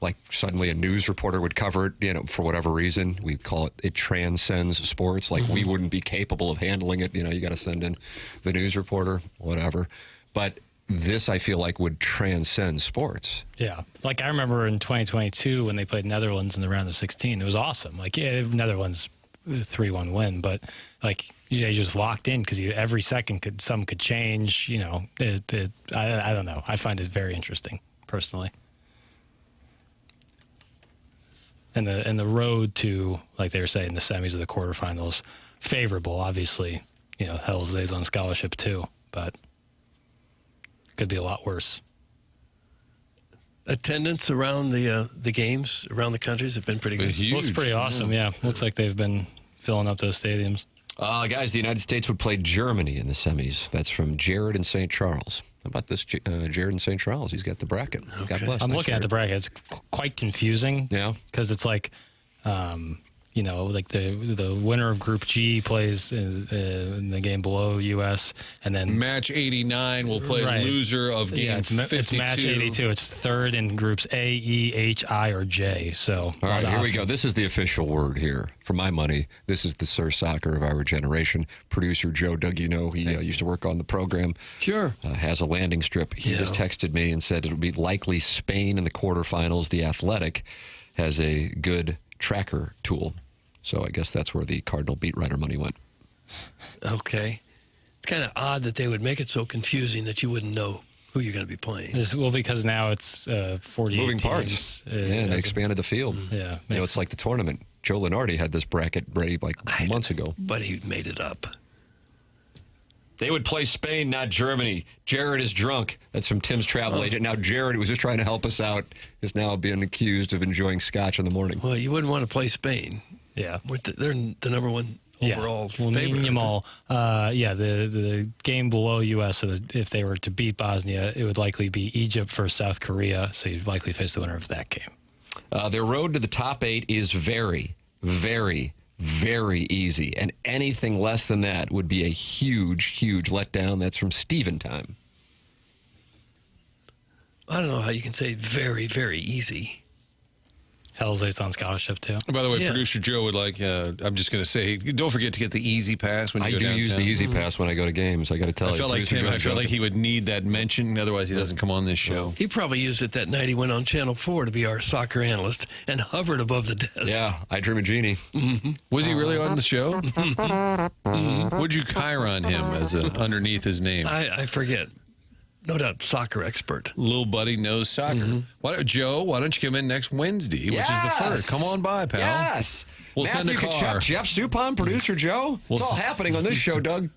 like suddenly a news reporter would cover it, for whatever reason. We call it transcends sports. Like we wouldn't be capable of handling it. You got to send in the news reporter, whatever. But this, I feel like, would transcend sports. Yeah. Like I remember in 2022 when they played Netherlands in the round of 16. It was awesome. Netherlands 3-1 win, but like they just locked in because every second something could change. You know, I don't know. I find it very interesting personally. And the road to, like they were saying, the semis of the quarterfinals, favorable. Obviously, you know, Hell's Days on scholarship too, but could be a lot worse. Attendance around the games around the countries have been pretty good. Huge. Looks pretty awesome. Yeah, looks like they've been filling up those stadiums. Guys, the United States would play Germany in the semis. That's from Jared in St. Charles. How about this, Jared in St. Charles? He's got the bracket. Okay. God bless. I'm looking at the bracket. It's quite confusing. Yeah. Because it's like, you know, like the winner of Group G plays in the game below U.S. and then Match 89 will play Right. loser of game 52. It's match 82. It's third in groups A, E, H, I, or J. So All right, here we go. This is the official word here. For my money, this is the Sir Soccer of our generation. Producer Joe, Doug, you know, he used to work on the program. Sure. Has a landing strip. He just texted me and said it'll be likely Spain in the quarterfinals. The Athletic has a good tracker tool. So I guess that's where the Cardinal beat writer money went. Okay. It's kind of odd that they would make it so confusing that you wouldn't know who you're going to be playing. Well, because now it's 48 Moving teams. parts. And they expanded the field. Yeah. You know, it's like the tournament. Joe Lenardi had this bracket ready like months ago. But he made it up. They would play Spain, not Germany. Jared is drunk. That's from Tim's travel agent. Now, Jared, who was just trying to help us out, is now being accused of enjoying scotch in the morning. Well, you wouldn't want to play Spain. Yeah. They're the number one overall favorite. The game below U.S., so that if they were to beat Bosnia, it would likely be Egypt versus South Korea, so you'd likely face the winner of that game. Their road to the top 8 is very, very, very easy, and anything less than that would be a huge, huge letdown. That's from Steven time. I don't know how you can say very, very easy. Hell's Days on scholarship, too. By the way, Producer Joe would like, I'm just going to say, don't forget to get the easy pass when you go downtown. I do use the easy pass when I go to games. I got to tell you. I felt like he would need that mention, otherwise he doesn't come on this show. He probably used it that night he went on Channel 4 to be our soccer analyst and hovered above the desk. Yeah, I Dream of Genie. Mm-hmm. Was he really on the show? Would you Chiron him as underneath his name? I forget. No doubt, soccer expert. Little buddy knows soccer. Joe, why don't you come in next Wednesday, which is the first? Come on by, pal. Yes. We'll send a car. Kachuk, Jeff Suppan, Producer Joe. It's all happening on this show, Doug.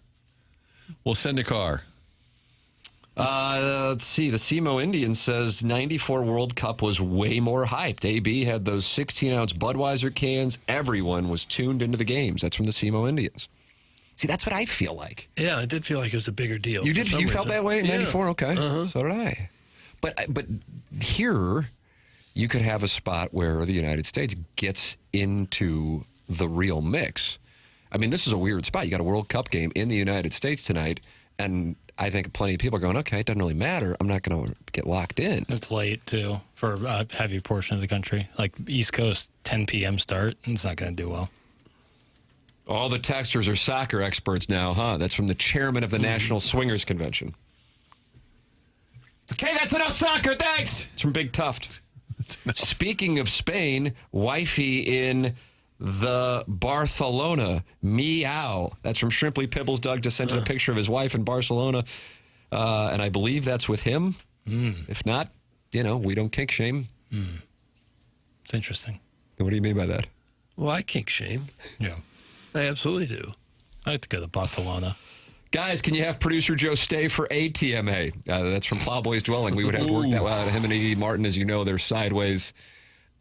We'll send a car. Let's see. The SEMO Indian says 94 World Cup was way more hyped. AB had those 16-ounce Budweiser cans. Everyone was tuned into the games. That's from the SEMO Indians. See, that's what I feel like. Yeah, I did feel like it was a bigger deal. You did? You felt that way in 94? Okay. So did I. But here, you could have a spot where the United States gets into the real mix. I mean, this is a weird spot. You got a World Cup game in the United States tonight, and I think plenty of people are going, okay, it doesn't really matter. I'm not going to get locked in. It's late, too, for a heavy portion of the country. Like East Coast, 10 p.m. start. It's not going to do well. All the texters are soccer experts now, huh? That's from the chairman of the National Swingers Convention. Okay, that's enough soccer, thanks! It's from Big Tuft. Speaking of Spain, wifey in the Barcelona, meow. That's from Shrimply Pibbles. Doug just sent in a picture of his wife in Barcelona, and I believe that's with him. If not, we don't kink shame. It's interesting. What do you mean by that? Well, I kink shame. Yeah. I absolutely do. I like to go to Barcelona. Guys, can you have Producer Joe stay for a TMA? That's from Plowboy's Dwelling. We would have to work that out. Him and E. Martin, as you know, they're sideways.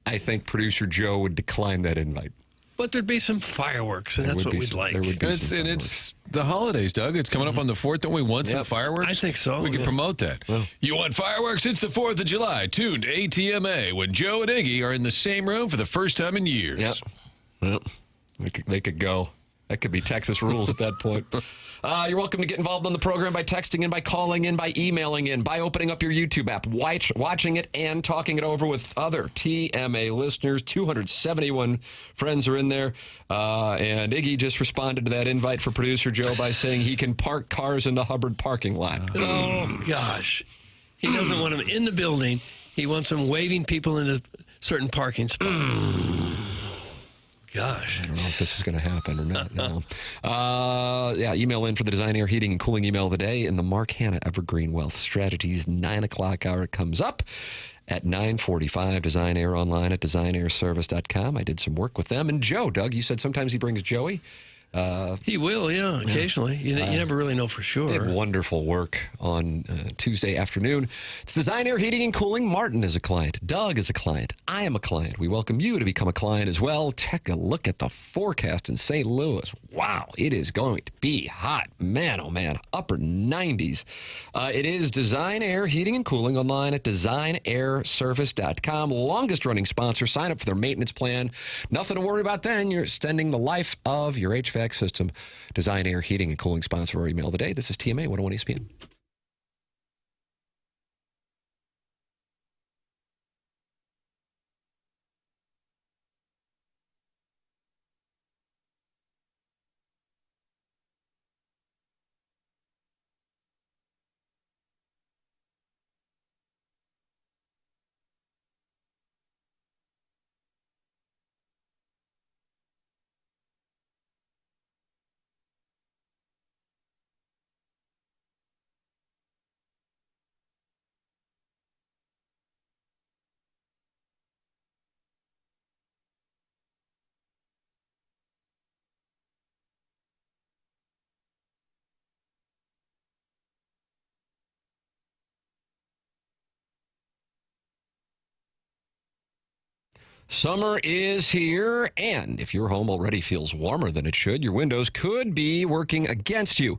I think Producer Joe would decline that invite. But there'd be some fireworks, and that's what we'd like. There would be It's the holidays, Doug. It's coming up on the 4th. Don't we want some fireworks? I think so. We can promote that. Well, you want fireworks? It's the 4th of July. Tune to ATMA when Joe and Iggy are in the same room for the first time in years. Yep. They could go. That could be Texas rules at that point. You're welcome to get involved on the program by texting in, by calling in, by emailing in, by opening up your YouTube app, watching it, and talking it over with other TMA listeners. 271 friends are in there. And Iggy just responded to that invite for Producer Joe by saying he can park cars in the Hubbard parking lot. Oh, gosh. He doesn't want them in the building. He wants them waving people into certain parking spots. gosh. I don't know if this is going to happen or not. No. Email in for the Design Air Heating and Cooling email of the day in the Mark Hanna Evergreen Wealth Strategies 9 o'clock hour. It comes up at 9:45. Design Air online at designairservice.com. I did some work with them. And Joe, Doug, you said sometimes he brings Joey. He will, occasionally. You never really know for sure. Did wonderful work on Tuesday afternoon. It's Design Air Heating and Cooling. Martin is a client. Doug is a client. I am a client. We welcome you to become a client as well. Take a look at the forecast in St. Louis. Wow, it is going to be hot. Man, oh man, upper 90s. It is Design Air Heating and Cooling online at designairservice.com. Longest running sponsor. Sign up for their maintenance plan. Nothing to worry about then. You're extending the life of your HVAC system. Design Air Heating and Cooling sponsor our email today. This is TMA 101 ESPN. Summer is here, and if your home already feels warmer than it should, your windows could be working against you.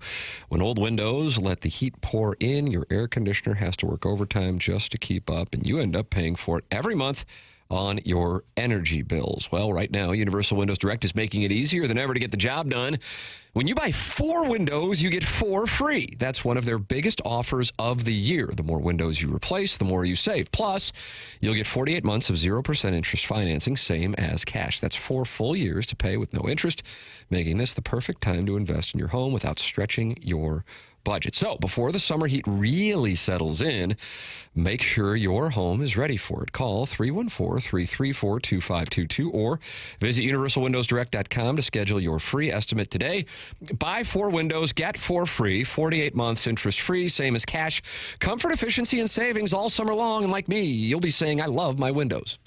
When old windows let the heat pour in, your air conditioner has to work overtime just to keep up, and you end up paying for it every month on your energy bills. Well, right now, Universal Windows Direct is making it easier than ever to get the job done. When you buy 4 windows, you get 4 free. That's one of their biggest offers of the year. The more windows you replace, the more you save. Plus, you'll get 48 months of 0% interest financing, same as cash. That's 4 full years to pay with no interest, making this the perfect time to invest in your home without stretching your budget. So before the summer heat really settles in, make sure your home is ready for it. Call 314-334-2522 or visit universalwindowsdirect.com to schedule your free estimate today. Buy 4 windows, get 4 free, 48 months interest free, same as cash. Comfort, efficiency, and savings all summer long. And like me, you'll be saying, I love my windows.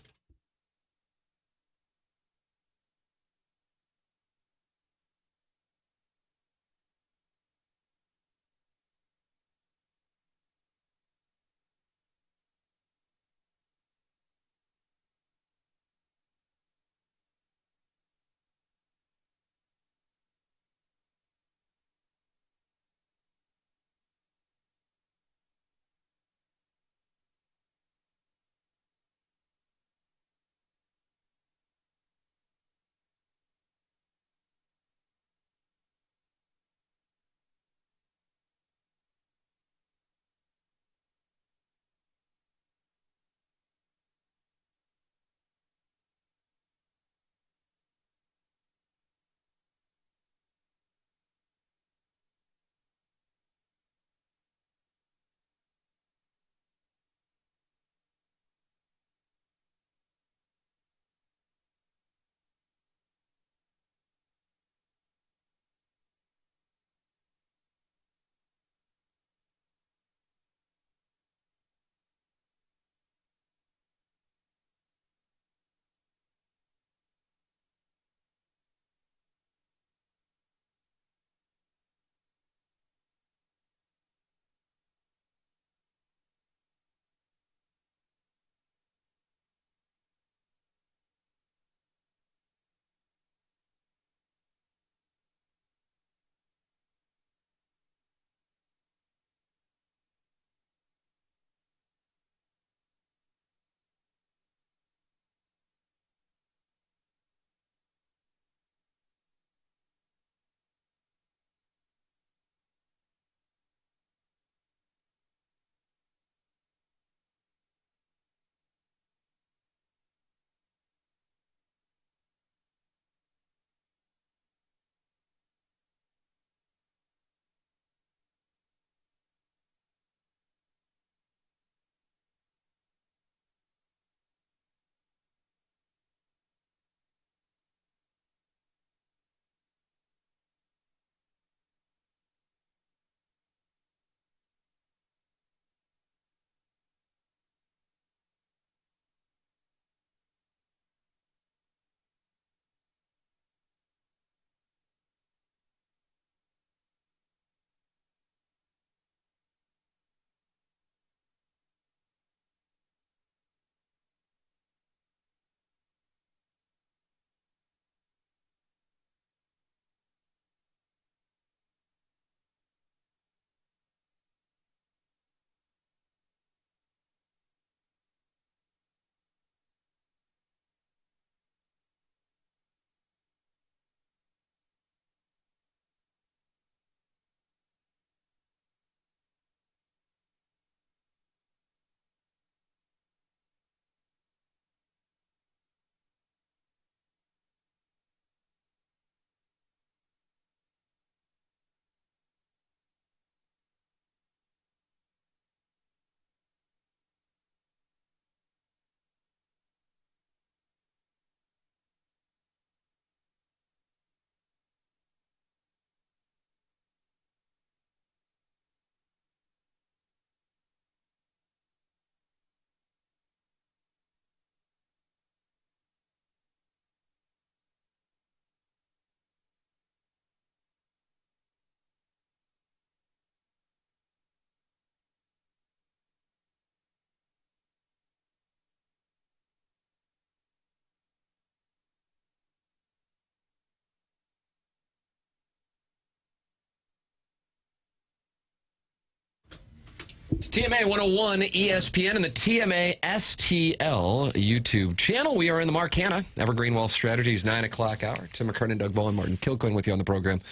It's TMA 101 ESPN and the TMA STL YouTube channel. We are in the Marcana, Evergreen Wealth Strategies, 9 o'clock hour. Tim McKernan, Doug Vaughn, Martin Kilcoyne with you on the program.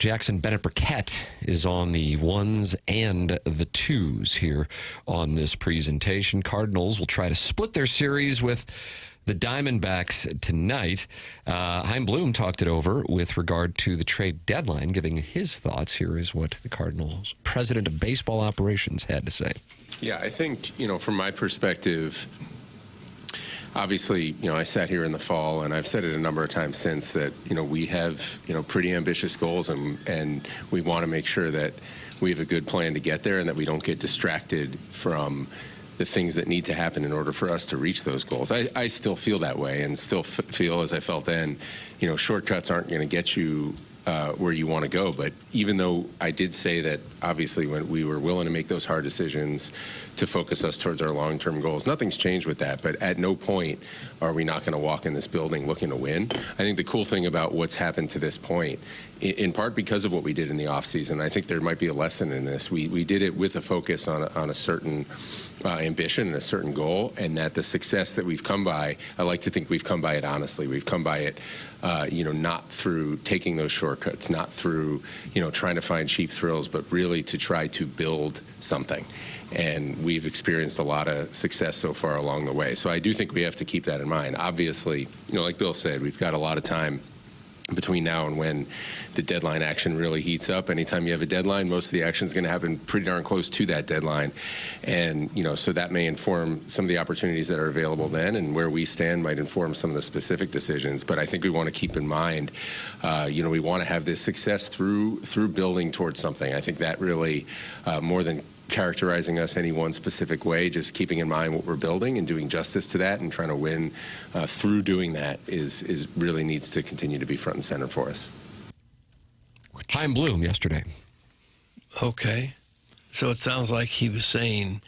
Jackson Burkett is on the ones and the twos here on this presentation. Cardinals will try to split their series with the Diamondbacks tonight. Chaim Bloom talked it over with regard to the trade deadline, giving his thoughts. Here is what the Cardinals president of baseball operations had to say. Yeah, I think, from my perspective, obviously, I sat here in the fall, and I've said it a number of times since that, we have, pretty ambitious goals, and we want to make sure that we have a good plan to get there and that we don't get distracted from the things that need to happen in order for us to reach those goals. I still feel that way and still feel as I felt then, shortcuts aren't going to get you where you want to go. But even though I did say that, obviously, when we were willing to make those hard decisions to focus us towards our long-term goals, nothing's changed with that. But at no point are we not going to walk in this building looking to win. I think the cool thing about what's happened to this point, in part because of what we did in the offseason, I think there might be a lesson in this. We did it with a focus on a certain ambition and a certain goal, and that the success that we've come by, I like to think we've come by it honestly. We've come by it, not through taking those shortcuts, not through, trying to find cheap thrills, but really to try to build something. And we've experienced a lot of success so far along the way. So I do think we have to keep that in mind. Obviously, like Bill said, we've got a lot of time between now and when the deadline action really heats up. Anytime you have a deadline, most of the action is going to happen pretty darn close to that deadline. And, so that may inform some of the opportunities that are available then, and where we stand might inform some of the specific decisions. But I think we want to keep in mind, we want to have this success through building towards something. I think that really, more than characterizing us any one specific way, just keeping in mind what we're building and doing justice to that and trying to win through doing that is really needs to continue to be front and center for us. Chaim Bloom yesterday. Okay. So it sounds like he was saying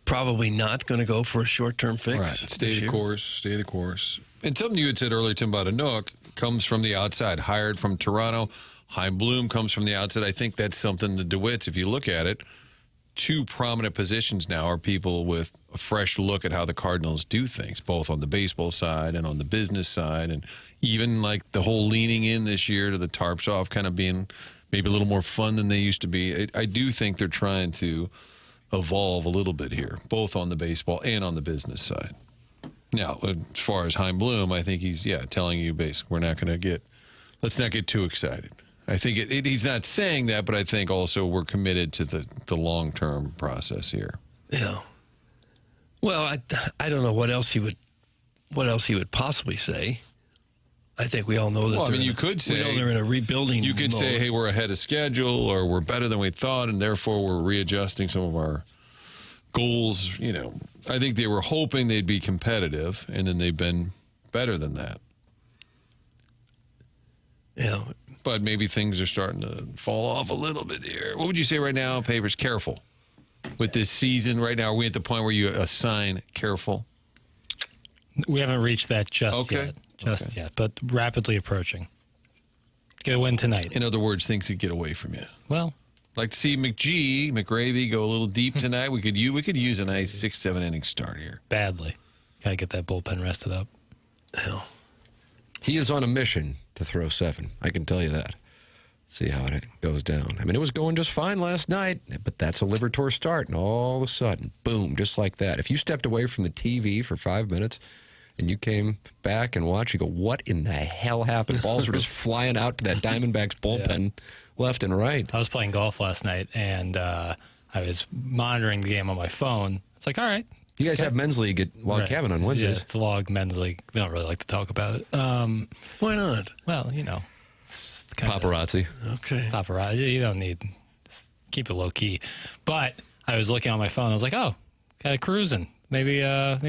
probably not going to go for a short-term fix. Right. Stay the course. And something you had said earlier, Tim, about Anook comes from the outside, hired from Toronto. Chaim Bloom comes from the outside. I think that's something the DeWitts, if you look at it, two prominent positions now are people with a fresh look at how the Cardinals do things, both on the baseball side and on the business side, and even like the whole leaning in this year to the tarps off kind of being maybe a little more fun than they used to be. I do think they're trying to evolve a little bit here, both on the baseball and on the business side. Now, as far as Chaim Bloom, I think he's, telling you basically let's not get too excited. I think he's not saying that, but I think also we're committed to the long-term process here. Yeah. Well, I don't know what else he would possibly say. I think we all know that. Well, you could say they're in a rebuilding. You could mode. say, hey, we're ahead of schedule, or we're better than we thought, and therefore we're readjusting some of our goals. I think they were hoping they'd be competitive, and then they've been better than that. Yeah. But maybe things are starting to fall off a little bit here. What would you say right now, Papers? Careful with this season right now. Are we at the point where you assign careful? We haven't reached that just yet. But rapidly approaching. Get a win tonight. In other words, things could get away from you. Well, like to see McGreevy go a little deep tonight. We could use a nice 6-7 inning start here. Badly. Gotta get that bullpen rested up. Hell. He is on a mission to throw 7. I can tell you that. See how it goes down. I mean, it was going just fine last night, but that's a Liberatore start, and all of a sudden, boom, just like that. If you stepped away from the TV for 5 minutes and you came back and watched, you go, what in the hell happened? Balls were just flying out to that Diamondbacks bullpen left and right. I was playing golf last night, and I was monitoring the game on my phone. It's like, all right. You guys have men's league at Log Cabin on Wednesdays. Yeah, it's a Log men's league. We don't really like to talk about it. Why not? Well, it's kind paparazzi. Okay. Paparazzi. You don't need, just keep it low key. But I was looking on my phone. I was like, oh, kind of cruising. Maybe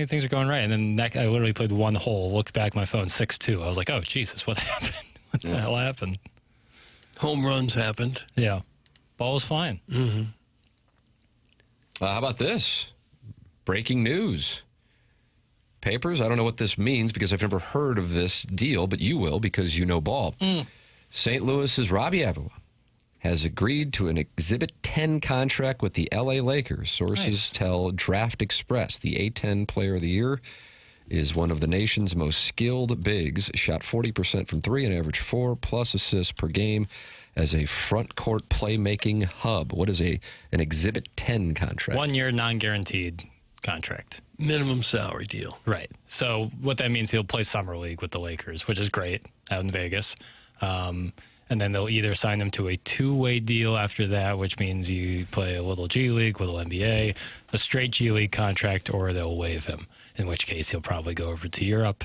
things are going right. And then I literally played one hole, looked back at my phone, 6-2. I was like, oh, Jesus, what happened? What the hell happened? Home runs happened. Yeah. Ball was fine. Mm-hmm. How about this? Breaking news. Papers, I don't know what this means because I've never heard of this deal, but you will because you know ball. St. Louis's Robbie Avila has agreed to an Exhibit 10 contract with the LA Lakers. Sources tell Draft Express the A10 Player of the Year is one of the nation's most skilled bigs, shot 40% from three and averaged 4+ assists per game as a front court playmaking hub. What is an Exhibit 10 contract? 1 year non-guaranteed contract. Minimum salary deal. Right. So what that means, he'll play Summer League with the Lakers, which is great out in Vegas. And then they'll either sign him to a two-way deal after that, which means you play a little G League, a little NBA, a straight G League contract, or they'll waive him, in which case he'll probably go over to Europe,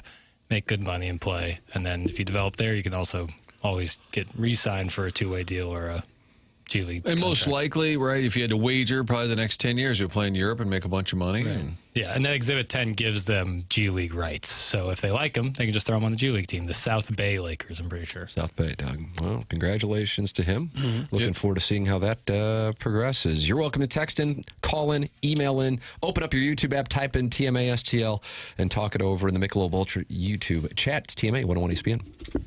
make good money and play. And then if you develop there, you can also always get re-signed for a two-way deal or a G League And contract. most likely, right, if you had to wager, probably the next 10 years, you'll play in Europe and make a bunch of money. Right. Yeah, and that Exhibit 10 gives them G League rights. So if they like him, they can just throw him on the G League team, the South Bay Lakers, I'm pretty sure. South Bay, Doug. Well, congratulations to him. Looking forward to seeing how that progresses. You're welcome to text in, call in, email in, open up your YouTube app, type in TMASTL, and talk it over in the Michelob Ultra YouTube chat. It's TMA 101 ESPN.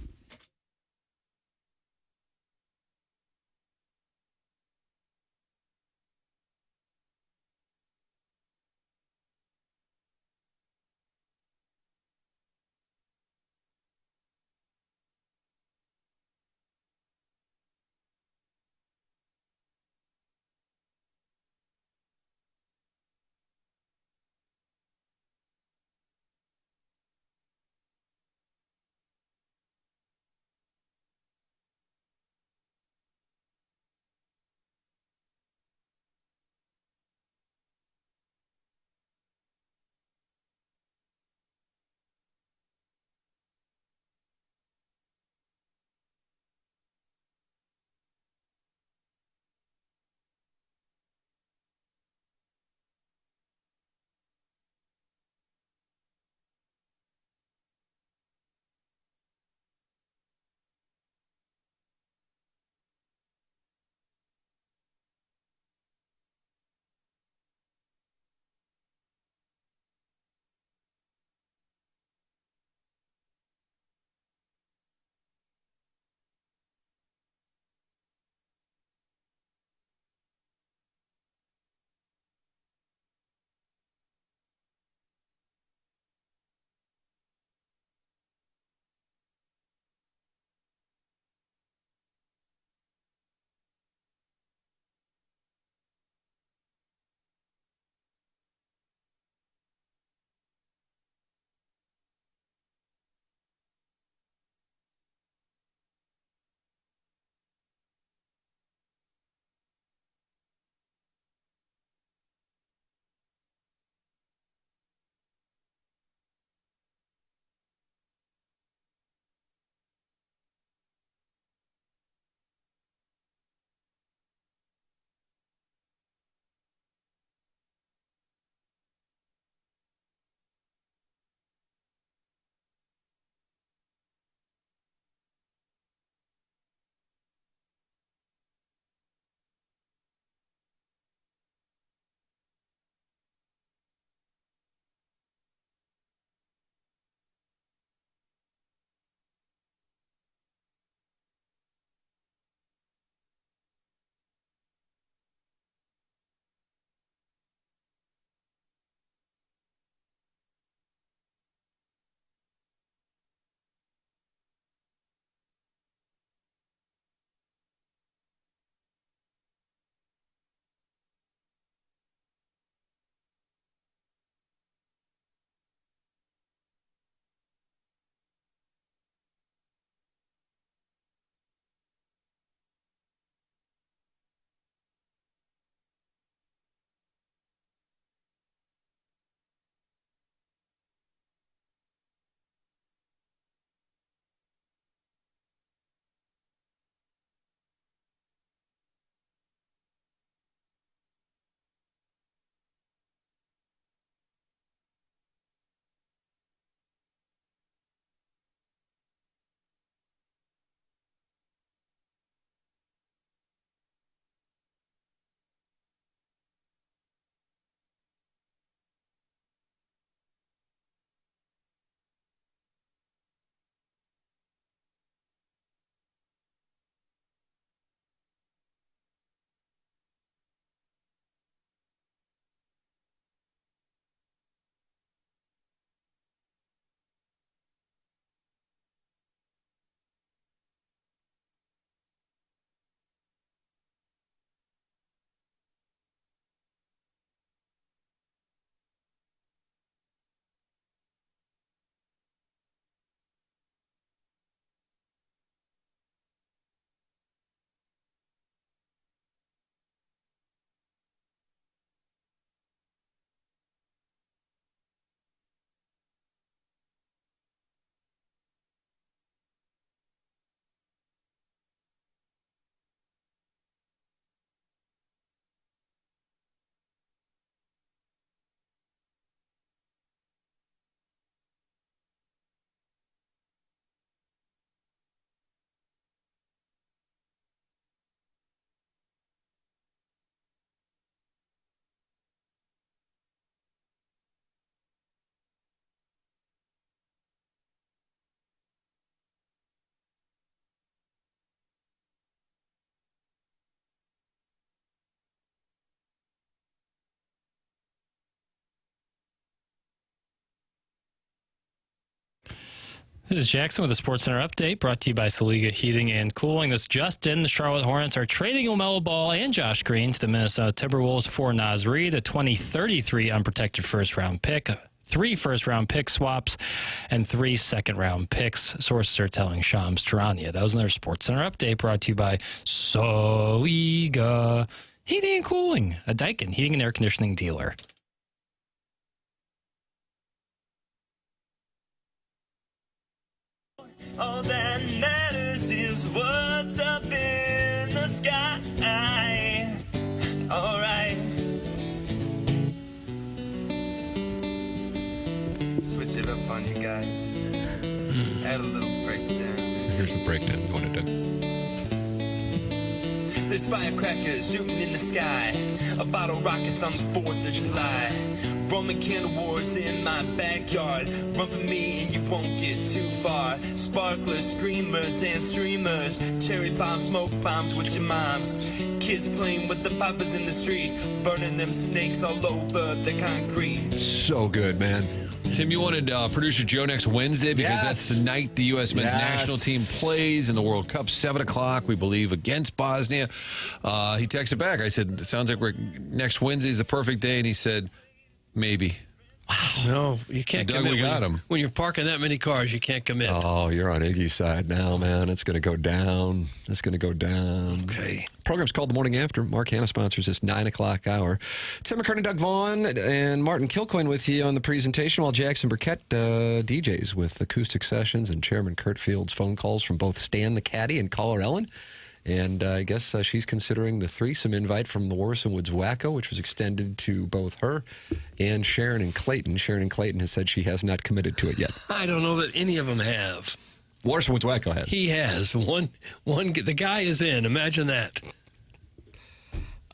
This is Jackson with the Sports Center update, brought to you by Saliga Heating and Cooling. This just in, the Charlotte Hornets are trading LaMelo Ball and Josh Green to the Minnesota Timberwolves for Naz Reid, a 2033 unprotected first-round pick, 3 first-round pick swaps, and 3 second-round picks. Sources are telling Shams Charania. That was another Sports Center update brought to you by Saliga Heating and Cooling, a Daikin heating and air conditioning dealer. All that matters is what's up in the sky. All right. Switch it up on you guys. Add a little breakdown. Here's the breakdown you want to do. There's firecrackers shooting in the sky. A bottle rockets on the 4th of July. Roman candle wars in my backyard. Run for me and you won't get too far. Sparklers, screamers, and streamers. Cherry bombs, smoke bombs with your moms. Kids playing with the poppers in the street. Burning them snakes all over the concrete. So good, man. Tim, you wanted producer Joe next Wednesday because that's the night the U.S. men's national team plays in the World Cup, 7 o'clock, we believe, against Bosnia. He texted back. I said, it sounds like next Wednesday is the perfect day. And he said, maybe. Wow. No, you can't Doug, commit. we got him. When you're parking that many cars, you can't commit. Oh, you're on Iggy's side now, man. It's going to go down. It's going to go down. Okay. Program's called The Morning After. Mark Hanna sponsors this 9 o'clock hour. Tim McKernan, Doug Vaughn, and Martin Kilcoyne with you on the presentation, while Jackson Burkett DJs with acoustic sessions and Chairman Kurt Field's phone calls from both Stan the Caddy and Caller Ellen. And I guess she's considering the threesome invite from the Warson Woods Wacko, which was extended to both her and Sharon and Clayton. Sharon and Clayton has said she has not committed to it yet. I don't know that any of them have. Warson Woods Wacko has. He has. The guy is in. Imagine that.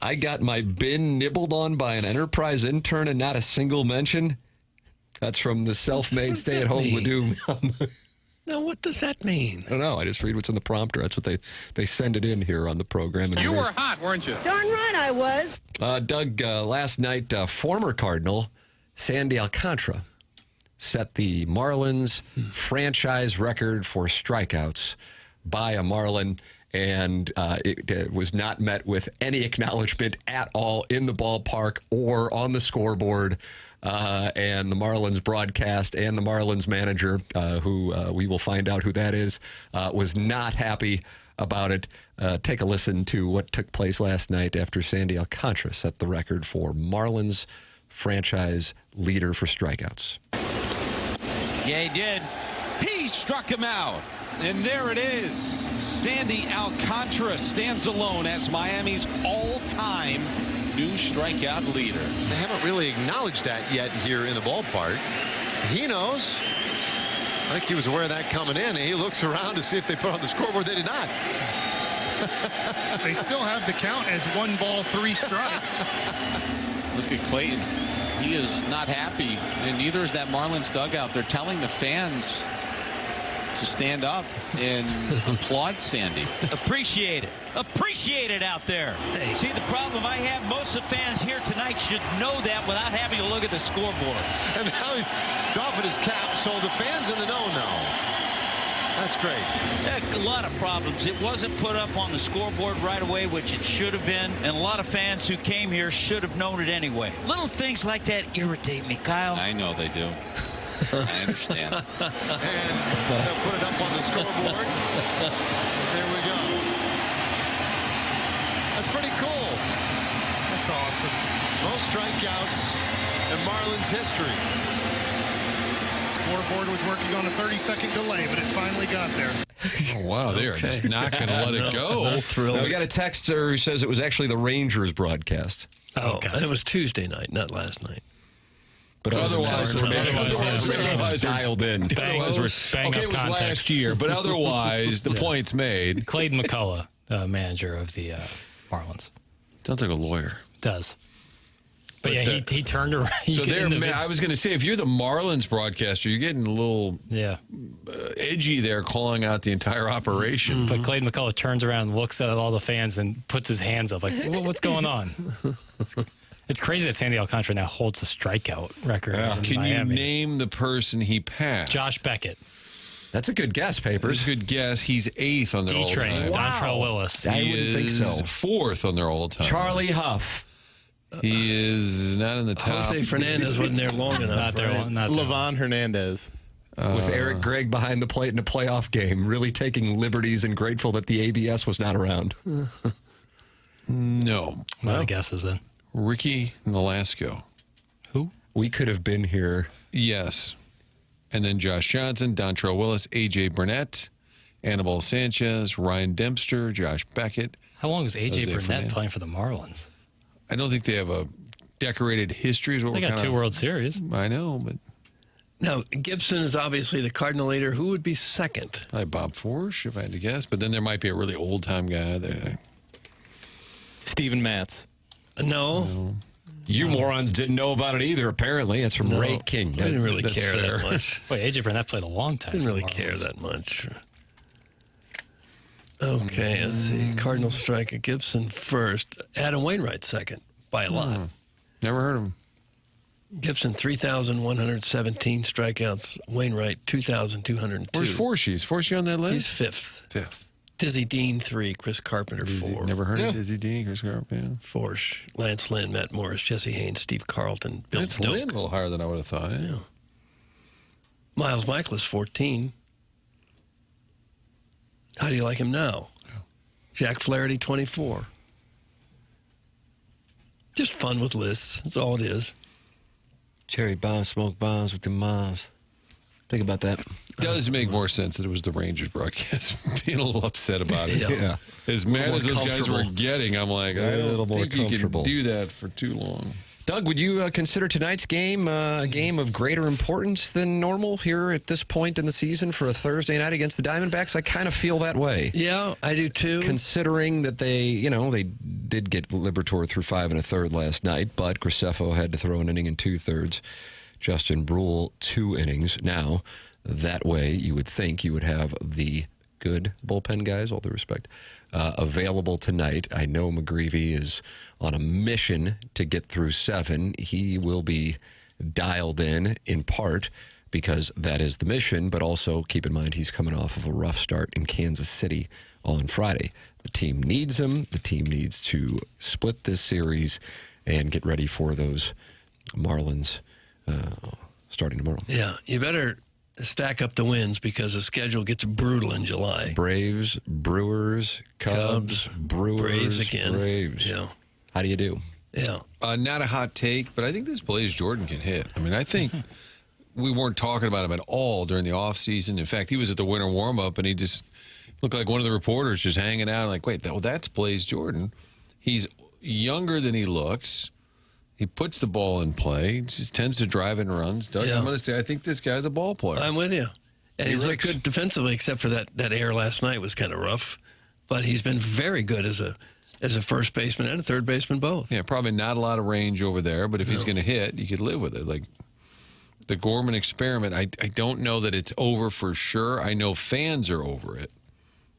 I got my bin nibbled on by an Enterprise intern and not a single mention. That's from the self-made stay-at-home Ledoux. Now, what does that mean? I don't know. I just read what's in the prompter. That's what they send it in here on the program. You were hot, weren't you? Darn right I was. Doug, last night, former Cardinal Sandy Alcantara set the Marlins franchise record for strikeouts by a Marlin, and it was not met with any acknowledgement at all in the ballpark or on the scoreboard. And the Marlins broadcast and the Marlins manager, who we will find out who that is, was not happy about it. Take a listen to what took place last night after Sandy Alcantara set the record for Marlins franchise leader for strikeouts. Yeah, he did. He struck him out. And there it is. Sandy Alcantara stands alone as Miami's all-time new strikeout leader. They haven't really acknowledged that yet here in the ballpark. He knows. I think he was aware of that coming in. He looks around to see if they put on the scoreboard. They did not. They still have the count as 1 ball, 3 strikes. Look at Clayton. He is not happy, and neither is that Marlins dugout. They're telling the fans to stand up and applaud Sandy. Appreciate it. Appreciate it out there. Hey. See, the problem I have, most of the fans here tonight should know that without having to look at the scoreboard. And now he's doffing his cap, so the fans in the know now. That's great. A lot of problems. It wasn't put up on the scoreboard right away, which it should have been. And a lot of fans who came here should have known it anyway. Little things like that irritate me, Kyle. I know they do. I understand. And they'll put it up on the scoreboard. There we go. That's pretty cool. That's awesome. Most strikeouts in Marlins history. Scoreboard was working on a 30-second delay, but it finally got there. Oh, wow, they are just not going to let it go. Now, we got a texter who says it was actually the Rangers broadcast. Oh, it was Tuesday night, not last night. But otherwise, dialed in. Otherwise, okay, it was last year, but otherwise, the point's made. Clayton McCullough, manager of the Marlins. Sounds like a lawyer. Does. But yeah, he turned around. So I was going to say, if you're the Marlins broadcaster, you're getting a little edgy there, calling out the entire operation. But Clayton McCullough turns around and looks at all the fans and puts his hands up like, what's going on? It's crazy that Sandy Alcantara now holds the strikeout record in Can Miami. you name the person he passed? Josh Beckett. That's a good guess, Papers. That's a good guess. He's 8th on their all-time. Dontrell Willis. I wouldn't think so. 4th on their all-time. Charlie Huff. He is not in the top. Jose Fernandez wasn't there long enough. Levon Hernandez. With Eric Gregg behind the plate in a playoff game, really taking liberties and grateful that the ABS was not around. No. My guesses then. Ricky Nolasco. Who? We could have been here. Yes. And then Josh Johnson, Dontrell Willis, A.J. Burnett, Anibal Sanchez, Ryan Dempster, Josh Beckett. How long was A.J. Jose Burnett Fernandez. playing for the Marlins? I don't think they have a decorated history. Is what They we're got kinda, 2 World Series. I know, but... Now, Gibson is obviously the Cardinal leader. Who would be second? Probably Bob Forsch, if I had to guess. But then there might be a really old-time guy there. Steven Matz. No. You morons didn't know about it either, apparently. It's from Ray King. I didn't really That's care fair. that much. Wait, A.J. Burnett played a long time. Didn't for the really care Marlins. that much. Okay, let's see. Cardinal striker Gibson first. Adam Wainwright second by a lot. Never heard of him. Gibson 3,117 strikeouts. Wainwright 2,202. Where's Forsch? Is Forsch on that list? He's fifth. 5th. Dizzy Dean 3. Chris Carpenter 4. Never heard of Dizzy Dean, Chris Carpenter. Forsch, Lance Lynn, Matt Morris, Jesse Haynes, Steve Carlton, Bill That's Stoke. Lynn, a little higher than I would have thought. Yeah. Miles Michaelis 14. How do you like him now? Jack Flaherty 24. Just fun with lists. That's all it is. Cherry bombs, smoke bombs with the moms. Think about that. Does make more sense that it was the Rangers broadcast. Being a little upset about it. Yeah. As mad as those guys were getting, I'm like, I don't think you can do that for too long. Doug, would you consider tonight's game a game of greater importance than normal here at this point in the season for a Thursday night against the Diamondbacks? I kind of feel that way. Yeah, I do too. Considering that they did get Liberatore through 5 1/3 last night, but Graceffo had to throw an inning in 2/3. Justin Brule 2 innings. Now, that way, you would think you would have the good bullpen guys, all due respect, available tonight. I know McGreevy is on a mission to get through 7. He will be dialed in part because that is the mission, but also keep in mind he's coming off of a rough start in Kansas City on Friday. The team needs him. The team needs to split this series and get ready for those Marlins starting tomorrow. Yeah, you better stack up the wins because the schedule gets brutal in July. Braves, Brewers, Cubs, Brewers, Braves again. Braves. Yeah. How do you do? Yeah. Not a hot take, but I think this Blaze Jordan can hit. I mean, I think we weren't talking about him at all during the offseason. In fact, he was at the winter warm-up, and he just looked like one of the reporters just hanging out like, wait, that's Blaze Jordan. He's younger than he looks. He puts the ball in play. He just tends to drive and runs. Doug, Yeah. I'm going to say I think this guy's a ball player. I'm with you. And he's looked good defensively, except for that error last night was kind of rough. But he's been very good as a first baseman and a third baseman both. Yeah, probably not a lot of range over there, but if he's going to hit, you could live with it. Like the Gorman experiment, I don't know that it's over for sure. I know fans are over it.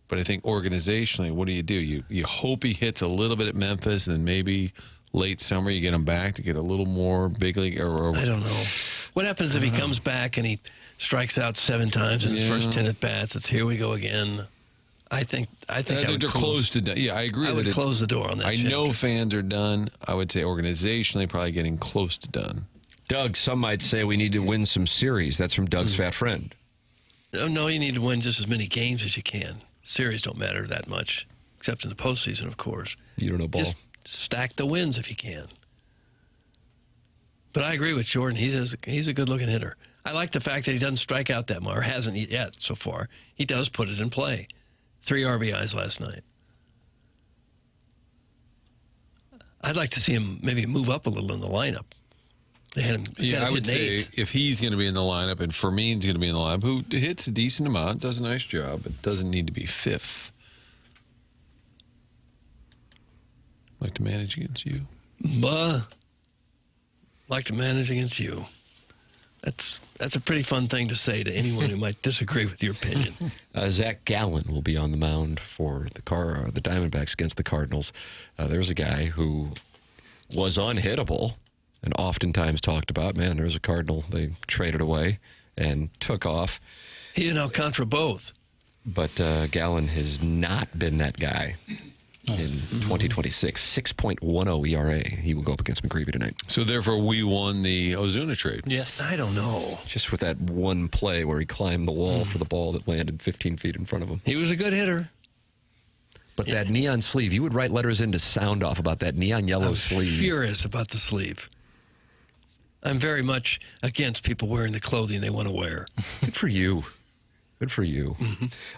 But I think organizationally, what do? You hope he hits a little bit at Memphis, and then maybe late summer you get him back to get a little more big league. Or I don't know. What happens if he comes back and he strikes out 7 times in his first 10 at bats? It's here we go again. I think they're close to done. Yeah, I agree. I would close the door on that. I know fans are done. I would say organizationally probably getting close to done. Doug, some might say we need to win some series. That's from Doug's fat friend. No, you need to win just as many games as you can. Series don't matter that much, except in the postseason, of course. You don't know ball. Just stack the wins if you can. But I agree with Jordan. He's a good-looking hitter. I like the fact that he doesn't strike out that much, or hasn't yet so far. He does put it in play. 3 RBIs last night. I'd like to see him maybe move up a little in the lineup. They had him. Yeah, I would say if he's going to be in the lineup and Fermin's going to be in the lineup, who hits a decent amount, does a nice job, but doesn't need to be 5th. Like to manage against you. Like to manage against you. That's a pretty fun thing to say to anyone who might disagree with your opinion. Zach Gallen will be on the mound for the Diamondbacks against the Cardinals. There's a guy who was unhittable and oftentimes talked about. Man, there's a Cardinal they traded away and took off. He and Alcantara both. But Gallen has not been that guy in 2026. 6.10 ERA. He will go up against McGreevy tonight. So therefore, we won the Ozuna trade. Yes. I don't know. Just with that one play where he climbed the wall for the ball that landed 15 feet in front of him. He was a good hitter. But that neon sleeve, you would write letters into Sound Off about that neon yellow sleeve. I'm furious about the sleeve. I'm very much against people wearing the clothing they want to wear. Good for you. Good for you.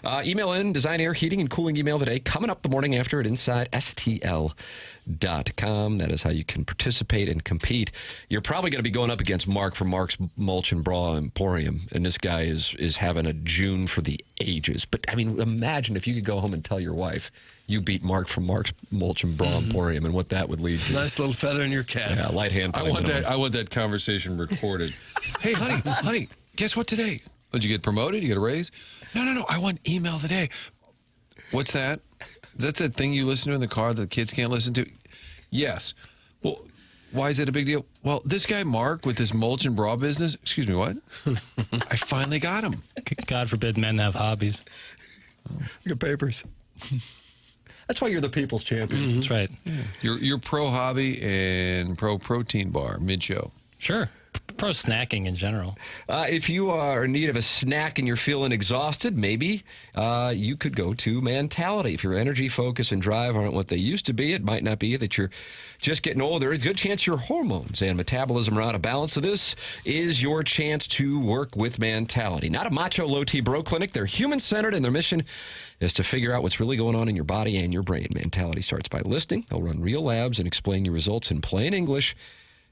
Email in, Design Air Heating and Cooling email today. Coming up the morning after at InsideSTL.com. That is how you can participate and compete. You're probably going to be going up against Mark from Mark's Mulch and Bra Emporium. And this guy is having a June for the ages. But, I mean, imagine if you could go home and tell your wife you beat Mark from Mark's Mulch and Bra Emporium and what that would lead to. Nice little feather in your cap. Yeah, light hand. I want that conversation recorded. Hey, honey, guess what today? Did you get promoted? You get a raise? No. I want email today. What's that? That's that thing you listen to in the car that the kids can't listen to? Yes. Well, why is it a big deal? Well, this guy, Mark, with his mulch and bra business, excuse me, what? I finally got him. God forbid men have hobbies. Good papers. That's why you're the people's champion. That's right. Yeah. You're pro hobby and pro protein bar mid-show. Sure. Pro snacking in general. If you are in need of a snack and you're feeling exhausted, maybe you could go to Mentality. If your energy, focus, and drive aren't what they used to be, it might not be that you're just getting older. There's a good chance your hormones and metabolism are out of balance. So this is your chance to work with Mentality. Not a macho low-T bro clinic. They're human-centered, and their mission is to figure out what's really going on in your body and your brain. Mentality starts by listening. They'll run real labs and explain your results in plain English,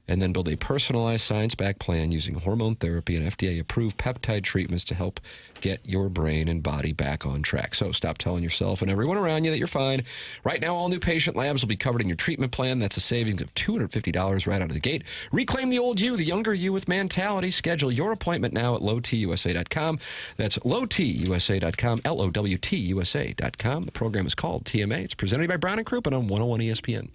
and then build a personalized science-backed plan using hormone therapy and FDA-approved peptide treatments to help get your brain and body back on track. So stop telling yourself and everyone around you that you're fine. Right now, all new patient labs will be covered in your treatment plan. That's a savings of $250 right out of the gate. Reclaim the old you, the younger you with Mentality. Schedule your appointment now at lowtusa.com. That's lowtusa.com, LOWTUSA.com. The program is called TMA. It's presented by Brown & Crouppen on 101 ESPN.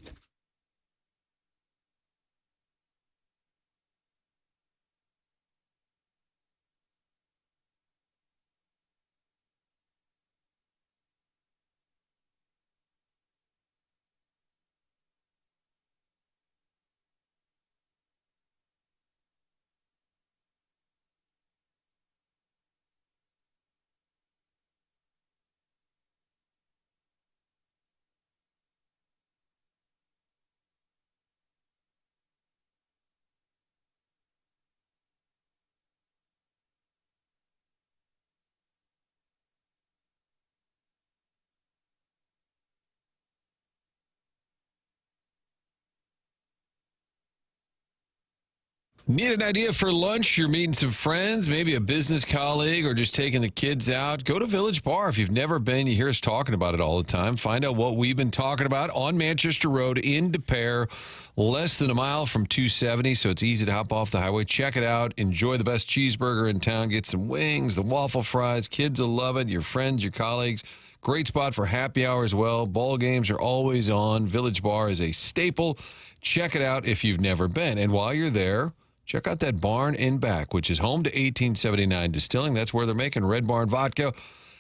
Need an idea for lunch? You're meeting some friends, maybe a business colleague, or just taking the kids out? Go to Village Bar. If you've never been, you hear us talking about it all the time. Find out what we've been talking about on Manchester Road in De Pere, less than a mile from 270, so it's easy to hop off the highway. Check it out. Enjoy the best cheeseburger in town. Get some wings, the waffle fries. Kids will love it. Your friends, your colleagues. Great spot for happy hour as well. Ball games are always on. Village Bar is a staple. Check it out if you've never been. And while you're there, check out that barn in back, which is home to 1879 Distilling. That's where they're making Red Barn vodka.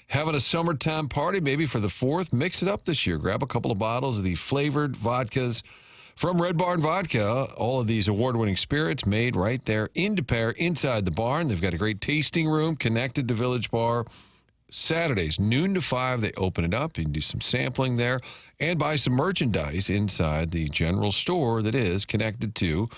Having a summertime party, maybe for the 4th. Mix it up this year. Grab a couple of bottles of the flavored vodkas from Red Barn Vodka. All of these award-winning spirits made right there in De Pere, inside the barn. They've got a great tasting room connected to Village Bar. Saturdays, noon to 5, they open it up. You can do some sampling there and buy some merchandise inside the general store that is connected to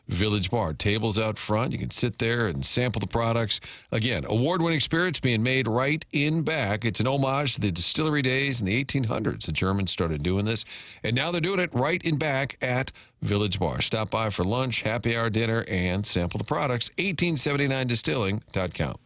Village Bar. Tables out front. You can sit there and sample the products. Again, award-winning spirits being made right in back. It's an homage to the distillery days in the 1800s. The Germans started doing this, and now they're doing it right in back at Village Bar. Stop by for lunch, happy hour dinner, and sample the products. 1879distilling.com.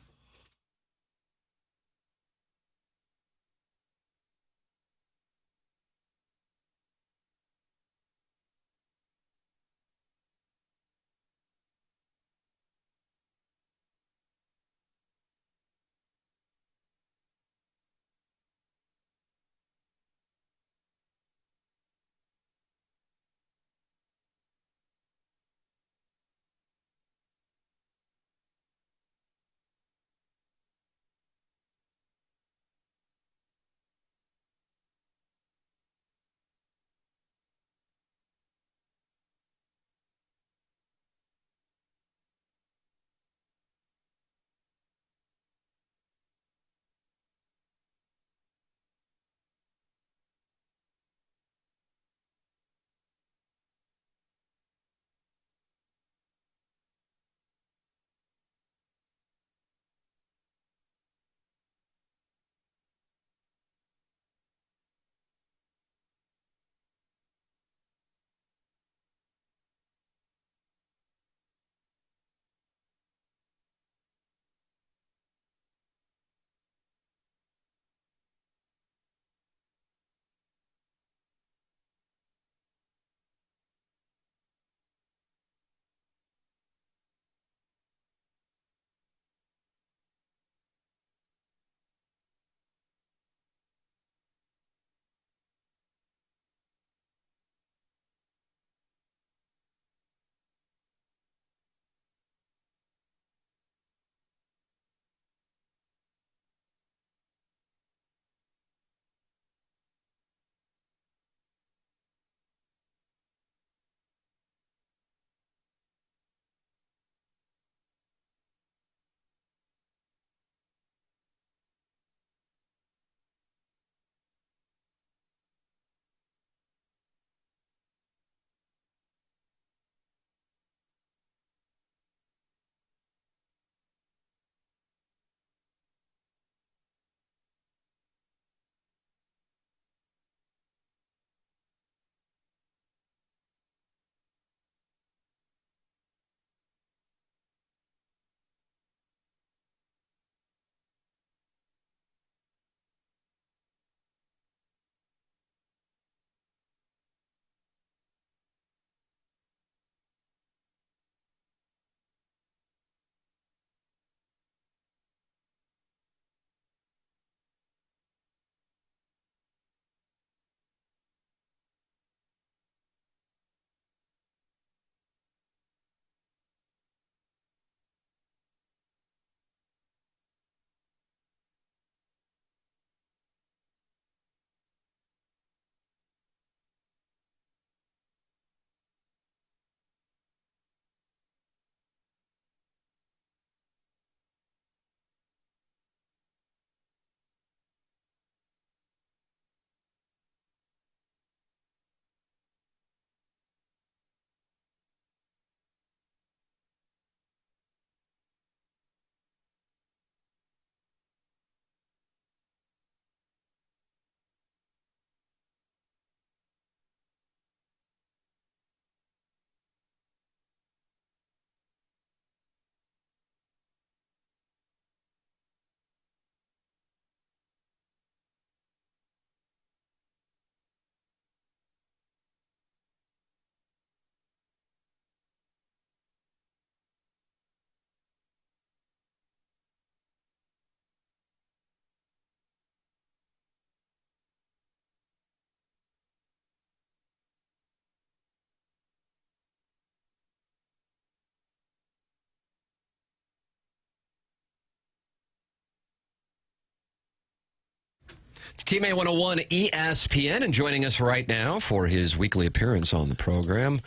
It's TMA 101 ESPN, and joining us right now for his weekly appearance on the program,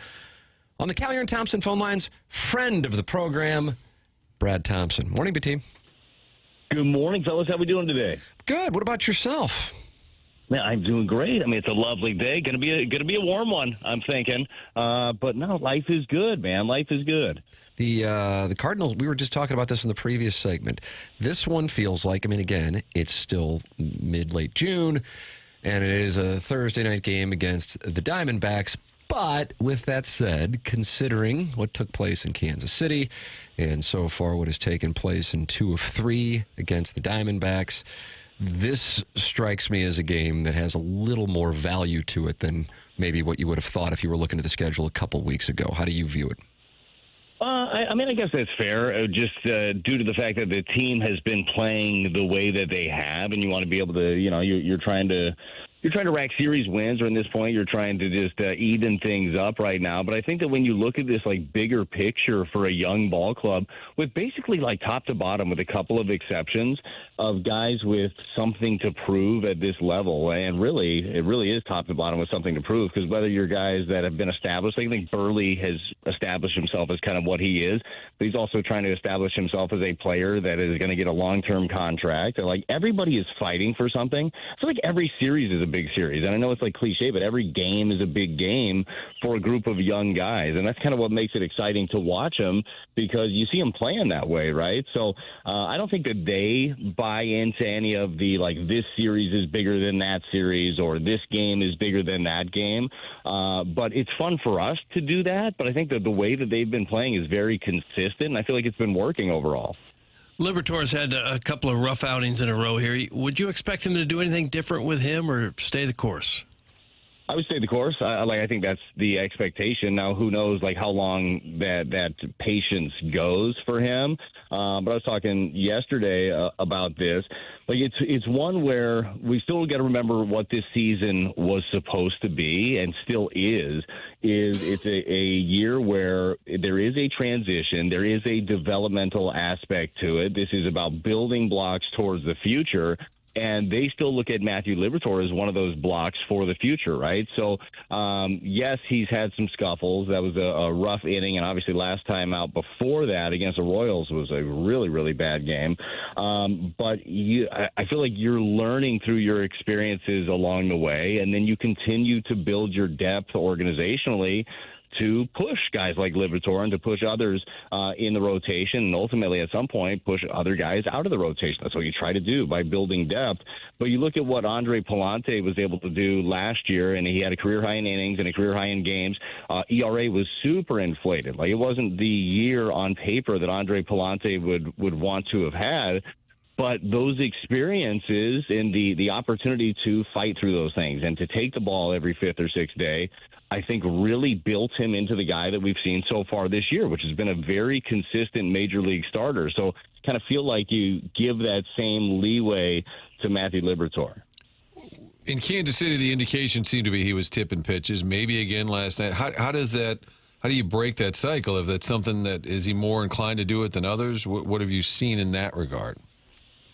on the Collier and Thompson phone lines, friend of the program, Brad Thompson. Morning, B-Team. Good morning, fellas. How we doing today? Good. What about yourself? Man, I'm doing great. I mean, it's a lovely day. Gonna be a warm one, I'm thinking. But no, life is good, man. Life is good. The Cardinals, we were just talking about this in the previous segment. This one feels like, I mean, again, it's still mid-late June, and it is a Thursday night game against the Diamondbacks. But with that said, considering what took place in Kansas City and so far what has taken place in 2 of 3 against the Diamondbacks, this strikes me as a game that has a little more value to it than maybe what you would have thought if you were looking at the schedule a couple weeks ago. How do you view it? I mean, I guess that's fair, just due to the fact that the team has been playing the way that they have, and you want to be able to, you're trying to rack series wins, or in this point, you're trying to just even things up right now. But I think that when you look at this bigger picture for a young ball club, with basically top to bottom, with a couple of exceptions of guys with something to prove at this level, and it really is top to bottom with something to prove, because whether you're guys that have been established, I think Burley has established himself as kind of what he is, but he's also trying to establish himself as a player that is going to get a long-term contract. And everybody is fighting for something. So every series is a big series, and I know it's cliche, but every game is a big game for a group of young guys, and that's kind of what makes it exciting to watch them, because you see them playing that way, right? So I don't think that they buy into any of the this series is bigger than that series, or this game is bigger than that game, but it's fun for us to do that. But I think that the way that they've been playing is very consistent, and I feel like it's been working overall. Liberatore's had a couple of rough outings in a row here. Would you expect him to do anything different with him, or stay the course? I would stay the course. I think that's the expectation. Now, who knows how long that patience goes for him. But I was talking yesterday about this. It's one where we still got to remember what this season was supposed to be, and still is it's a year where there is a transition, there is a developmental aspect to it. This is about building blocks towards the future. And they still look at Matthew Liberatore as one of those blocks for the future, right? So, yes, he's had some scuffles. That was a rough inning, and obviously last time out before that against the Royals was a really, really bad game. But I feel like you're learning through your experiences along the way, and then you continue to build your depth organizationally to push guys like Liberatore and to push others in the rotation, and ultimately at some point push other guys out of the rotation. That's what you try to do by building depth. But you look at what Andre Palante was able to do last year, and he had a career high in innings and a career high in games. ERA was super inflated. It wasn't the year on paper that Andre Palante would want to have had. But those experiences and the opportunity to fight through those things and to take the ball every fifth or sixth day, I think really built him into the guy that we've seen so far this year, which has been a very consistent major league starter. So kind of feel like you give that same leeway to Matthew Liberatore. In Kansas City, the indication seemed to be he was tipping pitches, maybe again last night. How do you break that cycle? If that's something that, is he more inclined to do it than others? What have you seen in that regard?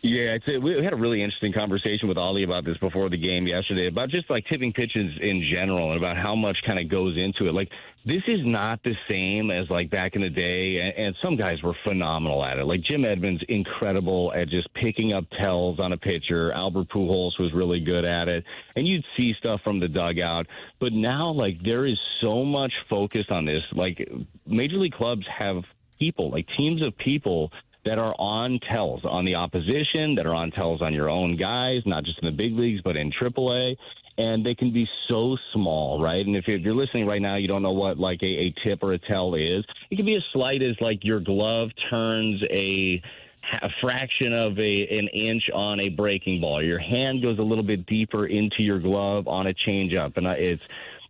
Yeah, we had a really interesting conversation with Ollie about this before the game yesterday, about just tipping pitches in general and about how much kind of goes into it. This is not the same as back in the day, and some guys were phenomenal at it. Jim Edmonds, incredible at just picking up tells on a pitcher. Albert Pujols was really good at it, and you'd see stuff from the dugout. But now, there is so much focus on this. Major league clubs have people, teams of people that are on tells on the opposition, that are on tells on your own guys, not just in the big leagues, but in AAA. And they can be so small, right? And if you're listening right now, you don't know what a tip or a tell is. It can be as slight as your glove turns a fraction of an inch on a breaking ball. Your hand goes a little bit deeper into your glove on a changeup. And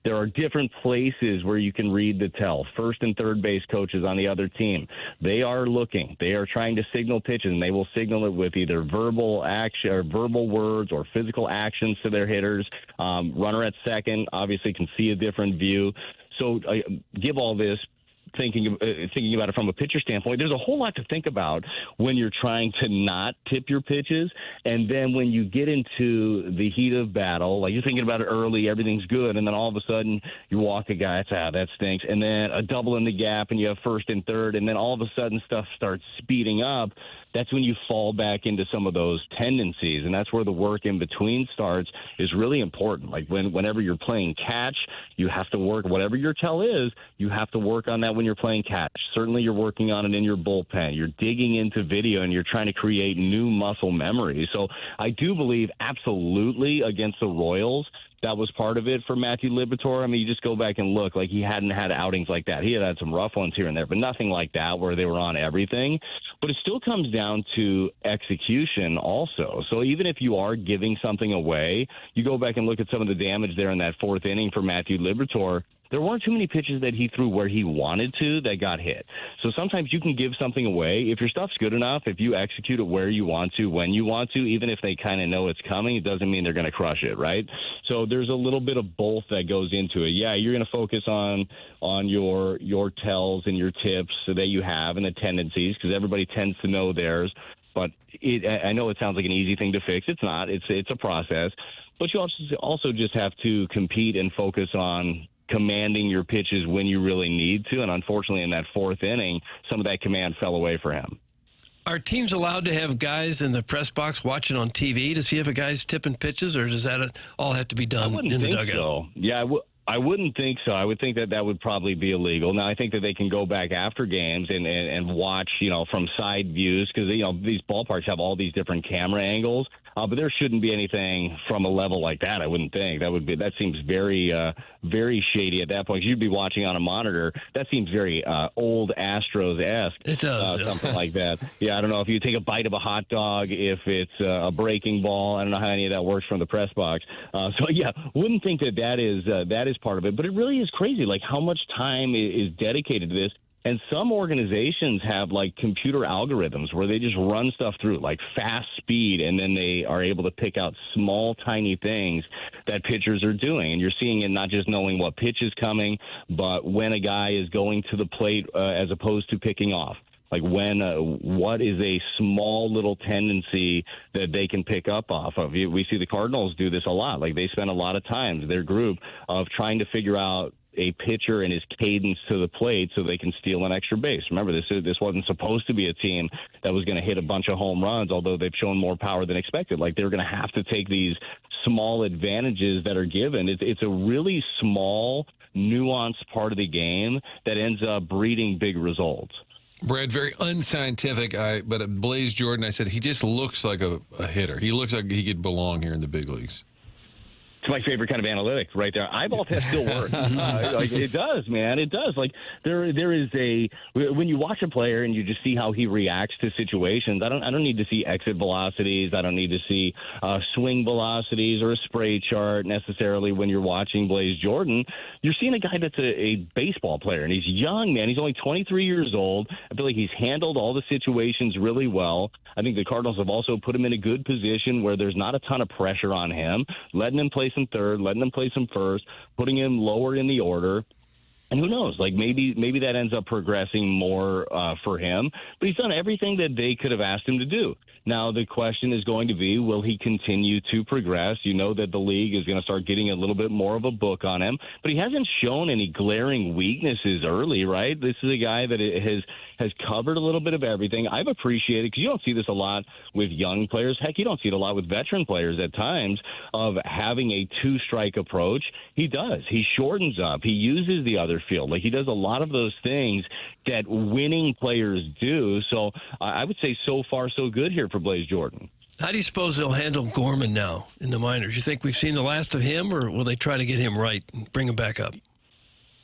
there are different places where you can read the tell. First and third base coaches on the other team, they are looking. They are trying to signal pitches, and they will signal it with either verbal action or verbal words or physical actions to their hitters. Runner at second obviously can see a different view. So give all this thinking about it from a pitcher standpoint, there's a whole lot to think about when you're trying to not tip your pitches. And then when you get into the heat of battle, like you're thinking about it early, everything's good. And then all of a sudden you walk a guy, that stinks. And then a double in the gap and you have first and third. And then all of a sudden stuff starts speeding up. That's when you fall back into some of those tendencies. And that's where the work in between starts is really important. Like whenever you're playing catch, you have to work, whatever your tell is, you have to work on that when you're playing catch. Certainly you're working on it in your bullpen. You're digging into video and you're trying to create new muscle memory. So I do believe absolutely against the Royals, that was part of it for Matthew Liberatore. I mean, you just go back and look, like he hadn't had outings like that. He had some rough ones here and there, but nothing like that where they were on everything. But it still comes down to execution also. So even if you are giving something away, you go back and look at some of the damage there in that fourth inning for Matthew Liberatore. There weren't too many pitches that he threw where he wanted to that got hit. So sometimes you can give something away. If your stuff's good enough, if you execute it where you want to, when you want to, even if they kind of know it's coming, it doesn't mean they're going to crush it, right? So there's a little bit of both that goes into it. Yeah, you're going to focus on your tells and your tips that you have and the tendencies because everybody tends to know theirs. But I know it sounds like an easy thing to fix. It's not. It's a process. But you also just have to compete and focus on commanding your pitches when you really need to. And unfortunately, in that fourth inning, some of that command fell away for him. Are teams allowed to have guys in the press box watching on TV to see if a guy's tipping pitches, or does that all have to be done in the dugout? So. Yeah, I wouldn't think so. I would think that would probably be illegal. Now, I think that they can go back after games and watch, from side views because, these ballparks have all these different camera angles. But there shouldn't be anything from a level like that, I wouldn't think. That seems very, very shady at that point. You'd be watching on a monitor. That seems very old Astros-esque. It does. Something like that. Yeah, I don't know if you take a bite of a hot dog, if it's a breaking ball. I don't know how any of that works from the press box. So, yeah, wouldn't think that is part of it. But it really is crazy, like how much time is dedicated to this. And some organizations have like computer algorithms where they just run stuff through like fast speed, and then they are able to pick out small, tiny things that pitchers are doing. And you're seeing it not just knowing what pitch is coming, but when a guy is going to the plate as opposed to picking off. Like what is a small little tendency that they can pick up off of? We see the Cardinals do this a lot. Like they spend a lot of time, their group, of trying to figure out a pitcher and his cadence to the plate so they can steal an extra base. Remember, this wasn't supposed to be a team that was going to hit a bunch of home runs, although they've shown more power than expected. Like they're going to have to take these small advantages that are given. It's a really small, nuanced part of the game that ends up breeding big results. Brad, very unscientific, but Blaze Jordan, I said, he just looks like a hitter. He looks like he could belong here in the big leagues. It's my favorite kind of analytics right there. Eyeball test still works. Like it does, man. It does. Like there is when you watch a player and you just see how he reacts to situations. I don't need to see exit velocities. I don't need to see swing velocities or a spray chart necessarily. When you're watching Blaze Jordan, you're seeing a guy that's a baseball player, and he's young, man. He's only 23 years old. I feel like he's handled all the situations really well. I think the Cardinals have also put him in a good position where there's not a ton of pressure on him, letting him play some third, letting him play some first, putting him lower in the order. And who knows? Like maybe that ends up progressing more for him. But he's done everything that they could have asked him to do. Now the question is going to be, will he continue to progress? You know that the league is going to start getting a little bit more of a book on him, but he hasn't shown any glaring weaknesses early, right? This is a guy that has covered a little bit of everything. I've appreciated, because you don't see this a lot with young players. Heck, you don't see it a lot with veteran players at times, of having a two-strike approach. He does. He shortens up. He uses the other field. Like he does a lot of those things that winning players do. So I would say so far so good here for Blaze Jordan. How do you suppose they'll handle Gorman now in the minors? You think we've seen the last of him, or will they try to get him right and bring him back up?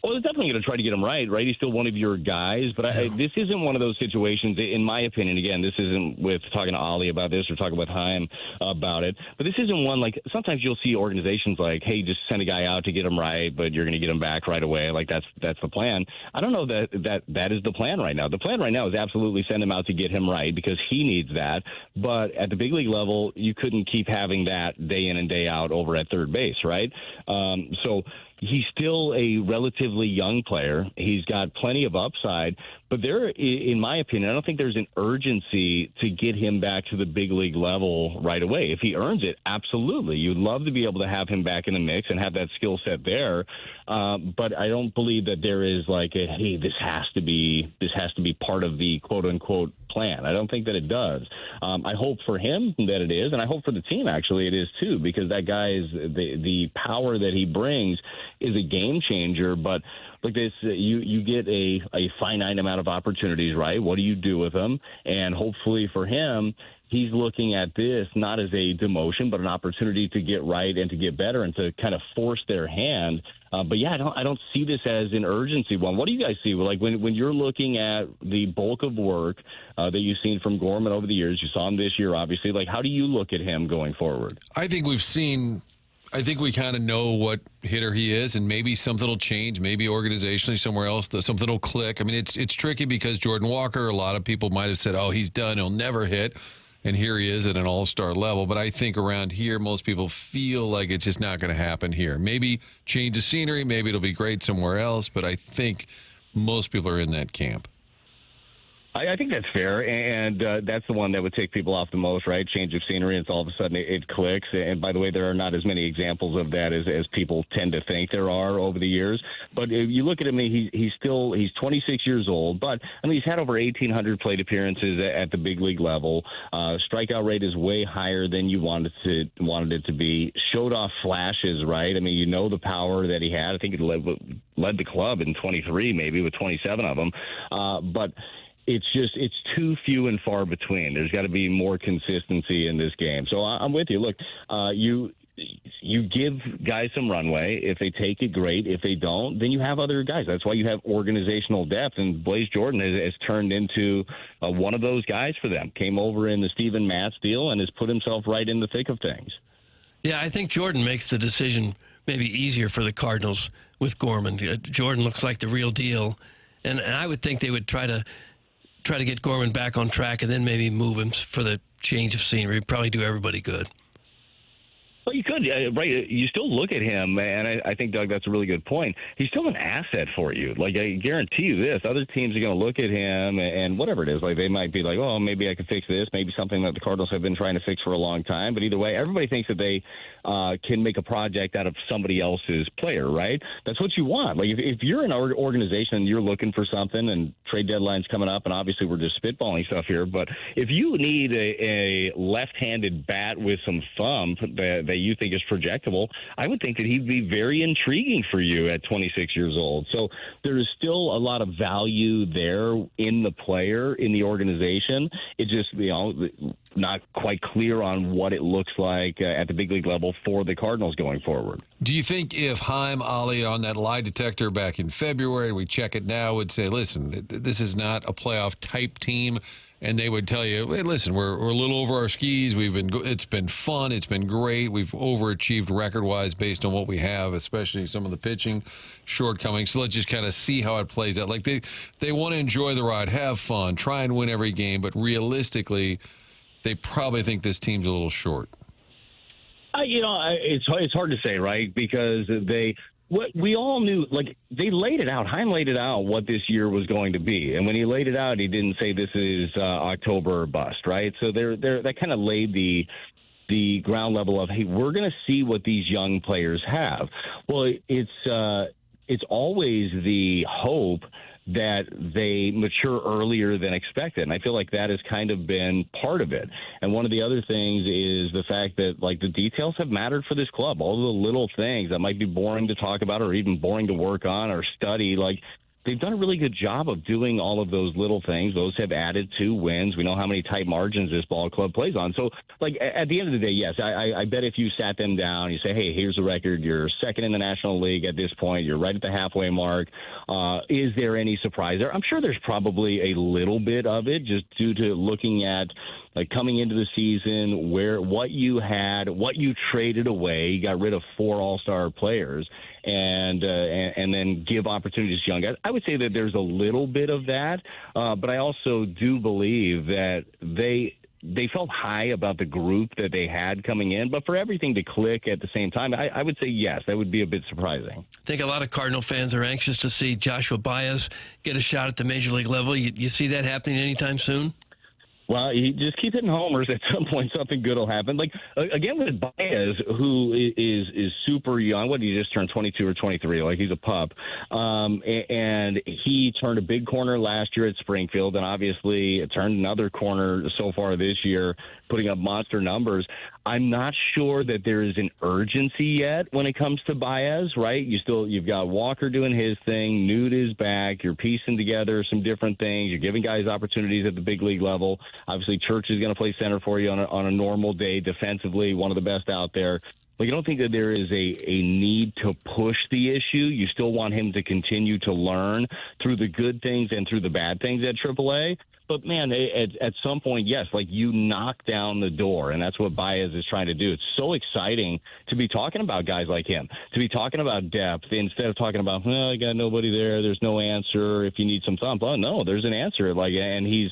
Well, they're definitely going to try to get him right? He's still one of your guys, but this isn't one of those situations, in my opinion. Again, this isn't with talking to Ollie about this or talking with Chaim about it, but this isn't one like sometimes you'll see organizations like, hey, just send a guy out to get him right, but you're going to get him back right away. Like that's the plan. I don't know that is the plan right now. The plan right now is absolutely send him out to get him right because he needs that. But at the big league level, you couldn't keep having that day in and day out over at third base, right? So he's still a relatively young player. He's got plenty of upside, but there, in my opinion, I don't think there's an urgency to get him back to the big league level right away. If he earns it, absolutely. You'd love to be able to have him back in the mix and have that skill set there. But I don't believe that there is like a, hey, this has to be part of the quote unquote plan. I don't think that it does. I hope for him that it is, and I hope for the team actually it is too, because that guy is the power that he brings is a game changer. But look, this you get a finite amount of opportunities, right? What do you do with them? And hopefully for him, he's looking at this not as a demotion, but an opportunity to get right and to get better and to kind of force their hand. But yeah, I don't see this as an urgency one. What do you guys see? Like when you're looking at the bulk of work that you've seen from Gorman over the years, you saw him this year, obviously. Like, how do you look at him going forward? I think we kind of know what hitter he is, and maybe something will change. Maybe organizationally somewhere else, something will click. I mean, it's tricky because Jordan Walker, a lot of people might have said, oh, he's done, he'll never hit. And here he is at an all-star level. But I think around here, most people feel like it's just not going to happen here. Maybe change the scenery. Maybe it'll be great somewhere else. But I think most people are in that camp. I think that's fair, and that's the one that would take people off the most, right? Change of scenery, and all of a sudden it clicks. And by the way, there are not as many examples of that as people tend to think there are over the years. But if you look at him, he's 26 years old, but I mean he's had over 1,800 plate appearances at the big league level. Strikeout rate is way higher than you wanted it to be. Showed off flashes, right? I mean, you know the power that he had. I think he led the club in 23, maybe with 27 of them, but. It's too few and far between. There's got to be more consistency in this game. So I'm with you. Look, you give guys some runway. If they take it, great. If they don't, then you have other guys. That's why you have organizational depth. And Blaze Jordan has turned into one of those guys for them. Came over in the Steven Matz deal and has put himself right in the thick of things. Yeah, I think Jordan makes the decision maybe easier for the Cardinals with Gorman. Jordan looks like the real deal. And I would think they would try to get Gorman back on track and then maybe move him for the change of scenery. Probably do everybody good. Well, you could, right? You still look at him, and I think, Doug, that's a really good point. He's still an asset for you. Like, I guarantee you this. Other teams are going to look at him, and whatever it is, like they might be like, oh, maybe I can fix this, maybe something that the Cardinals have been trying to fix for a long time. But either way, everybody thinks that they can make a project out of somebody else's player, right? That's what you want. Like, if you're an organization and you're looking for something, and trade deadline's coming up, and obviously we're just spitballing stuff here, but if you need a left-handed bat with some thumb that you think is projectable, I would think that he'd be very intriguing for you at 26 years old. So there is still a lot of value there in the player, in the organization. It just, not quite clear on what it looks like at the big league level for the Cardinals going forward. Do you think if Chaim Ali on that lie detector back in February, we check it now, would say, listen, this is not a playoff type team, and they would tell you, hey, listen, we're a little over our skis. It's been fun. It's been great. We've overachieved record-wise based on what we have, especially some of the pitching shortcomings. So let's just kind of see how it plays out. Like they want to enjoy the ride, have fun, try and win every game, but realistically, they probably think this team's a little short. It's hard to say, right? Because we all knew, like, they laid it out. Chaim laid it out what this year was going to be. And when he laid it out, he didn't say this is October or bust, right? So that kind of laid the ground level of, hey, we're going to see what these young players have. Well, it's always the hope that they mature earlier than expected. And I feel like that has kind of been part of it. And one of the other things is the fact that, like, the details have mattered for this club. All the little things that might be boring to talk about or even boring to work on or study, like, they've done a really good job of doing all of those little things. Those have added to wins. We know how many tight margins this ball club plays on. So, like, at the end of the day, yes, I bet if you sat them down, you say, hey, here's the record. You're second in the National League at this point. You're right at the halfway mark. Is there any surprise there? I'm sure there's probably a little bit of it just due to looking at, like, coming into the season, what you had, what you traded away. You got rid of 4 all-star players, and then give opportunities to young guys. I would say that there's a little bit of that, but I also do believe that they felt high about the group that they had coming in, but for everything to click at the same time, I would say yes, that would be a bit surprising. I think a lot of Cardinal fans are anxious to see Joshua Baez get a shot at the major league level. You see that happening anytime soon? Well, he just keep hitting homers. At some point, something good will happen. Like, again, with Baez, who is super young. What did he just turn, 22 or 23? Like, he's a pup. And he turned a big corner last year at Springfield, and obviously it turned another corner so far this year, putting up monster numbers. I'm not sure that there is an urgency yet when it comes to Baez, right? You've got Walker doing his thing, Newt is back, you're piecing together some different things, you're giving guys opportunities at the big league level. Obviously, Church is going to play center for you on a normal day, defensively, one of the best out there. But you don't think that there is a need to push the issue. You still want him to continue to learn through the good things and through the bad things at AAA. But, man, at some point, yes, like you knock down the door, and that's what Baez is trying to do. It's so exciting to be talking about guys like him, to be talking about depth instead of talking about, well, I got nobody there, there's no answer if you need some thump. Oh, no, there's an answer, and he's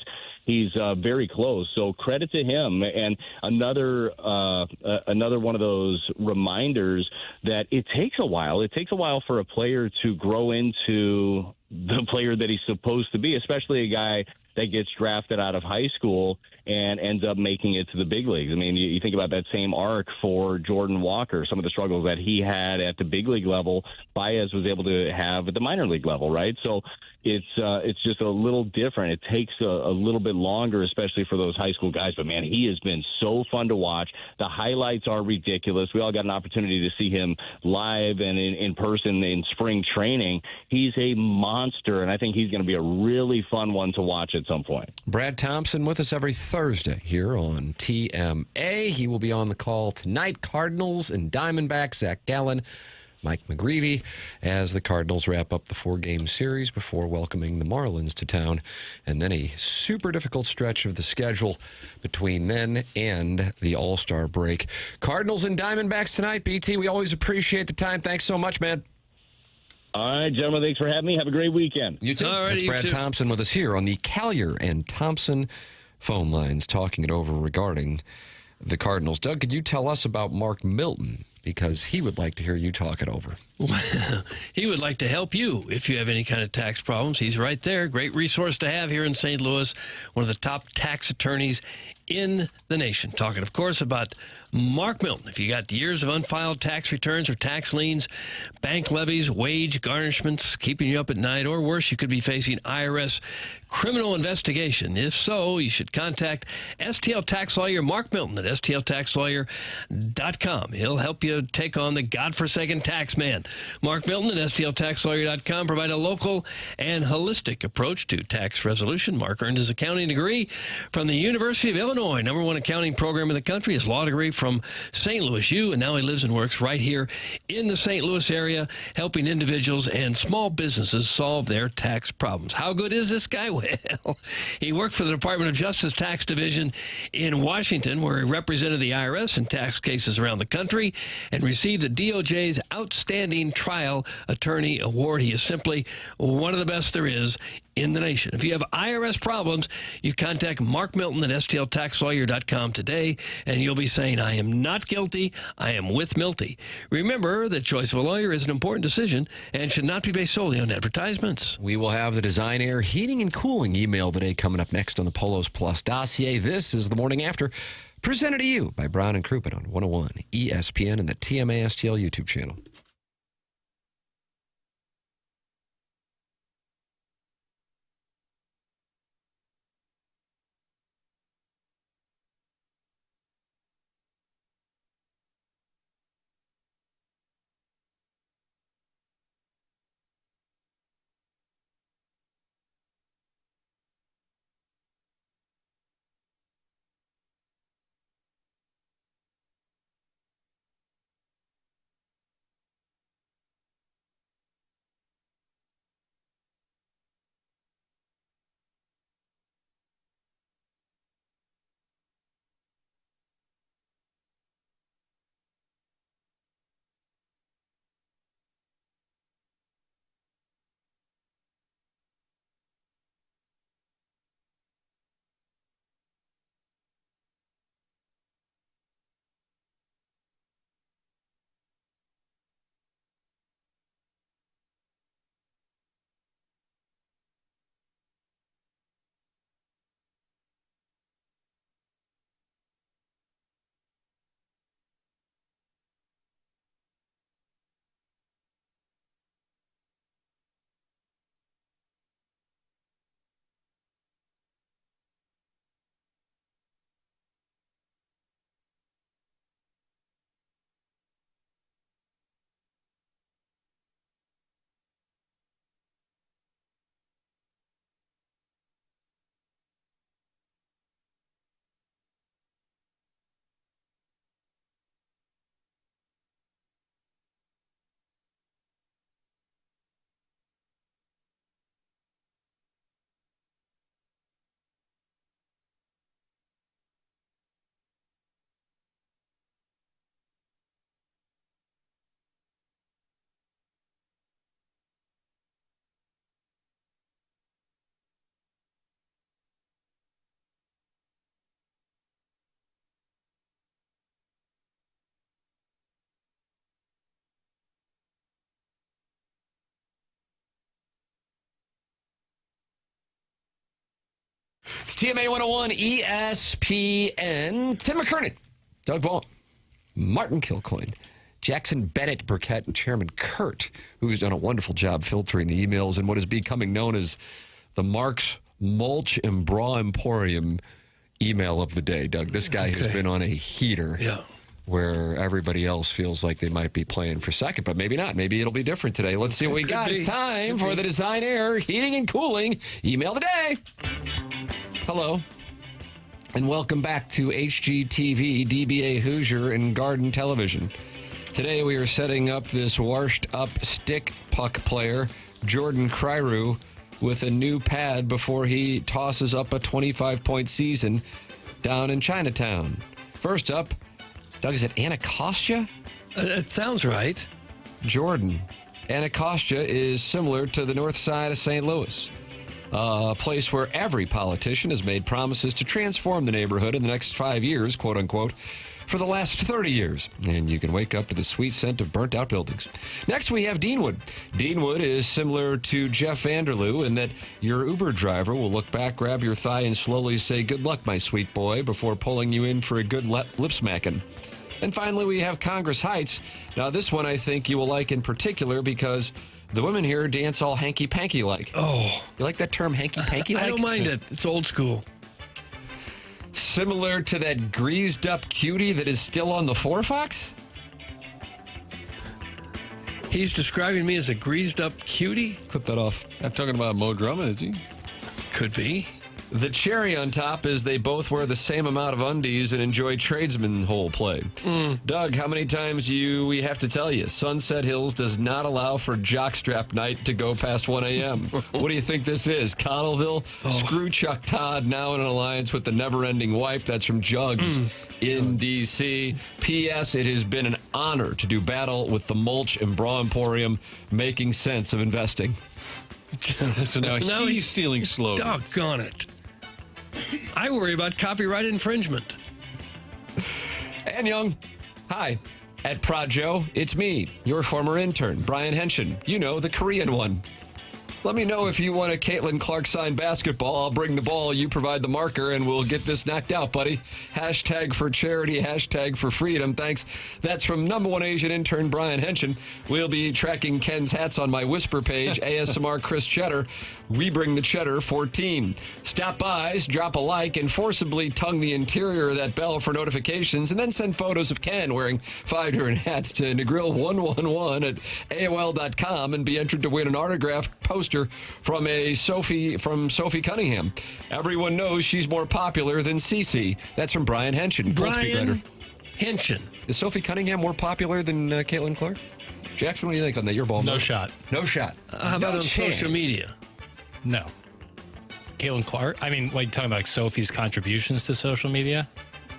very close. So credit to him. And another one of those reminders that it takes a while. It takes a while for a player to grow into the player that he's supposed to be, especially a guy that gets drafted out of high school and ends up making it to the big leagues. I mean, you think about that same arc for Jordan Walker, some of the struggles that he had at the big league level, Baez was able to have at the minor league level, right? So it's just a little different. It takes a little bit longer, especially for those high school guys. But, man, he has been so fun to watch. The highlights are ridiculous. We all got an opportunity to see him live and in person in spring training. He's a monster, and I think he's going to be a really fun one to watch at some point. Brad Thompson with us every Thursday here on TMA. He will be on the call tonight. Cardinals and Diamondbacks, Zach Gallen, Mike McGreevy, as the Cardinals wrap up the 4-game series before welcoming the Marlins to town. And then a super difficult stretch of the schedule between then and the All-Star break. Cardinals and Diamondbacks tonight. BT, we always appreciate the time. Thanks so much, man. All right, gentlemen, thanks for having me. Have a great weekend. You too. That's Brad Thompson with us here on the Callier and Thompson phone lines, talking it over regarding the Cardinals. Doug, could you tell us about Mark Milton? Because he would like to hear you talk it over. He would like to help you if you have any kind of tax problems. He's right there. Great resource to have here in St. Louis. One of the top tax attorneys in the nation. Talking, of course, about Mark Milton. If you got years of unfiled tax returns or tax liens, bank levies, wage garnishments, keeping you up at night, or worse, you could be facing IRS criminal investigation. If so, you should contact STL Tax Lawyer Mark Milton at stltaxlawyer.com. He'll help you take on the godforsaken tax man. Mark Milton at stltaxlawyer.com provide a local and holistic approach to tax resolution. Mark earned his accounting degree from the University of Illinois, #1 accounting program in the country, his law degree from St. Louis U, and now he lives and works right here in the St. Louis area, helping individuals and small businesses solve their tax problems. How good is this guy? Well, he worked for the Department of Justice Tax Division in Washington, where he represented the IRS in tax cases around the country and received the DOJ's Outstanding Trial Attorney Award. He is simply one of the best there is in the nation. If you have IRS problems, you contact Mark Milton at stltaxlawyer.com today, and you'll be saying, I am not guilty, I am with Milty. Remember that choice of a lawyer is an important decision and should not be based solely on advertisements. We will have the Design Air Heating and Cooling email today coming up next on the Polos Plus dossier. This is The Morning After, presented to you by Brown and Crouppen on 101 ESPN and the TMA STL YouTube channel. It's TMA 101 ESPN. Tim McKernan, Doug Vaughn, Martin Kilcoyne, Jackson Burkett, and Chairman Kurt, who's done a wonderful job filtering the emails in what is becoming known as the Mark's Mulch and Bra Emporium email of the day. Doug, this guy has been on a heater. Yeah. Where everybody else feels like they might be playing for second, but maybe not. Maybe it'll be different today. Let's see what we got. It's time for the Design Air Heating and Cooling Email of the Day. Hello, and welcome back to HGTV, DBA Hoosier, and Garden Television. Today we are setting up this washed-up stick puck player, Jordan Kyrou, with a new pad before he tosses up a 25-point season down in Chinatown. First up, Doug, is it Anacostia? It sounds right. Jordan. Anacostia is similar to the north side of St. Louis, a place where every politician has made promises to transform the neighborhood in the next 5 years, quote unquote, for the last 30 years. And you can wake up to the sweet scent of burnt out buildings. Next, we have Deanwood. Deanwood is similar to Jeff Vanderloo in that your Uber driver will look back, grab your thigh, and slowly say, "Good luck, my sweet boy," before pulling you in for a good lip smacking. And finally, we have Congress Heights. Now, this one I think you will like in particular because the women here dance all hanky-panky-like. Oh. You like that term, hanky-panky-like? I don't mind it. It's old school. Similar to that greased-up cutie that is still on the Four-Fox? He's describing me as a greased-up cutie? Clip that off. Not talking about Mo Drummond, is he? Could be. The cherry on top is they both wear the same amount of undies and enjoy tradesman hole play. Doug, how many times do we have to tell you? Sunset Hills does not allow for jockstrap night to go past 1 a.m. What do you think this is? Connellville? Screw Chuck Todd, now in an alliance with the never-ending wife. That's from Jugs in D.C. P.S. It has been an honor to do battle with the Mulch and Bra Emporium, making sense of investing. So now he's stealing slogans. Doggone it. I worry about copyright infringement. And Young, hi. At Projo, it's me, your former intern, Brian Henshin. You know, the Korean one. Let me know if you want a Caitlin Clark signed basketball. I'll bring the ball, you provide the marker, and we'll get this knocked out, buddy. Hashtag for charity, hashtag for freedom. Thanks. That's from #1 Asian intern Brian Henshin. We'll be tracking Ken's hats on my Whisper page, ASMR Chris Cheddar. We bring the cheddar 14. Stop by, drop a like, and forcibly tongue the interior of that bell for notifications, and then send photos of Ken wearing 5 different hats to Negril111 at AOL.com and be entered to win an autographed poster from Sophie Cunningham. Everyone knows she's more popular than Cece. That's from Brian Henshin. Brian Henshin. Is Sophie Cunningham more popular than Caitlin Clark? Jackson, what do you think on that? Your ball? No shot. No shot. How about on social media? No. Caitlin Clark? I mean, what are you talking about, like Sophie's contributions to social media?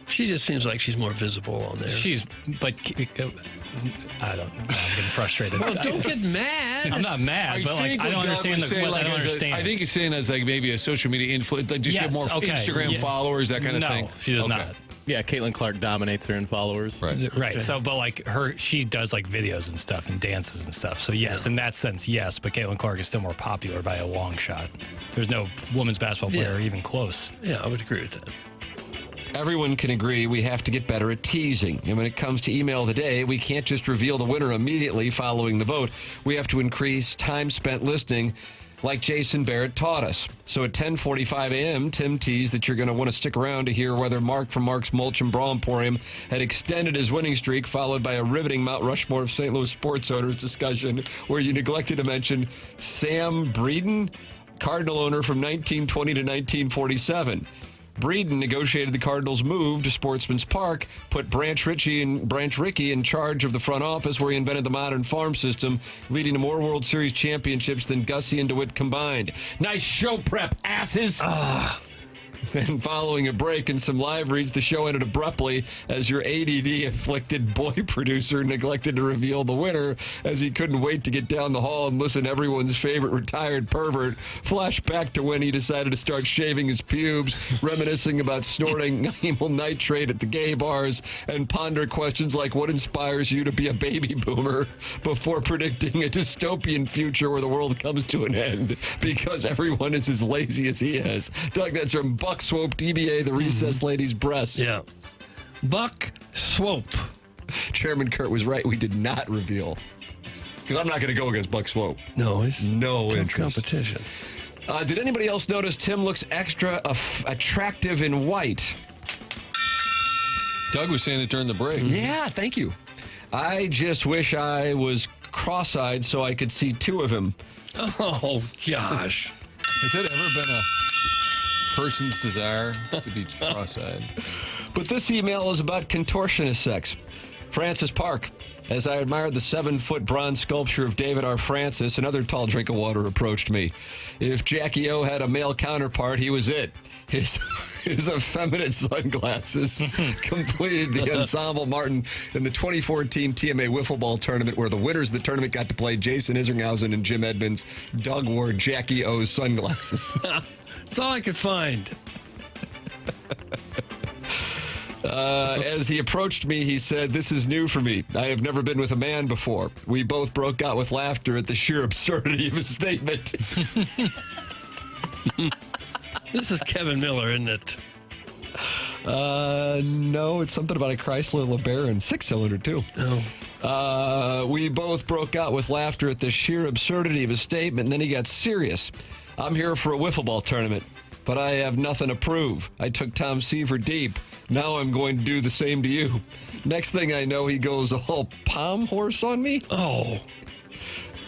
She just seems like she's more visible on there. But I don't know. I'm getting frustrated. Well, don't get mad. I'm not mad, but like, I don't understand I don't understand. I think he's saying as like maybe a social media influence. Like, does she have more Instagram followers, that kind of thing? No, she does not. Yeah, Caitlin Clark dominates her in followers. Right. Right. So, but like she does like videos and stuff and dances and stuff. So yes, in that sense, yes. But Caitlin Clark is still more popular by a long shot. There's no women's basketball player even close. Yeah, I would agree with that. Everyone can agree we have to get better at teasing. And when it comes to email of the day, we can't just reveal the winner immediately following the vote. We have to increase time spent listening like Jason Barrett taught us. So at 10:45 a.m., Tim teased that you're going to want to stick around to hear whether Mark from Mark's Mulch and Bra Emporium had extended his winning streak, followed by a riveting Mount Rushmore of St. Louis sports owners discussion where you neglected to mention Sam Breeden, Cardinal owner from 1920 to 1947. Breeden negotiated the Cardinals' move to Sportsman's Park, put Branch Rickey in charge of the front office, where he invented the modern farm system, leading to more World Series championships than Gussie and DeWitt combined. Nice show prep, asses! Then following a break and some live reads, the show ended abruptly as your ADD-afflicted boy producer neglected to reveal the winner as he couldn't wait to get down the hall and listen to everyone's favorite retired pervert flash back to when he decided to start shaving his pubes, reminiscing about snorting amyl nitrate at the gay bars, and ponder questions like what inspires you to be a baby boomer before predicting a dystopian future where the world comes to an end because everyone is as lazy as he is. Doug, that's from Buck Swope, DBA, the recess lady's breast. Yeah. Buck Swope. Chairman Kurt was right. We did not reveal. Because I'm not going to go against Buck Swope. No, it's no tough interest. competition. Did anybody else notice Tim looks extra attractive in white? Doug was saying it during the break. Yeah, thank you. I just wish I was cross-eyed so I could see two of him. Oh, gosh. Has that ever been a person's desire to be cross-eyed? But this email is about contortionist sex. Francis Park. As I admired the 7-foot bronze sculpture of David R. Francis, another tall drink of water approached me. If Jackie O had a male counterpart, he was it. His effeminate sunglasses completed the ensemble, Martin, in the 2014 TMA Wiffle Ball Tournament, where the winners of the tournament got to play Jason Isringhausen and Jim Edmonds. Doug wore Jackie O's sunglasses. That's all I could find. As he approached me, he said, "This is new for me. I have never been with a man before." We both broke out with laughter at the sheer absurdity of his statement. This is Kevin Miller, isn't it? No, it's something about a Chrysler LeBaron, 6-cylinder too. Oh. We both broke out with laughter at the sheer absurdity of his statement, and then he got serious. "I'm here for a wiffle ball tournament, but I have nothing to prove. I took Tom Seaver deep. Now I'm going to do the same to you." Next thing I know, he goes all palm horse on me. Oh.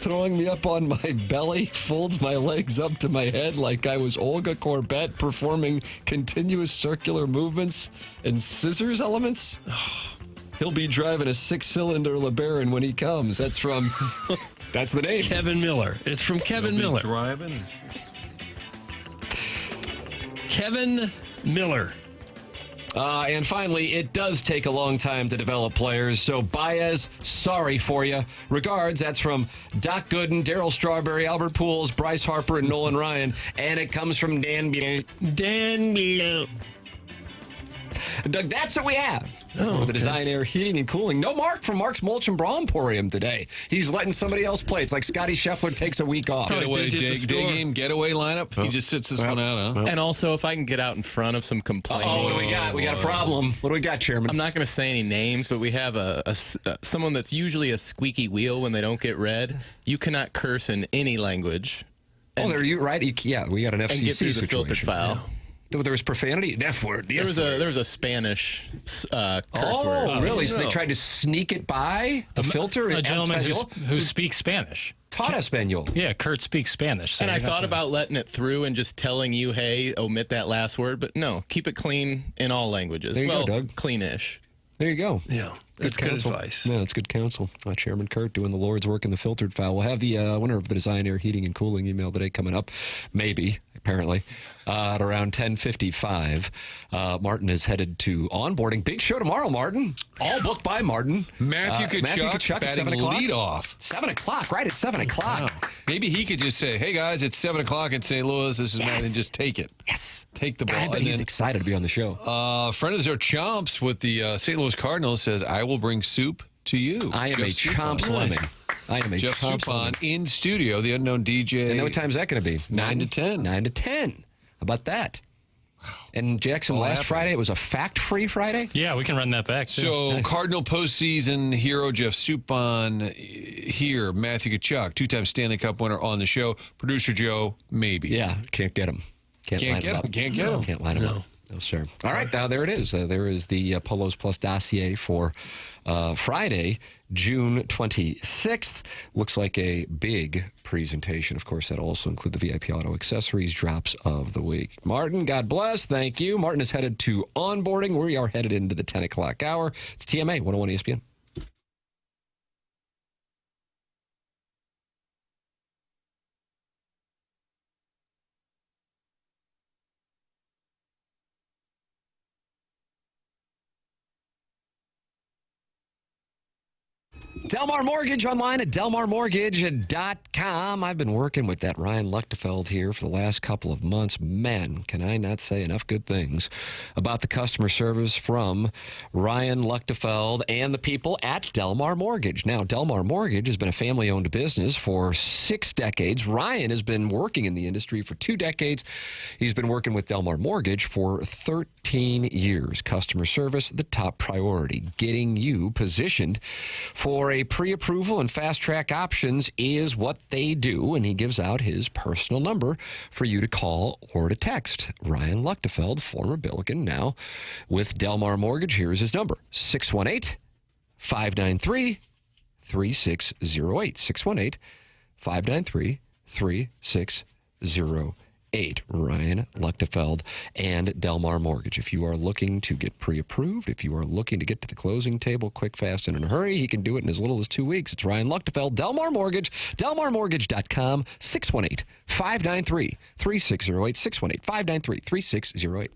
Throwing me up on my belly, folds my legs up to my head like I was Olga Corbett performing continuous circular movements and scissors elements. He'll be driving a 6-cylinder LeBaron when he comes. That's from, that's the name. Kevin Miller. It's from Kevin Miller. Driving. Kevin Miller. And finally, it does take a long time to develop players, so Baez, sorry for you. Regards, that's from Doc Gooden, Darryl Strawberry, Albert Pools, Bryce Harper, and Nolan Ryan. And it comes from Dan Beal. Dan Beal. Doug, that's what we have. The Design, Air, Heating, and Cooling. No Mark from Mark's Mulch and Bra Emporium today. He's letting somebody else play. It's like Scotty Scheffler takes a week off. Getaway lineup. He just sits this one out, huh? And also, if I can get out in front of some complaining. What do we got? We got a problem. What do we got, Chairman? I'm not going to say any names, but we have someone that's usually a squeaky wheel when they don't get read. You cannot curse in any language. There you right? Yeah, we got an FCC and get through the situation. filtered file. There was profanity. The F word. There was a Spanish curse word. Oh, really? So they tried to sneak it by the filter? A gentleman who speaks Spanish. Taught Espanol. Yeah, Kurt speaks Spanish. So and I thought about letting it through and just telling you, hey, omit that last word. But no, keep it clean in all languages. There you go, Doug. Cleanish. There you go. Yeah, that's good advice. Yeah, that's good counsel. Chairman Kurt doing the Lord's work in the filtered file. We'll have the winner of the Design, Air, Heating, and Cooling email today coming up, maybe, apparently, at around 10:55. Martin is headed to onboarding. Big show tomorrow, Martin. All booked by Martin. Matthew Tkachuk at 7 o'clock. lead off. 7 o'clock, right at 7 o'clock. Wow. Maybe he could just say, "Hey, guys, it's 7 o'clock in St. Louis. This is Matt," and just take it. Yes. Take the ball. I bet he's excited to be on the show. Friend of the show, Chomps, with the St. Louis Cardinals, says, "I will bring soup to you." I am Jeff a Chomps lemon. I am a Jeff Chomps Suppan lemon. in studio, the unknown DJ. And what time's that going to be? 9 to 10. 9 to 10. How about that? And Jackson, last Friday, it was a fact-free Friday? Yeah, we can run that back, too. So, Nice. Cardinal postseason hero Jeff Suppan here. Matthew Tkachuk, two-time Stanley Cup winner on the show. Producer Joe, maybe. Yeah, can't get him. Can't line get him up. him. Can't get him. Can't line him up. No, sir. All right, now there it is. There is the Polos Plus dossier for Friday, June 26th. Looks like a big presentation. Of course, that'll also include the VIP Auto Accessories drops of the week. Martin, God bless. Thank you. Martin is headed to onboarding. We are headed into the 10 o'clock hour. It's TMA 101 ESPN. Delmar Mortgage online at delmarmortgage.com. I've been working with that Ryan Luchtefeld here for the last couple of months. Man, can I not say enough good things about the customer service from Ryan Luchtefeld and the people at Delmar Mortgage. Now, Delmar Mortgage has been a family-owned business for 6 decades. Ryan has been working in the industry for 2 decades. He's been working with Delmar Mortgage for 13 years. Customer service, the top priority. Getting you positioned for a pre-approval and fast-track options is what they do, and he gives out his personal number for you to call or to text. Ryan Luchtefeld, former Billiken, now with Delmar Mortgage. Here's his number, 618-593-3608. 618-593-3608. Ryan Luchtefeld and Delmar Mortgage. If you are looking to get pre-approved, if you are looking to get to the closing table quick, fast, and in a hurry, he can do it in as little as 2 weeks. It's Ryan Luchtefeld, Delmar Mortgage, delmarmortgage.com, 618-593-3608, 618-593-3608.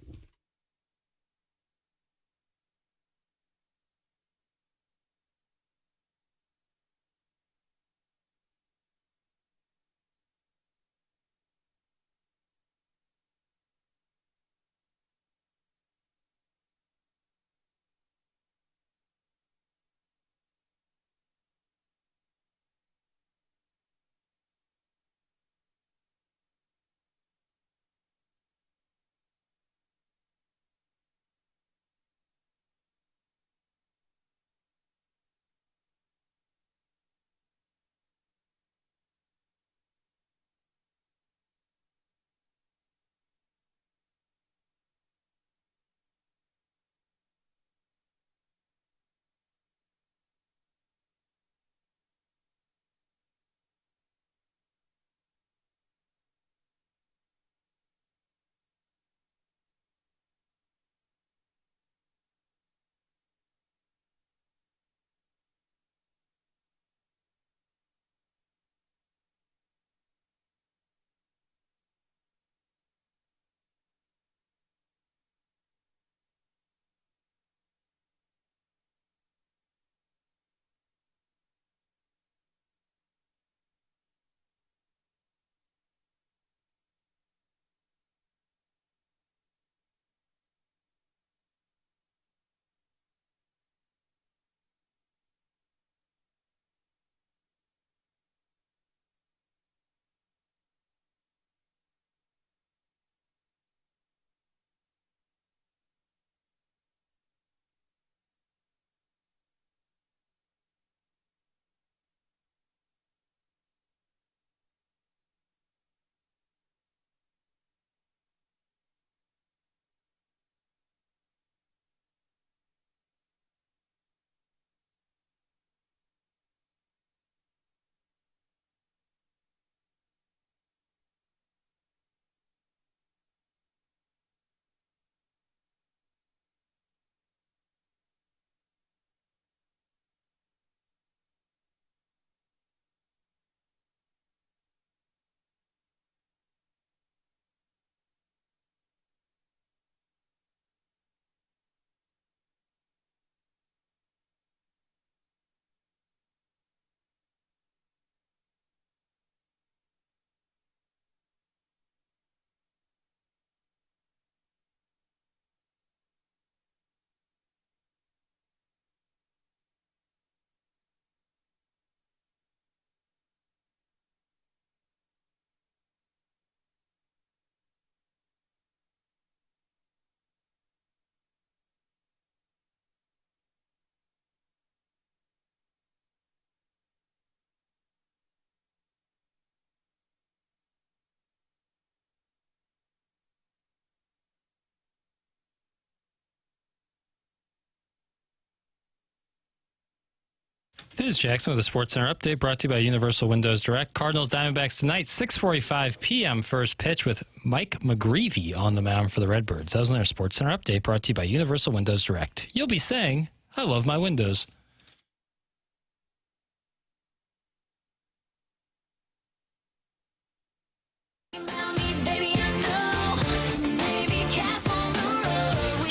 This is Jackson with a Sports Center update brought to you by Universal Windows Direct. Cardinals Diamondbacks tonight, 6:45 p.m. first pitch with Mike McGreevy on the mound for the Redbirds. That was their Sports Center update brought to you by Universal Windows Direct. You'll be saying, I love my windows.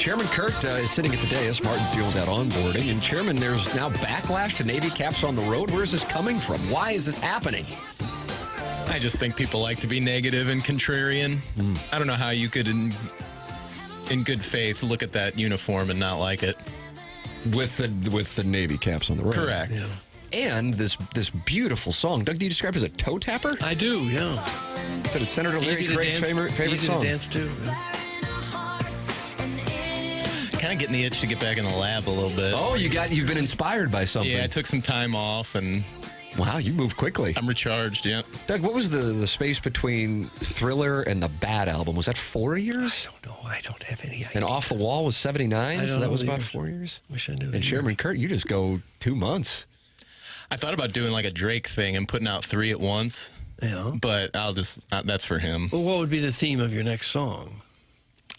Chairman Kurt is sitting at the dais. Martin's dealing with that onboarding. And Chairman, there's now backlash to Navy caps on the road. Where is this coming from? Why is this happening? I just think people like to be negative and contrarian. I don't know how you could, in good faith, look at that uniform and not like it. With the Navy caps on the road. Correct. Yeah. And this beautiful song. Doug, do you describe it as a toe tapper? I do, yeah. Said it's Senator Larry Craig's favorite easy song. to dance to. Kind of getting the itch to get back in the lab a little bit. Oh, you've been inspired by something. Yeah, I took some time off and... Wow, you moved quickly. I'm recharged, yeah. Doug, what was the space between Thriller and the Bad album? Was that 4 years? I don't know. I don't have any idea. And Off the Wall was 79, so that was about years. 4 years? Wish I knew that. And Chairman Kurt, you just go 2 months. I thought about doing like a Drake thing and putting out 3 at once. Yeah. But I'll just, that's for him. Well, what would be the theme of your next song?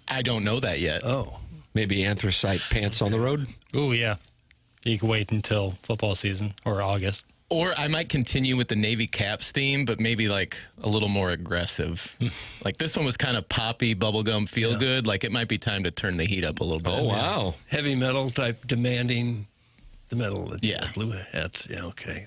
I don't know that yet. Oh. Maybe Anthracite Pants on the Road? Ooh, yeah. You can wait until football season or August. Or I might continue with the Navy Caps theme, but maybe like a little more aggressive. Like this one was kind of poppy, bubblegum, feel good. Like it might be time to turn the heat up a little bit. Oh, wow. Heavy metal type demanding the metal. Yeah. Blue hats. Yeah, okay.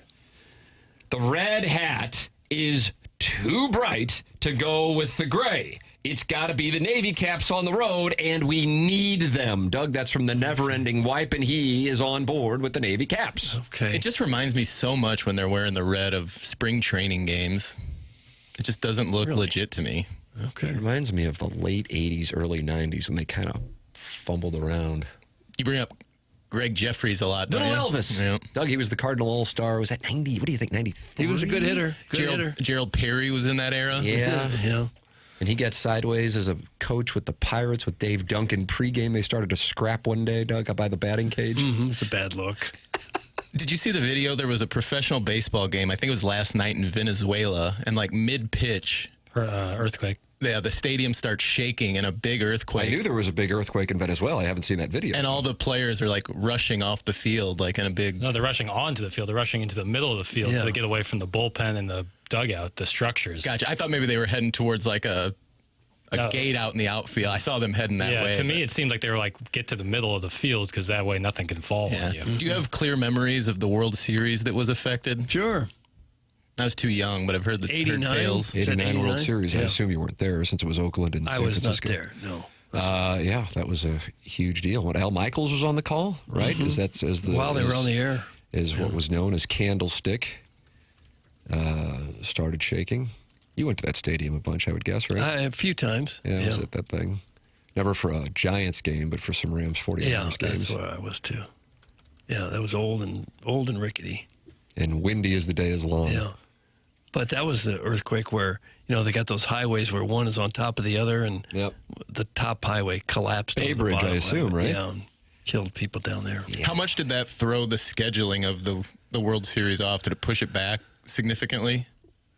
The red hat is too bright to go with the gray. It's got to be the Navy caps on the road, and we need them. Doug, that's from the never-ending wipe, and he is on board with the Navy caps. Okay. It just reminds me so much when they're wearing the red of spring training games. It just doesn't look legit to me. Okay. It reminds me of the late 80s, early 90s when they kind of fumbled around. You bring up Greg Jeffries a lot, Little don't you? Elvis. Yeah. Doug, he was the Cardinal All-Star. Was that 90? What do you think, 93? He was a good hitter. Gerald Perry was in that era. Yeah. Yeah. And he got sideways as a coach with the Pirates with Dave Duncan. Pre-game, they started to scrap one day, Doug, up by the batting cage. It's a bad look. Did you see the video? There was a professional baseball game. I think it was last night in Venezuela. And like mid-pitch. Earthquake. Yeah, the stadium starts shaking in a big earthquake. I knew there was a big earthquake in Venezuela. I haven't seen that video. And all the players are like rushing off the field like in a big... No, they're rushing onto the field. They're rushing into the middle of the field to get away from the bullpen and the dugout, the structures. Gotcha. I thought maybe they were heading towards like a gate out in the outfield. I saw them heading that way. Yeah, to me it seemed like they were like, get to the middle of the field because that way nothing can fall on you. Do you have clear memories of the World Series that was affected? Sure. I was too young, but I've heard the 89? tales. 89 World Series. I assume you weren't there since it was Oakland and San Francisco. I was not there, no. Yeah, that was a huge deal. When Al Michaels was on the call, right? Is that as the while they were on the air, is what was known as Candlestick started shaking. You went to that stadium a bunch, I would guess, right? A few times. Yeah, I was at that thing. Never for a Giants game, but for some Rams 49ers games. Yeah, that's where I was too. Yeah, that was old and rickety. And windy as the day is long. Yeah. But that was the earthquake where, they got those highways where one is on top of the other, and the top highway collapsed. Bay Bridge, I assume, right? Yeah, and killed people down there. Yeah. How much did that throw the scheduling of the World Series off? Did it push it back significantly?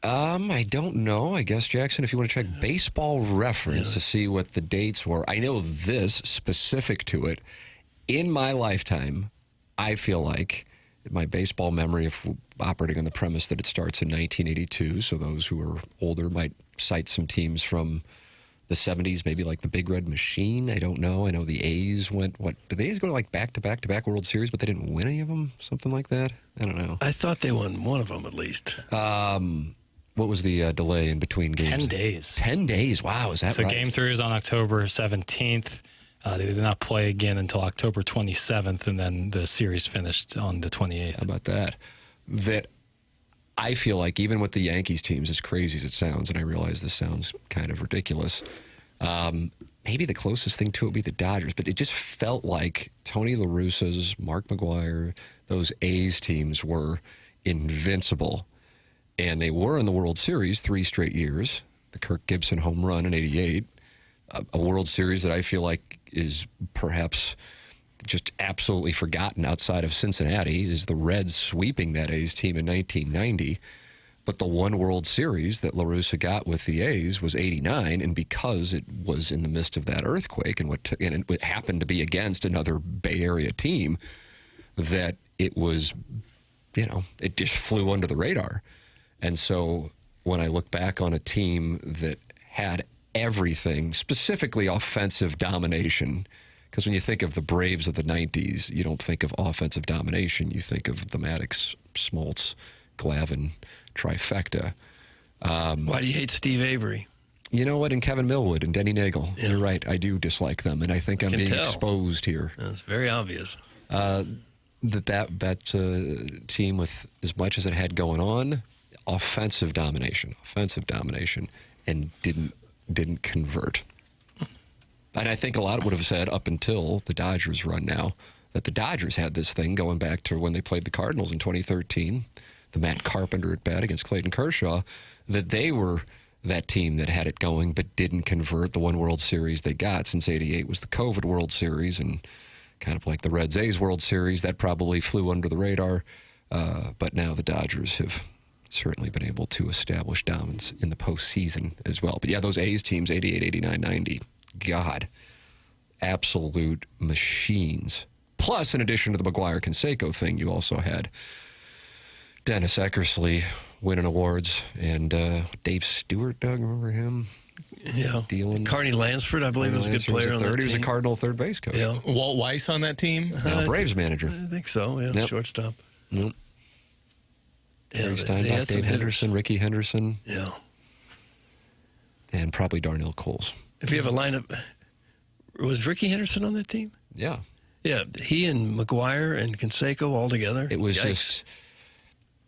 I don't know. I guess, Jackson, if you want to check Baseball Reference to see what the dates were. I know this specific to it. In my lifetime, I feel like my baseball memory, if operating on the premise that it starts in 1982, so those who are older might cite some teams from the 70s, maybe like the Big Red Machine. I don't know. I know the A's went, did the A's go to like back-to-back World Series, but they didn't win any of them? Something like that? I don't know. I thought they won one of them at least. What was the delay in between games? 10 days. 10 days. Wow, is that right? So Game 3 was on October 17th. They did not play again until October 27th, and then the series finished on the 28th. How about that? That I feel like even with the Yankees teams, as crazy as it sounds, and I realize this sounds kind of ridiculous, maybe the closest thing to it would be the Dodgers, but it just felt like Tony La Russa's, Mark McGwire, those A's teams were invincible. And they were in the World Series 3 straight years. The Kirk Gibson home run in '88. A World Series that I feel like is perhaps just absolutely forgotten outside of Cincinnati is the Reds sweeping that A's team in 1990. But the one World Series that La Russa got with the A's was '89, and because it was in the midst of that earthquake and it happened to be against another Bay Area team, that it was, it just flew under the radar. And so when I look back on a team that had everything, specifically offensive domination, Because when you think of the Braves of the 90s, you don't think of offensive domination. You think of the Maddox, Smoltz, Glavine trifecta. Why do you hate Steve Avery? You know what? And Kevin Millwood and Denny Nagel. Yeah. You're right. I do dislike them, and I think I'm being exposed here. It's very obvious. That team, with as much as it had going on, offensive domination, and didn't convert. And I think a lot would have said up until the Dodgers run now that the Dodgers had this thing going back to when they played the Cardinals in 2013, the Matt Carpenter at bat against Clayton Kershaw, that they were that team that had it going but didn't convert. The one World Series they got since '88 was the COVID World Series, and kind of like the Reds-A's World Series, that probably flew under the radar. But now the Dodgers have certainly been able to establish dominance in the postseason as well. But yeah, those A's teams, 88, 89, 90, God, absolute machines. Plus, in addition to the McGuire-Canseco thing, you also had Dennis Eckersley winning awards, and Dave Stewart, Doug, remember him? Yeah. Carney Lansford, I believe, was a good player on that team. He was a Cardinal third base coach. Yeah. Walt Weiss on that team? Braves manager. I think so, yeah. Shortstop. Yep. Yeah, Steinbach, Dave Henderson, Ricky Henderson. Yeah. And probably Darnell Coles. If you have a lineup, was Ricky Henderson on that team? Yeah. Yeah, he and McGuire and Canseco all together. It was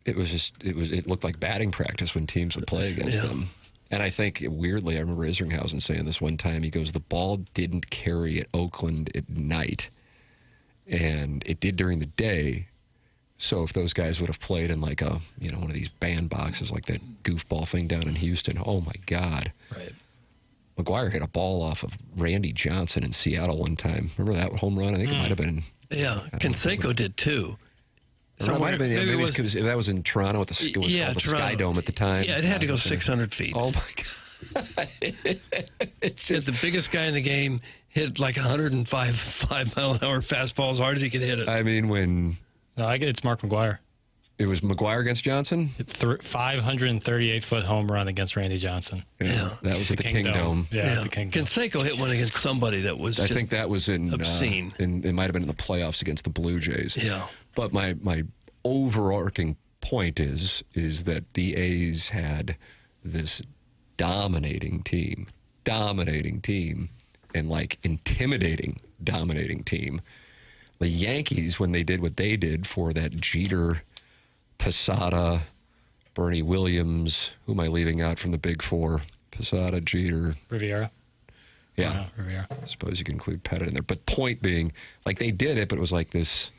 it looked like batting practice when teams would play against them. And I think, weirdly, I remember Isringhausen saying this one time. He goes, the ball didn't carry at Oakland at night, and it did during the day. So if those guys would have played in like a, one of these bandboxes, like that goofball thing down in Houston, oh my God. Right. McGuire hit a ball off of Randy Johnson in Seattle one time. Remember that home run? I think it might have been. Yeah, Canseco did too. It might have been, maybe it was because that was in Toronto at it was called the Sky Dome at the time. Yeah, it had to go 600 feet. Oh my God. It's just the biggest guy in the game hit like 105-mile-an-hour fastball as hard as he could hit it. I mean, when... No, it's Mark McGuire. It was McGuire against Johnson? 538-foot home run against Randy Johnson. Yeah. That was at the Kingdom. Yeah, the Kingdom. Canseco hit one against somebody that was I think that was in obscene. It might have been in the playoffs against the Blue Jays. Yeah. But my overarching point is that the A's had this dominating team, and like intimidating, dominating team. The Yankees, when they did what they did for that Jeter, Posada, Bernie Williams, who am I leaving out from the big four? Posada, Jeter. Riviera. Yeah. Riviera. I suppose you can include Pettit in there. But point being, like they did it, but it was like this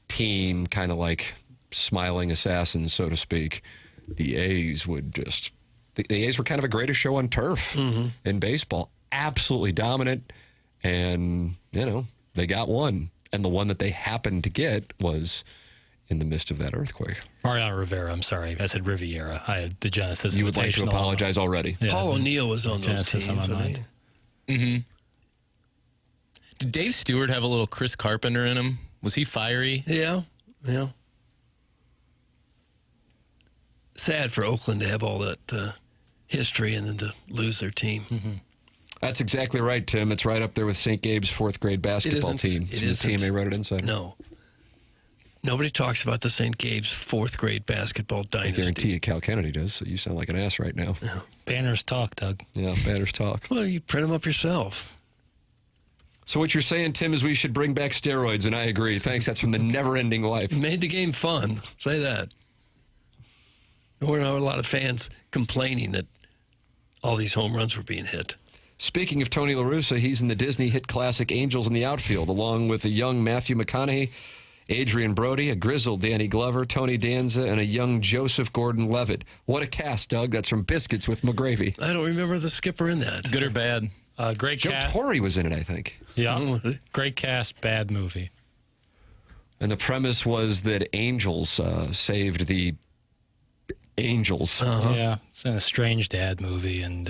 team, kind of like smiling assassins, so to speak. The A's would just... The A's were kind of a greatest show on turf in baseball. Absolutely dominant. And, they got one. And the one that they happened to get was in the midst of that earthquake. Mariano Rivera, I'm sorry. I said Riviera. I had the Genesis. You would like to apologize already. Yeah, Paul O'Neill was on those teams. On my mind. Did Dave Stewart have a little Chris Carpenter in him? Was he fiery? Yeah. Sad for Oakland to have all that history and then to lose their team. That's exactly right, Tim. It's right up there with St. Gabe's fourth grade basketball team. It's the team they wrote it inside. No. Nobody talks about the St. Gabe's fourth grade basketball dynasty. I guarantee you Cal Kennedy does, so you sound like an ass right now. Yeah. Banners talk, Doug. Yeah, banners talk. Well, you print them up yourself. So what you're saying, Tim, is we should bring back steroids, and I agree. Thanks. That's from the never-ending life. It made the game fun. Say that. There were a lot of fans complaining that all these home runs were being hit. Speaking of Tony La Russa, he's in the Disney hit classic Angels in the Outfield, along with a young Matthew McConaughey, Adrian Brody, a grizzled Danny Glover, Tony Danza, and a young Joseph Gordon-Levitt. What a cast, Doug. That's from Biscuits with McGreevy. I don't remember the skipper in that. Good or bad? Great Joe cast. Torre was in it, I think. Yeah. Great cast, bad movie. And the premise was that Angels saved the Angels. Yeah. It's an estranged dad movie, and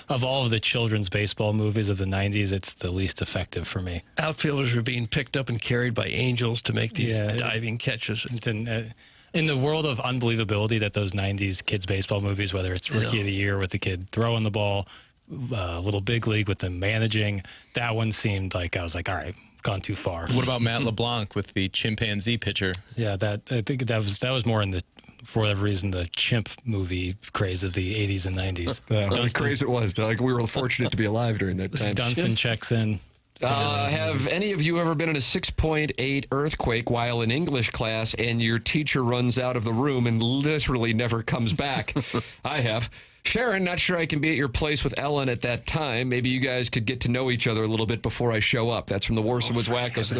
of all of the children's baseball movies of the 90s, it's the least effective for me. Outfielders were being picked up and carried by angels to make these diving catches. In the world of unbelievability that those 90s kids baseball movies, whether it's Rookie of the Year with the kid throwing the ball, Little Big League with the managing. That one seemed like I was like, all right, gone too far. What about Matt LeBlanc with the chimpanzee pitcher? Yeah, I think that was more in the, for whatever reason, the chimp movie craze of the 80s and 90s. What a craze it was, Doug. We were fortunate to be alive during that time. Dunston checks in. Have any of you ever been in a 6.8 earthquake while in English class and your teacher runs out of the room and literally never comes back? I have. Sharon, not sure I can be at your place with Ellen at that time. Maybe you guys could get to know each other a little bit before I show up. That's from the Warsaw Woods Wacko. So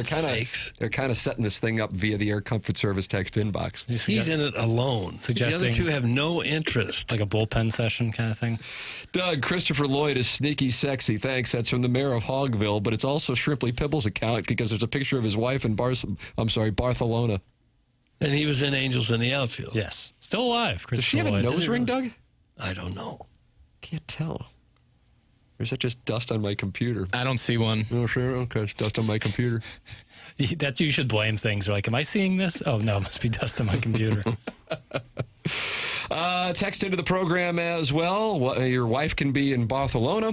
they're kind of setting this thing up via the Air Comfort Service text inbox. He's in it alone. Suggesting the other two have no interest. Like a bullpen session kind of thing. Doug, Christopher Lloyd is sneaky sexy. Thanks. That's from the mayor of Hogville, but it's also Shrimply Pibble's account because there's a picture of his wife in Barcelona. And he was in Angels in the Outfield. Yes. Still alive, Christopher Does she have Lloyd. a nose ring, Doug? I don't know. Can't tell. Or is that just dust on my computer? I don't see one. Oh, sure. Okay, it's dust on my computer. That you should blame things. You're like, am I seeing this? Oh, no, it must be dust on my computer. Text into the program as well. Your wife can be in Barcelona,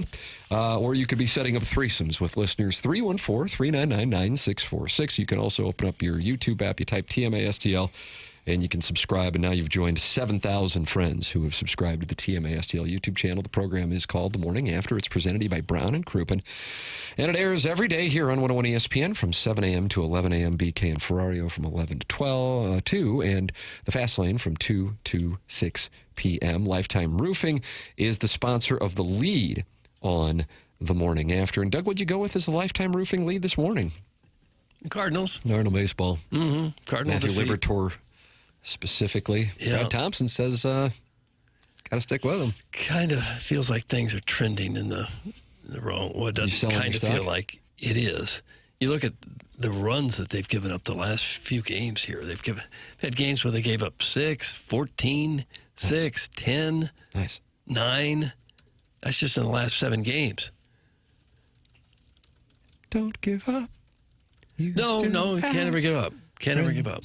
or you could be setting up threesomes with listeners. 314-399-9646. You can also open up your YouTube app. You type TMASTL, and you can subscribe. And now you've joined 7,000 friends who have subscribed to the TMASTL YouTube channel. The program is called The Morning After. It's presented to you by Brown and Crouppen. And it airs every day here on 101 ESPN from 7 a.m. to 11 a.m. BK and Ferrario from 11 to 2, and the Fast Lane from 2 to 6 p.m. Lifetime Roofing is the sponsor of the lead on The Morning After. And Doug, what'd you go with as the Lifetime Roofing lead this morning? Cardinals. Cardinal baseball. Mm-hmm. Cardinals. Matthew Liberatore specifically. Yeah. Brad Thompson says, got to stick with him. Kind of feels like things are trending in the wrong. Well, it doesn't kind of feel like it is. You look at the runs that they've given up the last few games here. They've had games where they gave up 6, 14, 6, 10, 9. That's just in the last 7 games. Don't give up. No, you can't ever give up. Can't ever give up.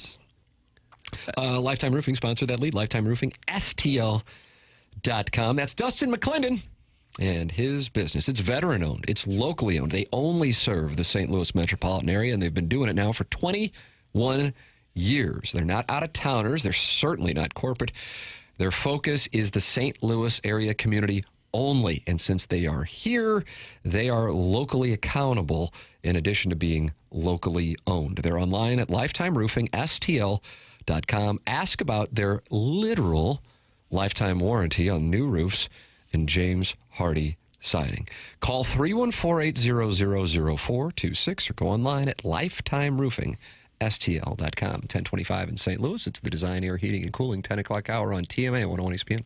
Lifetime Roofing sponsored that lead. Lifetime Roofing, STL.com. That's Dustin McClendon and his business. It's veteran-owned. It's locally owned. They only serve the St. Louis metropolitan area, and they've been doing it now for 21 years. They're not out-of-towners. They're certainly not corporate. Their focus is the St. Louis area community only, and since they are here, they are locally accountable in addition to being locally owned. They're online at Lifetime Roofing, STL.com. Ask about their literal lifetime warranty on new roofs and James Hardy siding. Call 314-800-0426 or go online at lifetimeroofingstl.com. 1025 in St. Louis. It's the Design, Air, Heating, and Cooling 10 o'clock hour on TMA 101 ESPN.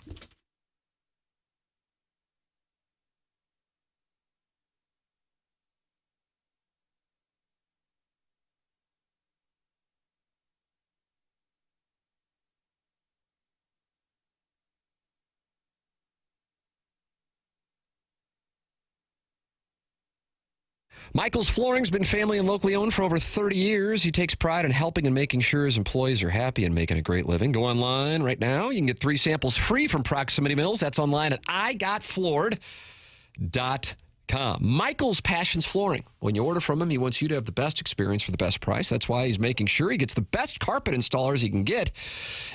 Michael's Flooring's been family and locally owned for over 30 years. He takes pride in helping and making sure his employees are happy and making a great living. Go online right now. You can get 3 samples free from Proximity Mills. That's online at igotfloored.com. Michael's Passions Flooring. When you order from him, he wants you to have the best experience for the best price. That's why he's making sure he gets the best carpet installers he can get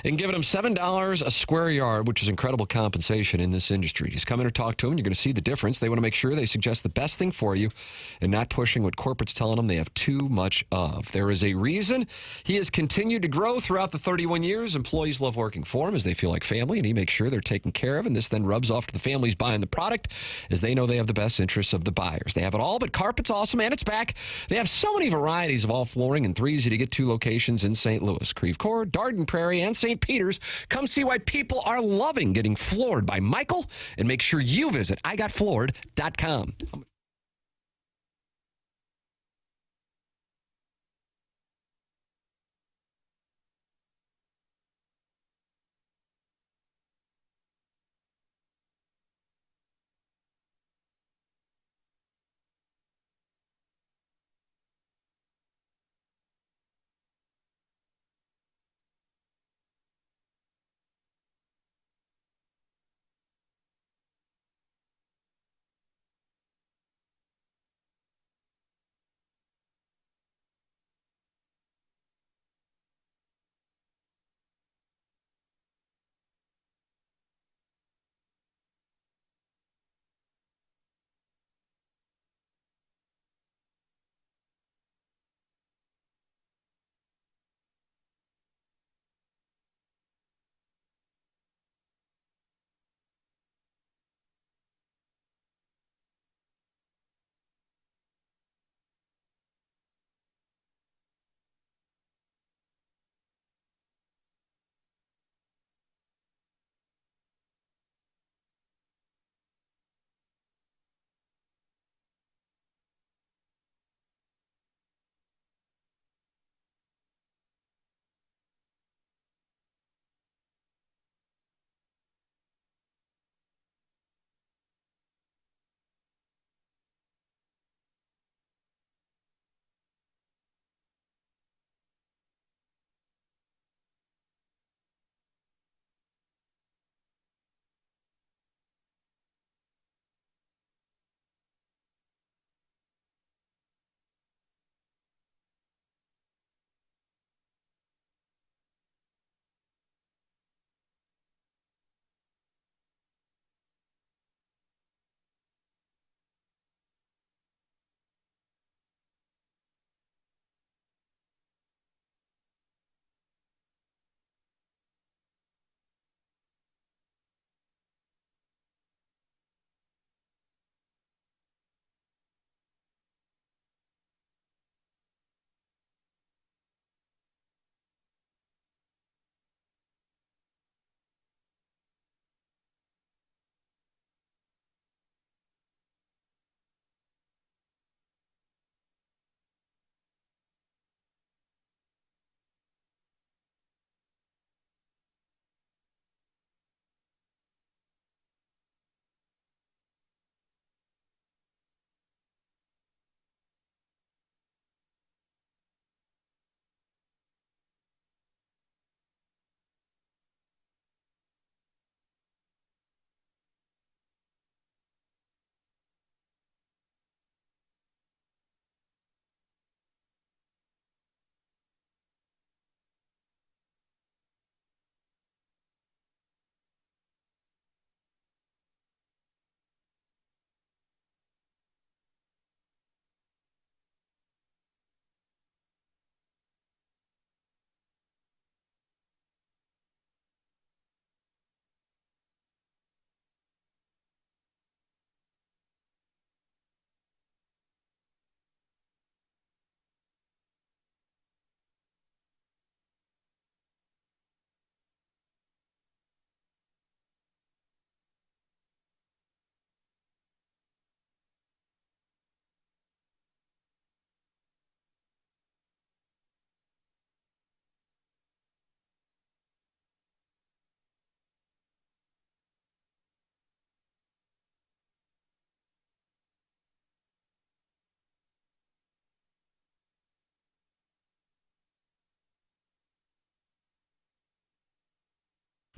and giving him $7 a square yard, which is incredible compensation in this industry. Just come in or talk to him. You're going to see the difference. They want to make sure they suggest the best thing for you and not pushing what corporate's telling them they have too much of. There is a reason he has continued to grow throughout the 31 years. Employees love working for him as they feel like family, and he makes sure they're taken care of, and this then rubs off to the families buying the product as they know they have the best interests of the buyers. They have it all, but carpet's awesome, and it's back. They have so many varieties of all flooring and 3 easy-to-get to locations in St. Louis, Creve Coeur, Darden Prairie, and St. Peter's. Come see why people are loving getting floored by Michael, and make sure you visit igotfloored.com.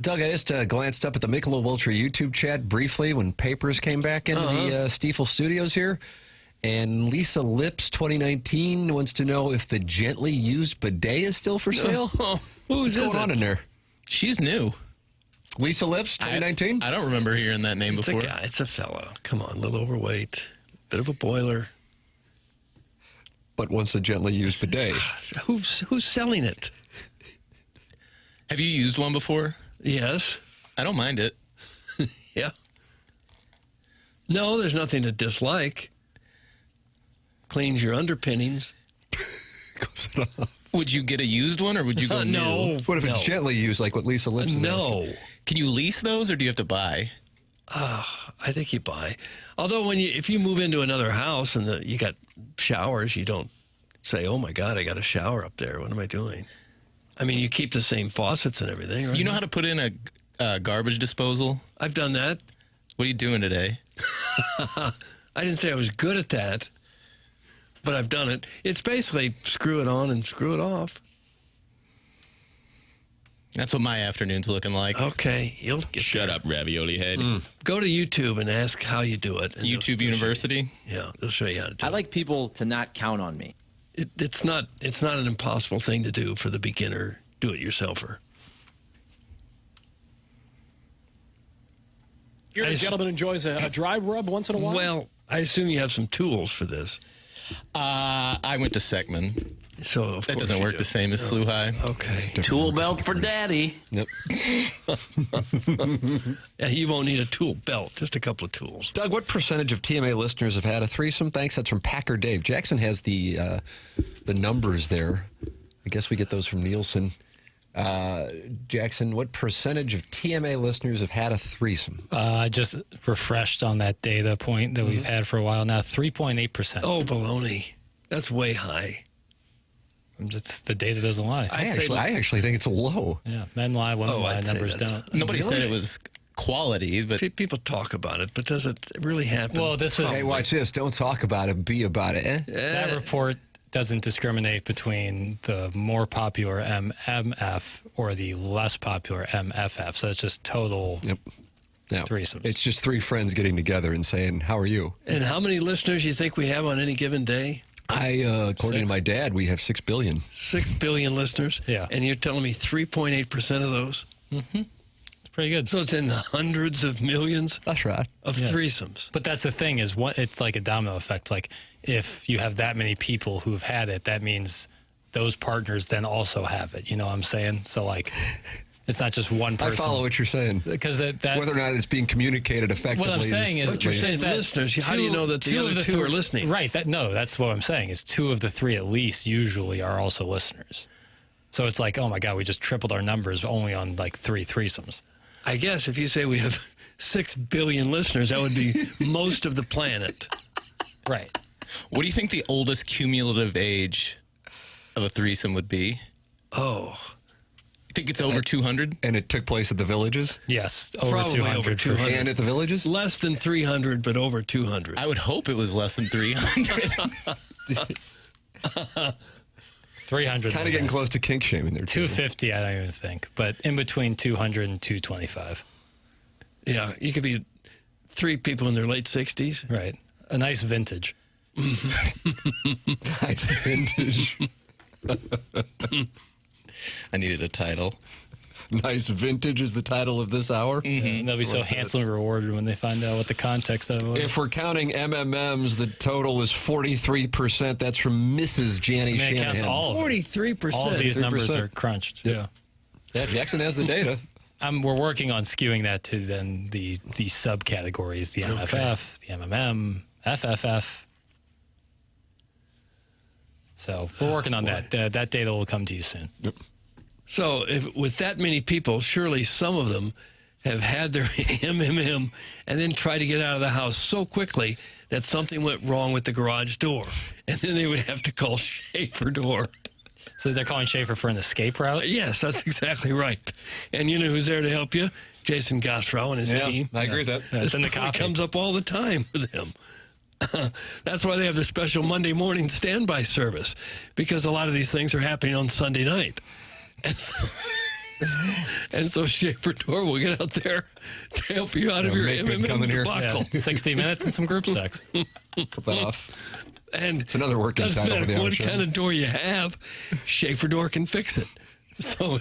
Doug, I just glanced up at the Michelob Ultra YouTube chat briefly when Papers came back into the Stiefel studios here. And Lisa Lips 2019 wants to know if the gently used bidet is still for sale. Who's going on in there? She's new. Lisa Lips 2019? I don't remember hearing that name It's before. a guy. It's a fellow. Come on, a little overweight. Bit of a boiler. But wants a gently used bidet. Who's selling it? Have you used one before? Yes. I don't mind it. Yeah. No, there's nothing to dislike. Cleans your underpinnings. Would you get a used one, or would you go new? No. What if it's gently used, like what Lisa Lips is No. asking? Can you lease those, or do you have to buy? I think you buy. Although if you move into another house and you got showers, you don't say, "Oh my God, I got a shower up there. What am I doing?" I mean, you keep the same faucets and everything, right? You know how to put in a garbage disposal? I've done that. What are you doing today? I didn't say I was good at that, but I've done it. It's basically screw it on and screw it off. That's what my afternoon's looking like. Okay, you'll get Shut up, ravioli head. Go to YouTube and ask how you do it. And YouTube they'll University? Yeah, they'll show you how to do it. I like people to not count on me. It's not an impossible thing to do for the beginner do-it-yourselfer. You're a gentleman who enjoys a dry rub once in a while? Well, I assume you have some tools for this. I went to Seckman. So that doesn't work the same as Slough High. Okay. Tool belt for daddy. Yep. Yeah, you won't need a tool belt, just a couple of tools. Doug, what percentage of TMA listeners have had a threesome? Thanks. That's from Packer Dave. Jackson has the numbers there. I guess we get those from Nielsen. Jackson, what percentage of TMA listeners have had a threesome? I just refreshed on that data point that we've had for a while now. 3.8%. Oh, baloney. That's way high. It's, the data doesn't lie. I actually think it's low. Yeah, men lie, women lie, numbers don't. Nobody said it was quality, but people talk about it, but does it really happen? Well, this was. Hey, watch this. Don't talk about it. Be about it. Eh? That report doesn't discriminate between the more popular MMF or the less popular MFF. So it's just total threesomes. It's just three friends getting together and saying, "How are you?" And how many listeners you think we have on any given day? According to my dad, we have 6 billion. 6 billion listeners? Yeah. And you're telling me 3.8% of those? Mm-hmm. It's pretty good. So it's in the hundreds of millions? That's right. Of threesomes. But that's the thing is, it's like a domino effect. Like, if you have that many people who've had it, that means those partners then also have it. You know what I'm saying? So, like, it's not just one person. I follow what you're saying. Because whether or not it's being communicated effectively. What I'm saying is, you're saying listeners. How do you know that the other two are listening? Right. That's what I'm saying is 2 of the 3 at least usually are also listeners. So it's like, oh my God, we just tripled our numbers only on like 3 threesomes. I guess if you say we have 6 billion listeners, that would be most of the planet. Right. What do you think the oldest cumulative age of a threesome would be? Oh. You think it's over 200? And it took place at the Villages? Yes, over Probably 200. over 200. And at the Villages? Less than 300, but over 200. I would hope it was less than 300. 300. Kind of getting close to kink shaming there, too. 250, I don't even think. But in between 200 and 225. Yeah, you could be 3 people in their late 60s. Right. A nice vintage. Nice vintage. I needed a title. Nice vintage is the title of this hour. Mm-hmm. They'll be so handsomely rewarded when they find out what the context of it was. If we're counting MMMs, the total is 43%. That's from Mrs. Janny It counts Shanahan. all of it. 43%. All of these numbers are crunched. Yep. Yeah, Jackson has the data. We're working on skewing that to then the subcategories, the MFF, the MMM, FFF. So we're working on that. That data will come to you soon. Yep. So with that many people, surely some of them have had their MMM and then tried to get out of the house so quickly that something went wrong with the garage door. And then they would have to call Schaefer Door. So they're calling Schaefer for an escape route? Yes, that's exactly right. And you know who's there to help you? Jason Gostrow and his team. I agree with that. It's in the It copy. comes up all the time with him. That's why they have the special Monday morning standby service, because a lot of these things are happening on Sunday night. And so And so Schaefer Door will get out there to help you out of your MMM debacle. Yeah, 60 minutes and some group sex. Cut that off. And it's another working doesn't title for the matter hour what show. kind of door you have, Schaefer Door can fix it. So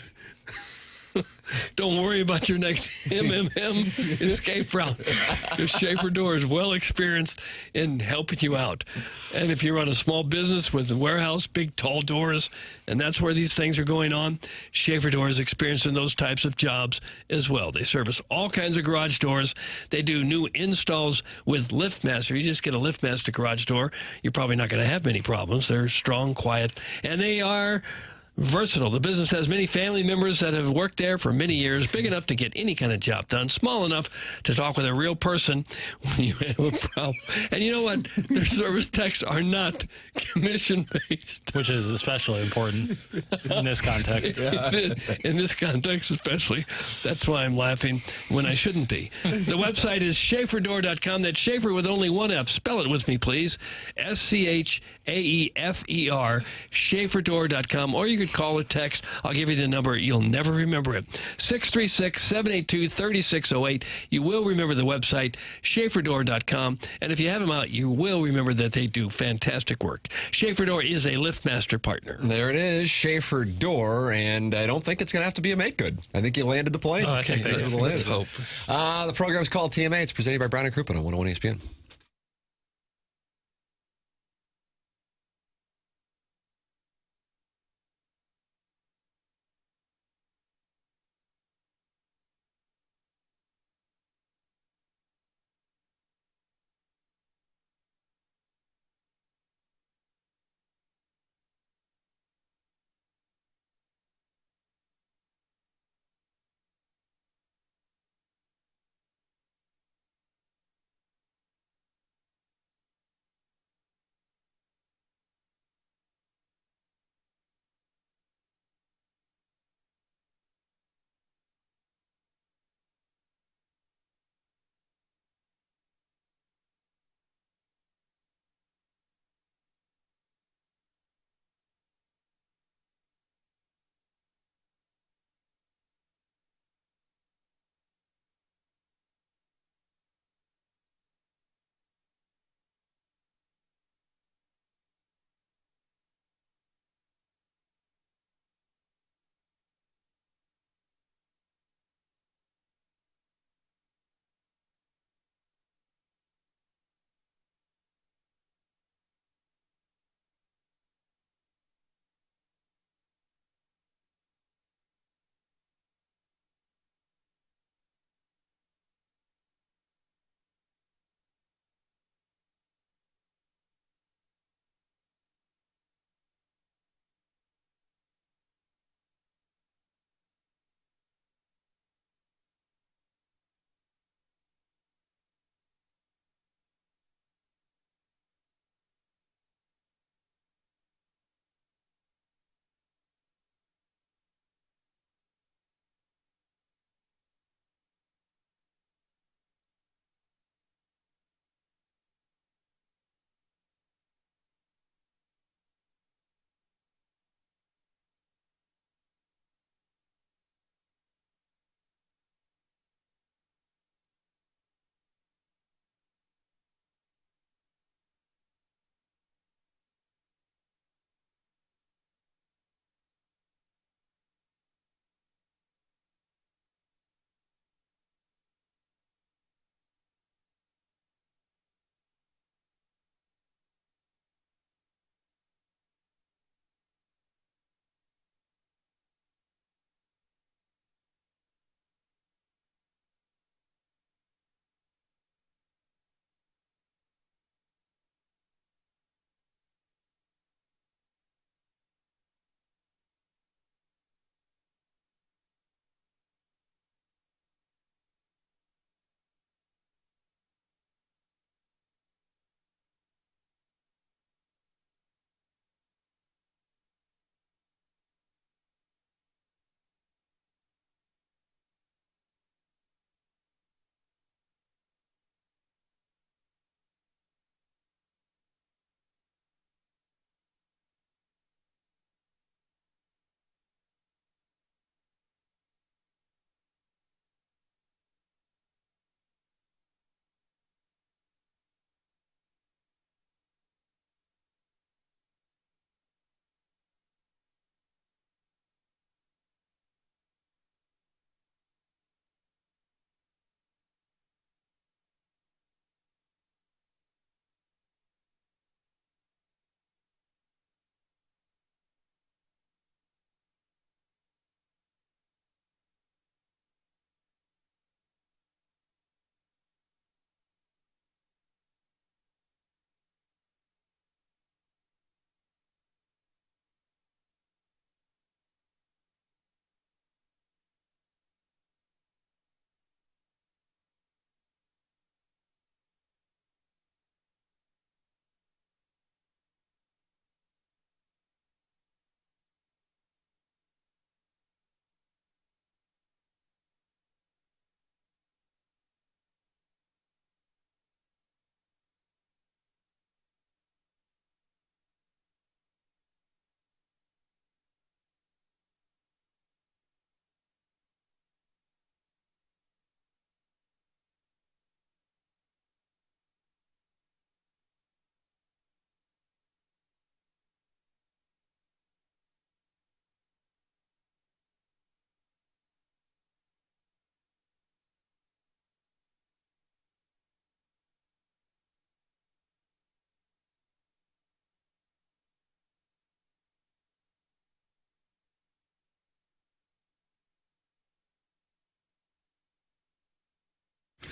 don't worry about your next MMM escape route. Because Schaefer Door is well experienced in helping you out. And if you run a small business with a warehouse, big, tall doors, and that's where these things are going on, Schaefer Door is experienced in those types of jobs as well. They service all kinds of garage doors. They do new installs with LiftMaster. You just get a LiftMaster garage door, you're probably not going to have many problems. They're strong, quiet, and they are versatile. The business has many family members that have worked there for many years, big enough to get any kind of job done, small enough to talk with a real person when you have a problem. And you know what? Their service techs are not commission-based. Which is especially important in this context. In this context especially. That's why I'm laughing when I shouldn't be. The website is SchaeferDoor.com. That's Schaefer with only one F. Spell it with me, please. SCHAEFER, SchaeferDoor.com. Or you could call or text. I'll give you the number. You'll never remember it. 636-782-3608. You will remember the website, SchaeferDoor.com. And if you have them out, you will remember that they do fantastic work. Schaefer Door is a LiftMaster partner. There it is, Schaefer Door, and I don't think it's going to have to be a make good. I think you landed the plane. Oh, I think let's hope. The program's called TMA. It's presented by Brown and Crouppen on 101 ESPN.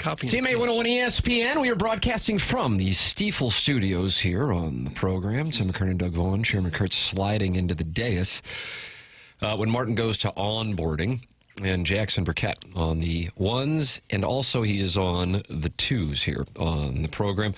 copying. TMA 101 ESPN. We are broadcasting from the Stiefel studios here on the program. Tim McKernan, Doug Vaughn, Chairman Kurtz sliding into the dais when Martin goes to onboarding, and Jackson Burkett on the ones, and also he is on the twos here on the program.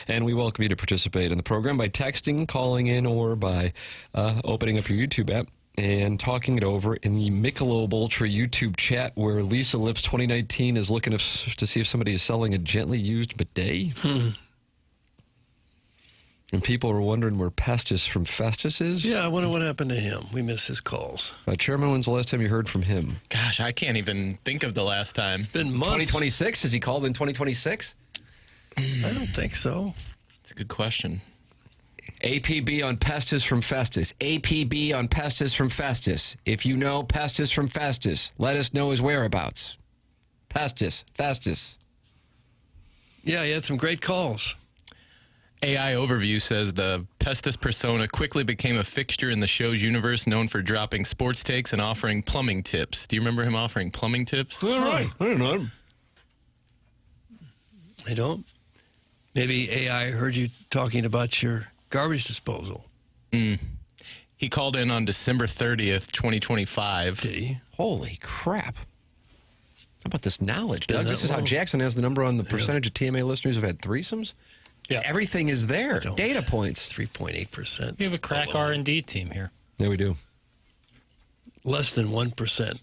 And we welcome you to participate in the program by texting, calling in, or by opening up your YouTube app and talking it over in the Michelob Ultra YouTube chat, where Lisa Lips 2019 is looking to see if somebody is selling a gently used bidet. And people are wondering where Pestis from Festus is. Yeah, I wonder what happened to him. We miss his calls. Chairman, when's the last time you heard from him? Gosh, I can't even think of the last time. It's been months. 2026? Has he called in 2026? I don't think so. It's a good question. APB on Pestis from Festus. APB on Pestis from Festus. If you know Pestis from Festus, let us know his whereabouts. Festus. Yeah, he had some great calls. AI Overview says the Pestis persona quickly became a fixture in the show's universe, known for dropping sports takes and offering plumbing tips. Do you remember him offering plumbing tips? All right. I don't know. I don't. Maybe AI heard you talking about your garbage disposal. He called in on December 30th, 2025. Did he? Holy crap. How about this knowledge, been Doug? that This is how long. Jackson has the number on the percentage of TMA listeners who've had threesomes. Yeah. Everything is there. Data points. 3.8%. We have a crack R&D team here. Yeah, we do. Less than 1%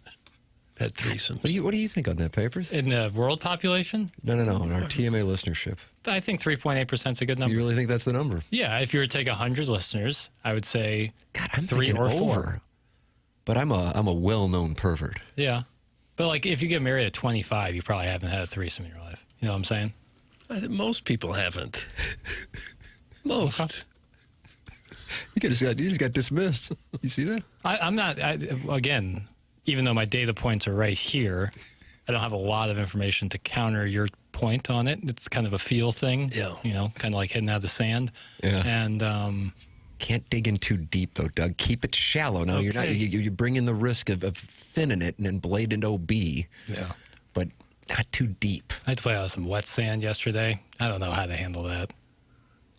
had threesomes. What do you think on that, Papers? In the world population, No, in our TMA listenership. I think 3.8% is a good number. You really think that's the number? Yeah, if you were to take 100 listeners, I would say I'm 3 thinking or 4. over. But I'm a well-known pervert. Yeah. But like if you get married at 25, you probably haven't had a threesome in your life. You know what I'm saying? I think most people haven't. Most. You just got dismissed. You see that? I'm not, again, even though my data points are right here, I don't have a lot of information to counter your point on it. It's kind of a feel thing. Yeah. You know, kind of like hitting out of the sand. Yeah. And Can't dig in too deep, though, Doug. Keep it shallow. Now, you're not. You bring in the risk of thinning it and then blading OB. Yeah. But not too deep. I had to play out some wet sand yesterday. I don't know how to handle that.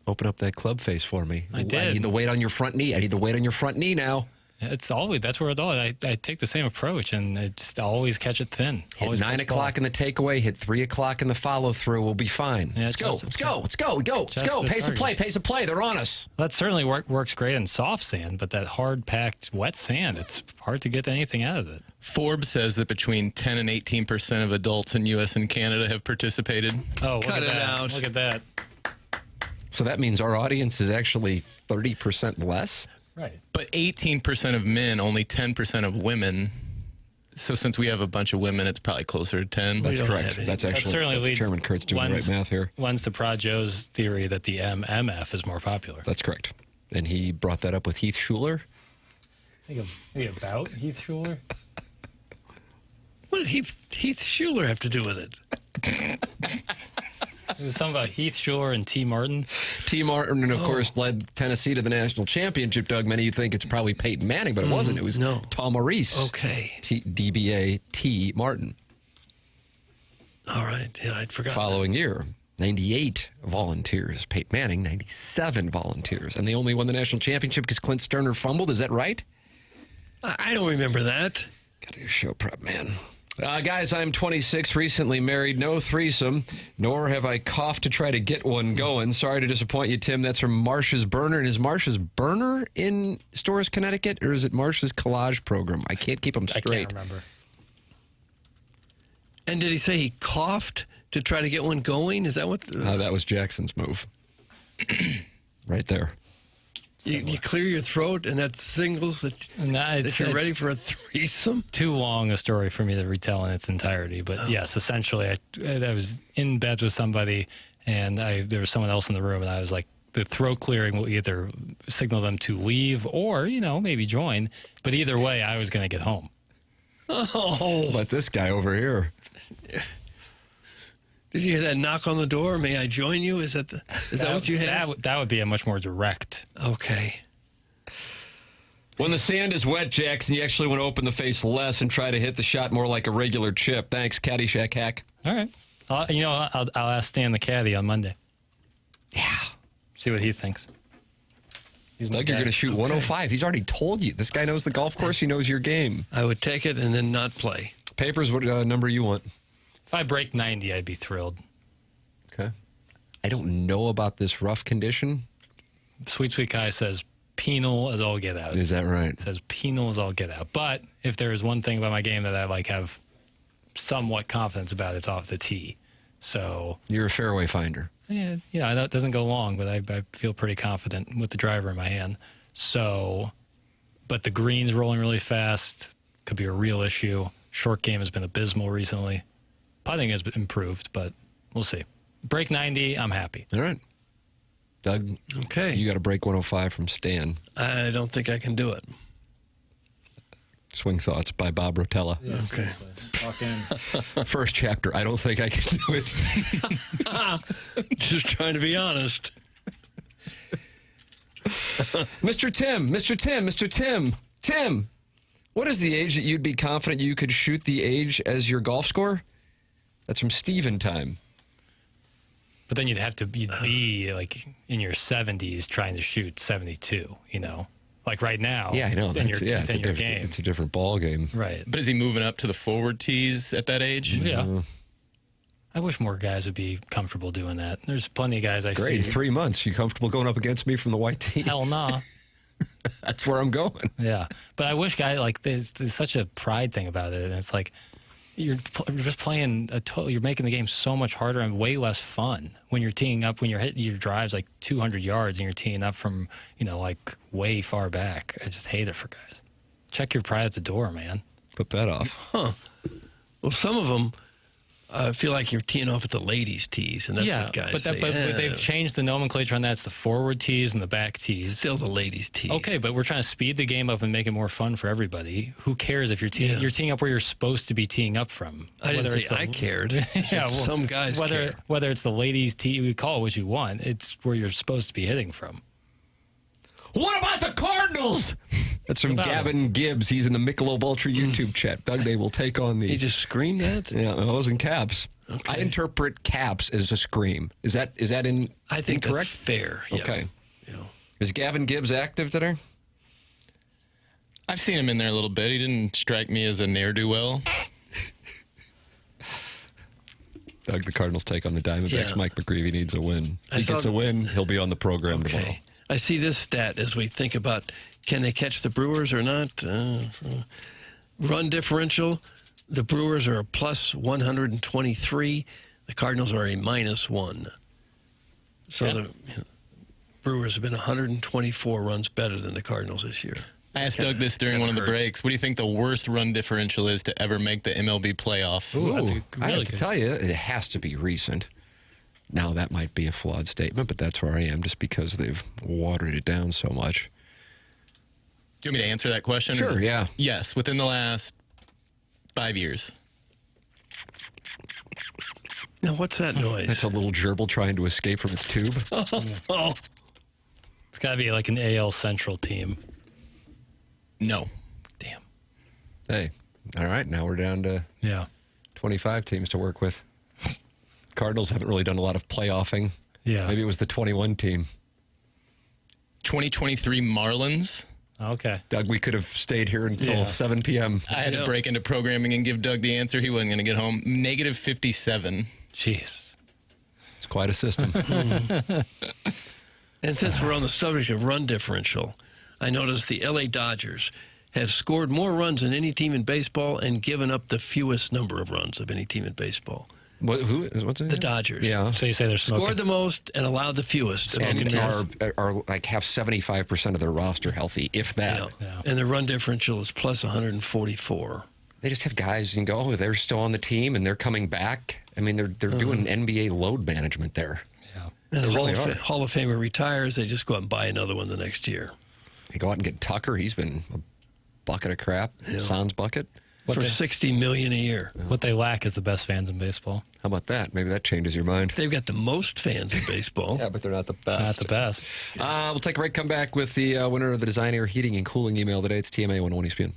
Open up that club face for me. I did. I need the weight on your front knee. I need the weight on your front knee now. It's always, that's where it's all. I take the same approach, and I just always catch it thin. Hit Always 9 catch o'clock in the takeaway. Hit 3 o'clock in the follow through. We'll be fine. Yeah, Let's go. just- Let's go. Let's go. We go. Let's just go. the Pace of play. target. Pace of play. They're on us. That certainly works great in soft sand, but that hard packed wet sand, it's hard to get anything out of it. Forbes says that between 10 and 18% of adults in U.S. and Canada have participated. Oh, look Cut at it that. out. Look at that. So that means our audience is actually 30% less? Right. But 18% of men, only 10% of women. So since we have a bunch of women, it's probably closer to 10. That's don't correct. have any. That's That actually certainly leads Chairman Kurtz doing the right math here. Lends to Prod Joe's theory that the MMF is more popular. That's correct. And he brought that up with Heath Schuler. Think about Heath Schuler? What did Heath Schuler have to do with it? It was something about Heath Schuler and T. Martin. T. Martin, of course, led Tennessee to the national championship. Doug, many of you think it's probably Peyton Manning, but it wasn't. It was Tom Maurice. Okay. DBA T. Martin. All right. Yeah, I'd forgotten. Following year, 98 volunteers. Peyton Manning, 97 volunteers. And they only won the national championship because Clint Sterner fumbled. Is that right? I don't remember that. Got your show prep, man. Guys, I'm 26, recently married, no threesome, nor have I coughed to try to get one going. Sorry to disappoint you, Tim. That's from Marsh's Burner. And is Marsh's Burner in Storrs, Connecticut, or is it Marsh's Collage Program? I can't keep them straight. I can't remember. And did he say he coughed to try to get one going? Is that what? That was Jackson's move. Right there. You clear your throat and that signals that you're ready for a threesome? Too long a story for me to retell in its entirety. But yes, essentially, I was in bed with somebody, and there was someone else in the room, and I was like, the throat clearing will either signal them to leave or, maybe join. But either way, I was going to get home. Oh. How about this guy over here? Did you hear that knock on the door? May I join you? Is that what you had? That would be a much more direct. Okay. When the sand is wet, Jackson, you actually want to open the face less and try to hit the shot more like a regular chip. Thanks, Caddyshack hack. All right. I'll ask Stan the caddy on Monday. Yeah. See what he thinks. Doug, you're going to shoot 105. He's already told you. This guy knows the golf course. He knows your game. I would take it and then not play. Papers, what number you want? If I break 90, I'd be thrilled. Okay. I don't know about this rough condition. Sweet Kai says penal as all get out. Is that right? It says penal as all get out. But if there is one thing about my game that I have somewhat confidence about, it's off the tee. So you're a fairway finder. Yeah, I know it doesn't go long, but I feel pretty confident with the driver in my hand. So, but the green's rolling really fast. Could be a real issue. Short game has been abysmal recently. Putting has improved, but we'll see. Break 90, I'm happy. All right. Doug, okay. You got to break 105 from Stan. I don't think I can do it. Swing Thoughts by Bob Rotella. Yeah, okay. First chapter. I don't think I can do it. Just trying to be honest. Mr. Tim, what is the age that you'd be confident you could shoot the age as your golf score? That's from Steven time. But then you'd be like in your 70s trying to shoot 72, Like right now. Yeah, I know. It's in your game. It's a different ball game. Right. But is he moving up to the forward tees at that age? Yeah. I wish more guys would be comfortable doing that. There's plenty of guys I see. Great. In 3 months, you comfortable going up against me from the white tees? Hell nah. That's where I'm going. Yeah. But I wish guys, there's such a pride thing about it. And it's like, you're just playing you're making the game so much harder and way less fun when you're teeing up, when you're hitting your drives like 200 yards and you're teeing up from, way far back. I just hate it for guys. Check your pride at the door, man. Put that off. Huh. Well, some of them feel like you're teeing off at the ladies' tees, and that's what guys say. But they've changed the nomenclature on that. It's the forward tees and the back tees. Still the ladies' tees. Okay, but we're trying to speed the game up and make it more fun for everybody. Who cares if you're teeing? You're teeing up where you're supposed to be teeing up from. I didn't say I cared. Some guys care. Whether it's the ladies' tee, you call it what you want. It's where you're supposed to be hitting from. What about the Cardinals? That's from Gavin Gibbs. He's in the Michelob Ultra YouTube chat. Doug, they will take on the... He just screamed that? Yeah, I was in caps. Okay. I interpret caps as a scream. Is that in? I think incorrect? That's fair. Yeah. Okay. Yeah. Is Gavin Gibbs active today? I've seen him in there a little bit. He didn't strike me as a ne'er-do-well. Doug, the Cardinals take on the Diamondbacks. Yeah. Mike McGreevy needs a win. He gets a win, he'll be on the program tomorrow. I see this stat as we think about, can they catch the Brewers or not? Run differential, the Brewers are a plus 123. The Cardinals are a -1. So the Brewers have been 124 runs better than the Cardinals this year. I asked Doug this during one of the breaks. What do you think the worst run differential is to ever make the MLB playoffs? Ooh, I have to tell you, it has to be recent. Now, that might be a flawed statement, but that's where I am just because they've watered it down so much. Do you want me to answer that question? Sure, yeah. Yes, within the last 5 years. Now, what's that noise? That's a little gerbil trying to escape from its tube. It's got to be like an AL Central team. No. Damn. Hey, all right, now we're down to 25 teams to work with. Cardinals haven't really done a lot of playoffing. Yeah. Maybe it was the 21 team. 2023 Marlins. Okay. Doug, we could have stayed here until 7 p.m. I had to break into programming and give Doug the answer. He wasn't going to get home. -57. Jeez. It's quite a system. And since we're on the subject of run differential, I noticed the LA Dodgers have scored more runs than any team in baseball and given up the fewest number of runs of any team in baseball. What's it? The Dodgers. Yeah. So you say they're smoking. Scored the most and allowed the fewest. And are like have 75% of their roster healthy, if that. Yeah. And the run differential is plus 144. They just have guys you can go, they're still on the team and they're coming back. I mean, they're doing NBA load management there. Yeah. And the Hall of Famer retires, they just go out and buy another one the next year. They go out and get Tucker. He's been a bucket of crap. Sans bucket. For $60 million a year. What they lack is the best fans in baseball. How about that? Maybe that changes your mind. They've got the most fans in baseball. Yeah, but they're not the best. Not the best. We'll take a break, come back with the winner of the Design Air Heating and Cooling email today. It's TMA 101 ESPN.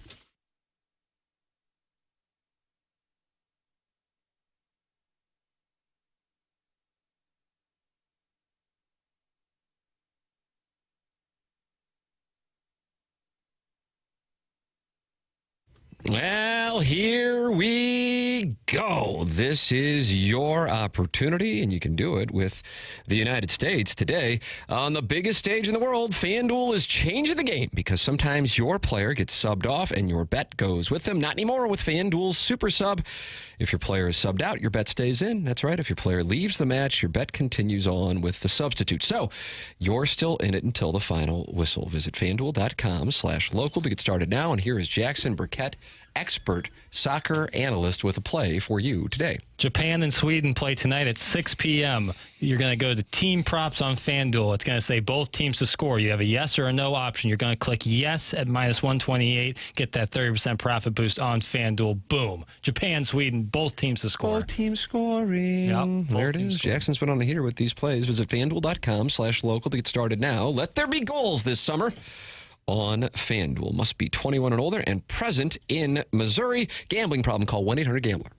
Well, here we go. This is your opportunity, and you can do it with the United States. Today, on the biggest stage in the world, FanDuel is changing the game because sometimes your player gets subbed off and your bet goes with them. Not anymore with FanDuel's Super Sub. If your player is subbed out, your bet stays in. That's right. If your player leaves the match, your bet continues on with the substitute. So you're still in it until the final whistle. Visit FanDuel.com/local to get started now. And here is Jackson Burkett, expert soccer analyst, with a play for you today. Japan and Sweden play tonight at 6 p.m. You're going to go to team props on FanDuel. It's going to say both teams to score. You have a yes or a no option. You're going to click yes at -128. Get that 30% profit boost on FanDuel. Boom. Japan, Sweden, both teams to score. Both teams scoring. Yep, there it is. Jackson's been on a heater with these plays. Visit FanDuel.com/local to get started now. Let there be goals this summer on FanDuel. Must be 21 and older and present in Missouri. Gambling problem, call 1-800-GAMBLER.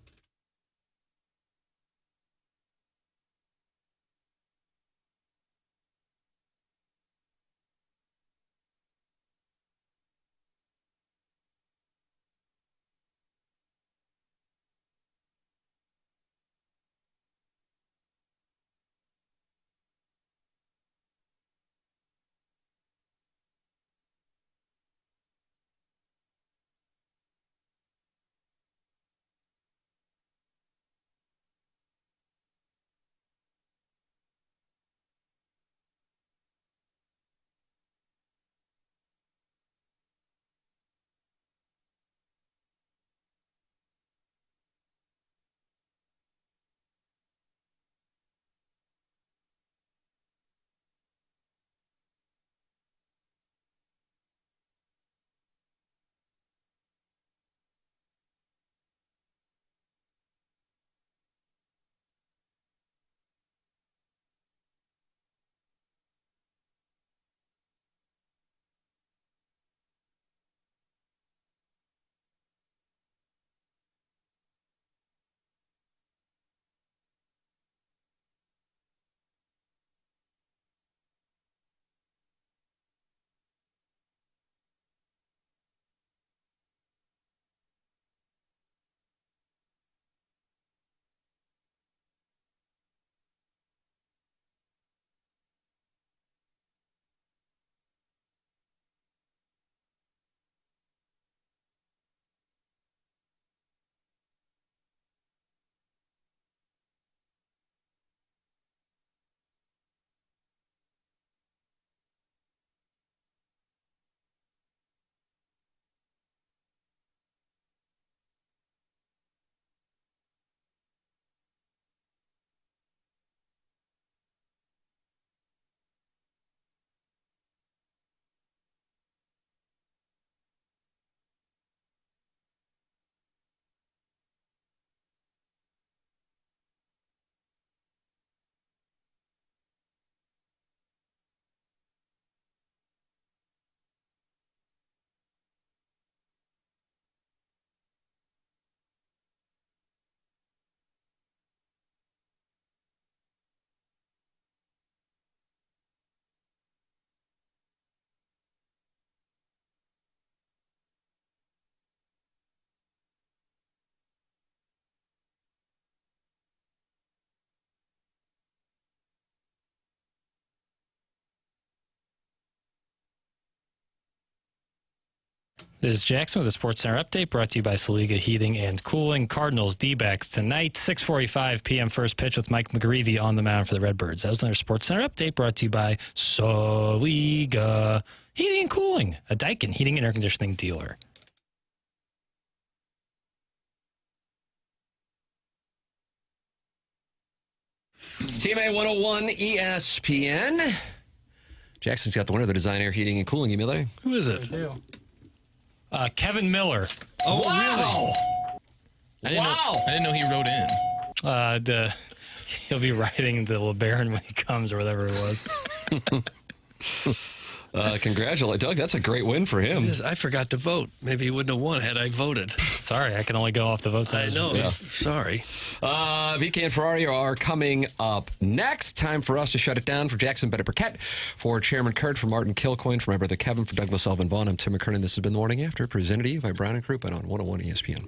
This is Jackson with a Sports Center update brought to you by Saliga Heating and Cooling. Cardinals D-backs tonight, 6:45 p.m. first pitch with Mike McGreevy on the mound for the Redbirds. That was another Sports Center update brought to you by Saliga Heating and Cooling, a Daikin heating and air conditioning dealer. It's TMA 101 ESPN. Jackson's got the winner of the Design Air Heating and Cooling email today. Who is it? Kevin Miller. Oh, wow. Really? I didn't know he wrote in. He'll be writing the LeBaron when he comes or whatever it was. Congratulate Doug. That's a great win for him. I forgot to vote. Maybe he wouldn't have won had I voted. Sorry, I can only go off the votes. I know. Yeah. Sorry. VK and Ferrari are coming up next. Time for us to shut it down. For Jackson Burkett, for Chairman Kurt, for Martin Kilcoyne, for my brother Kevin, for Douglas Alvin Vaughn, I'm Tim McKernan. This has been The Morning After, presented to you by Brown and Crouppen on 101 ESPN.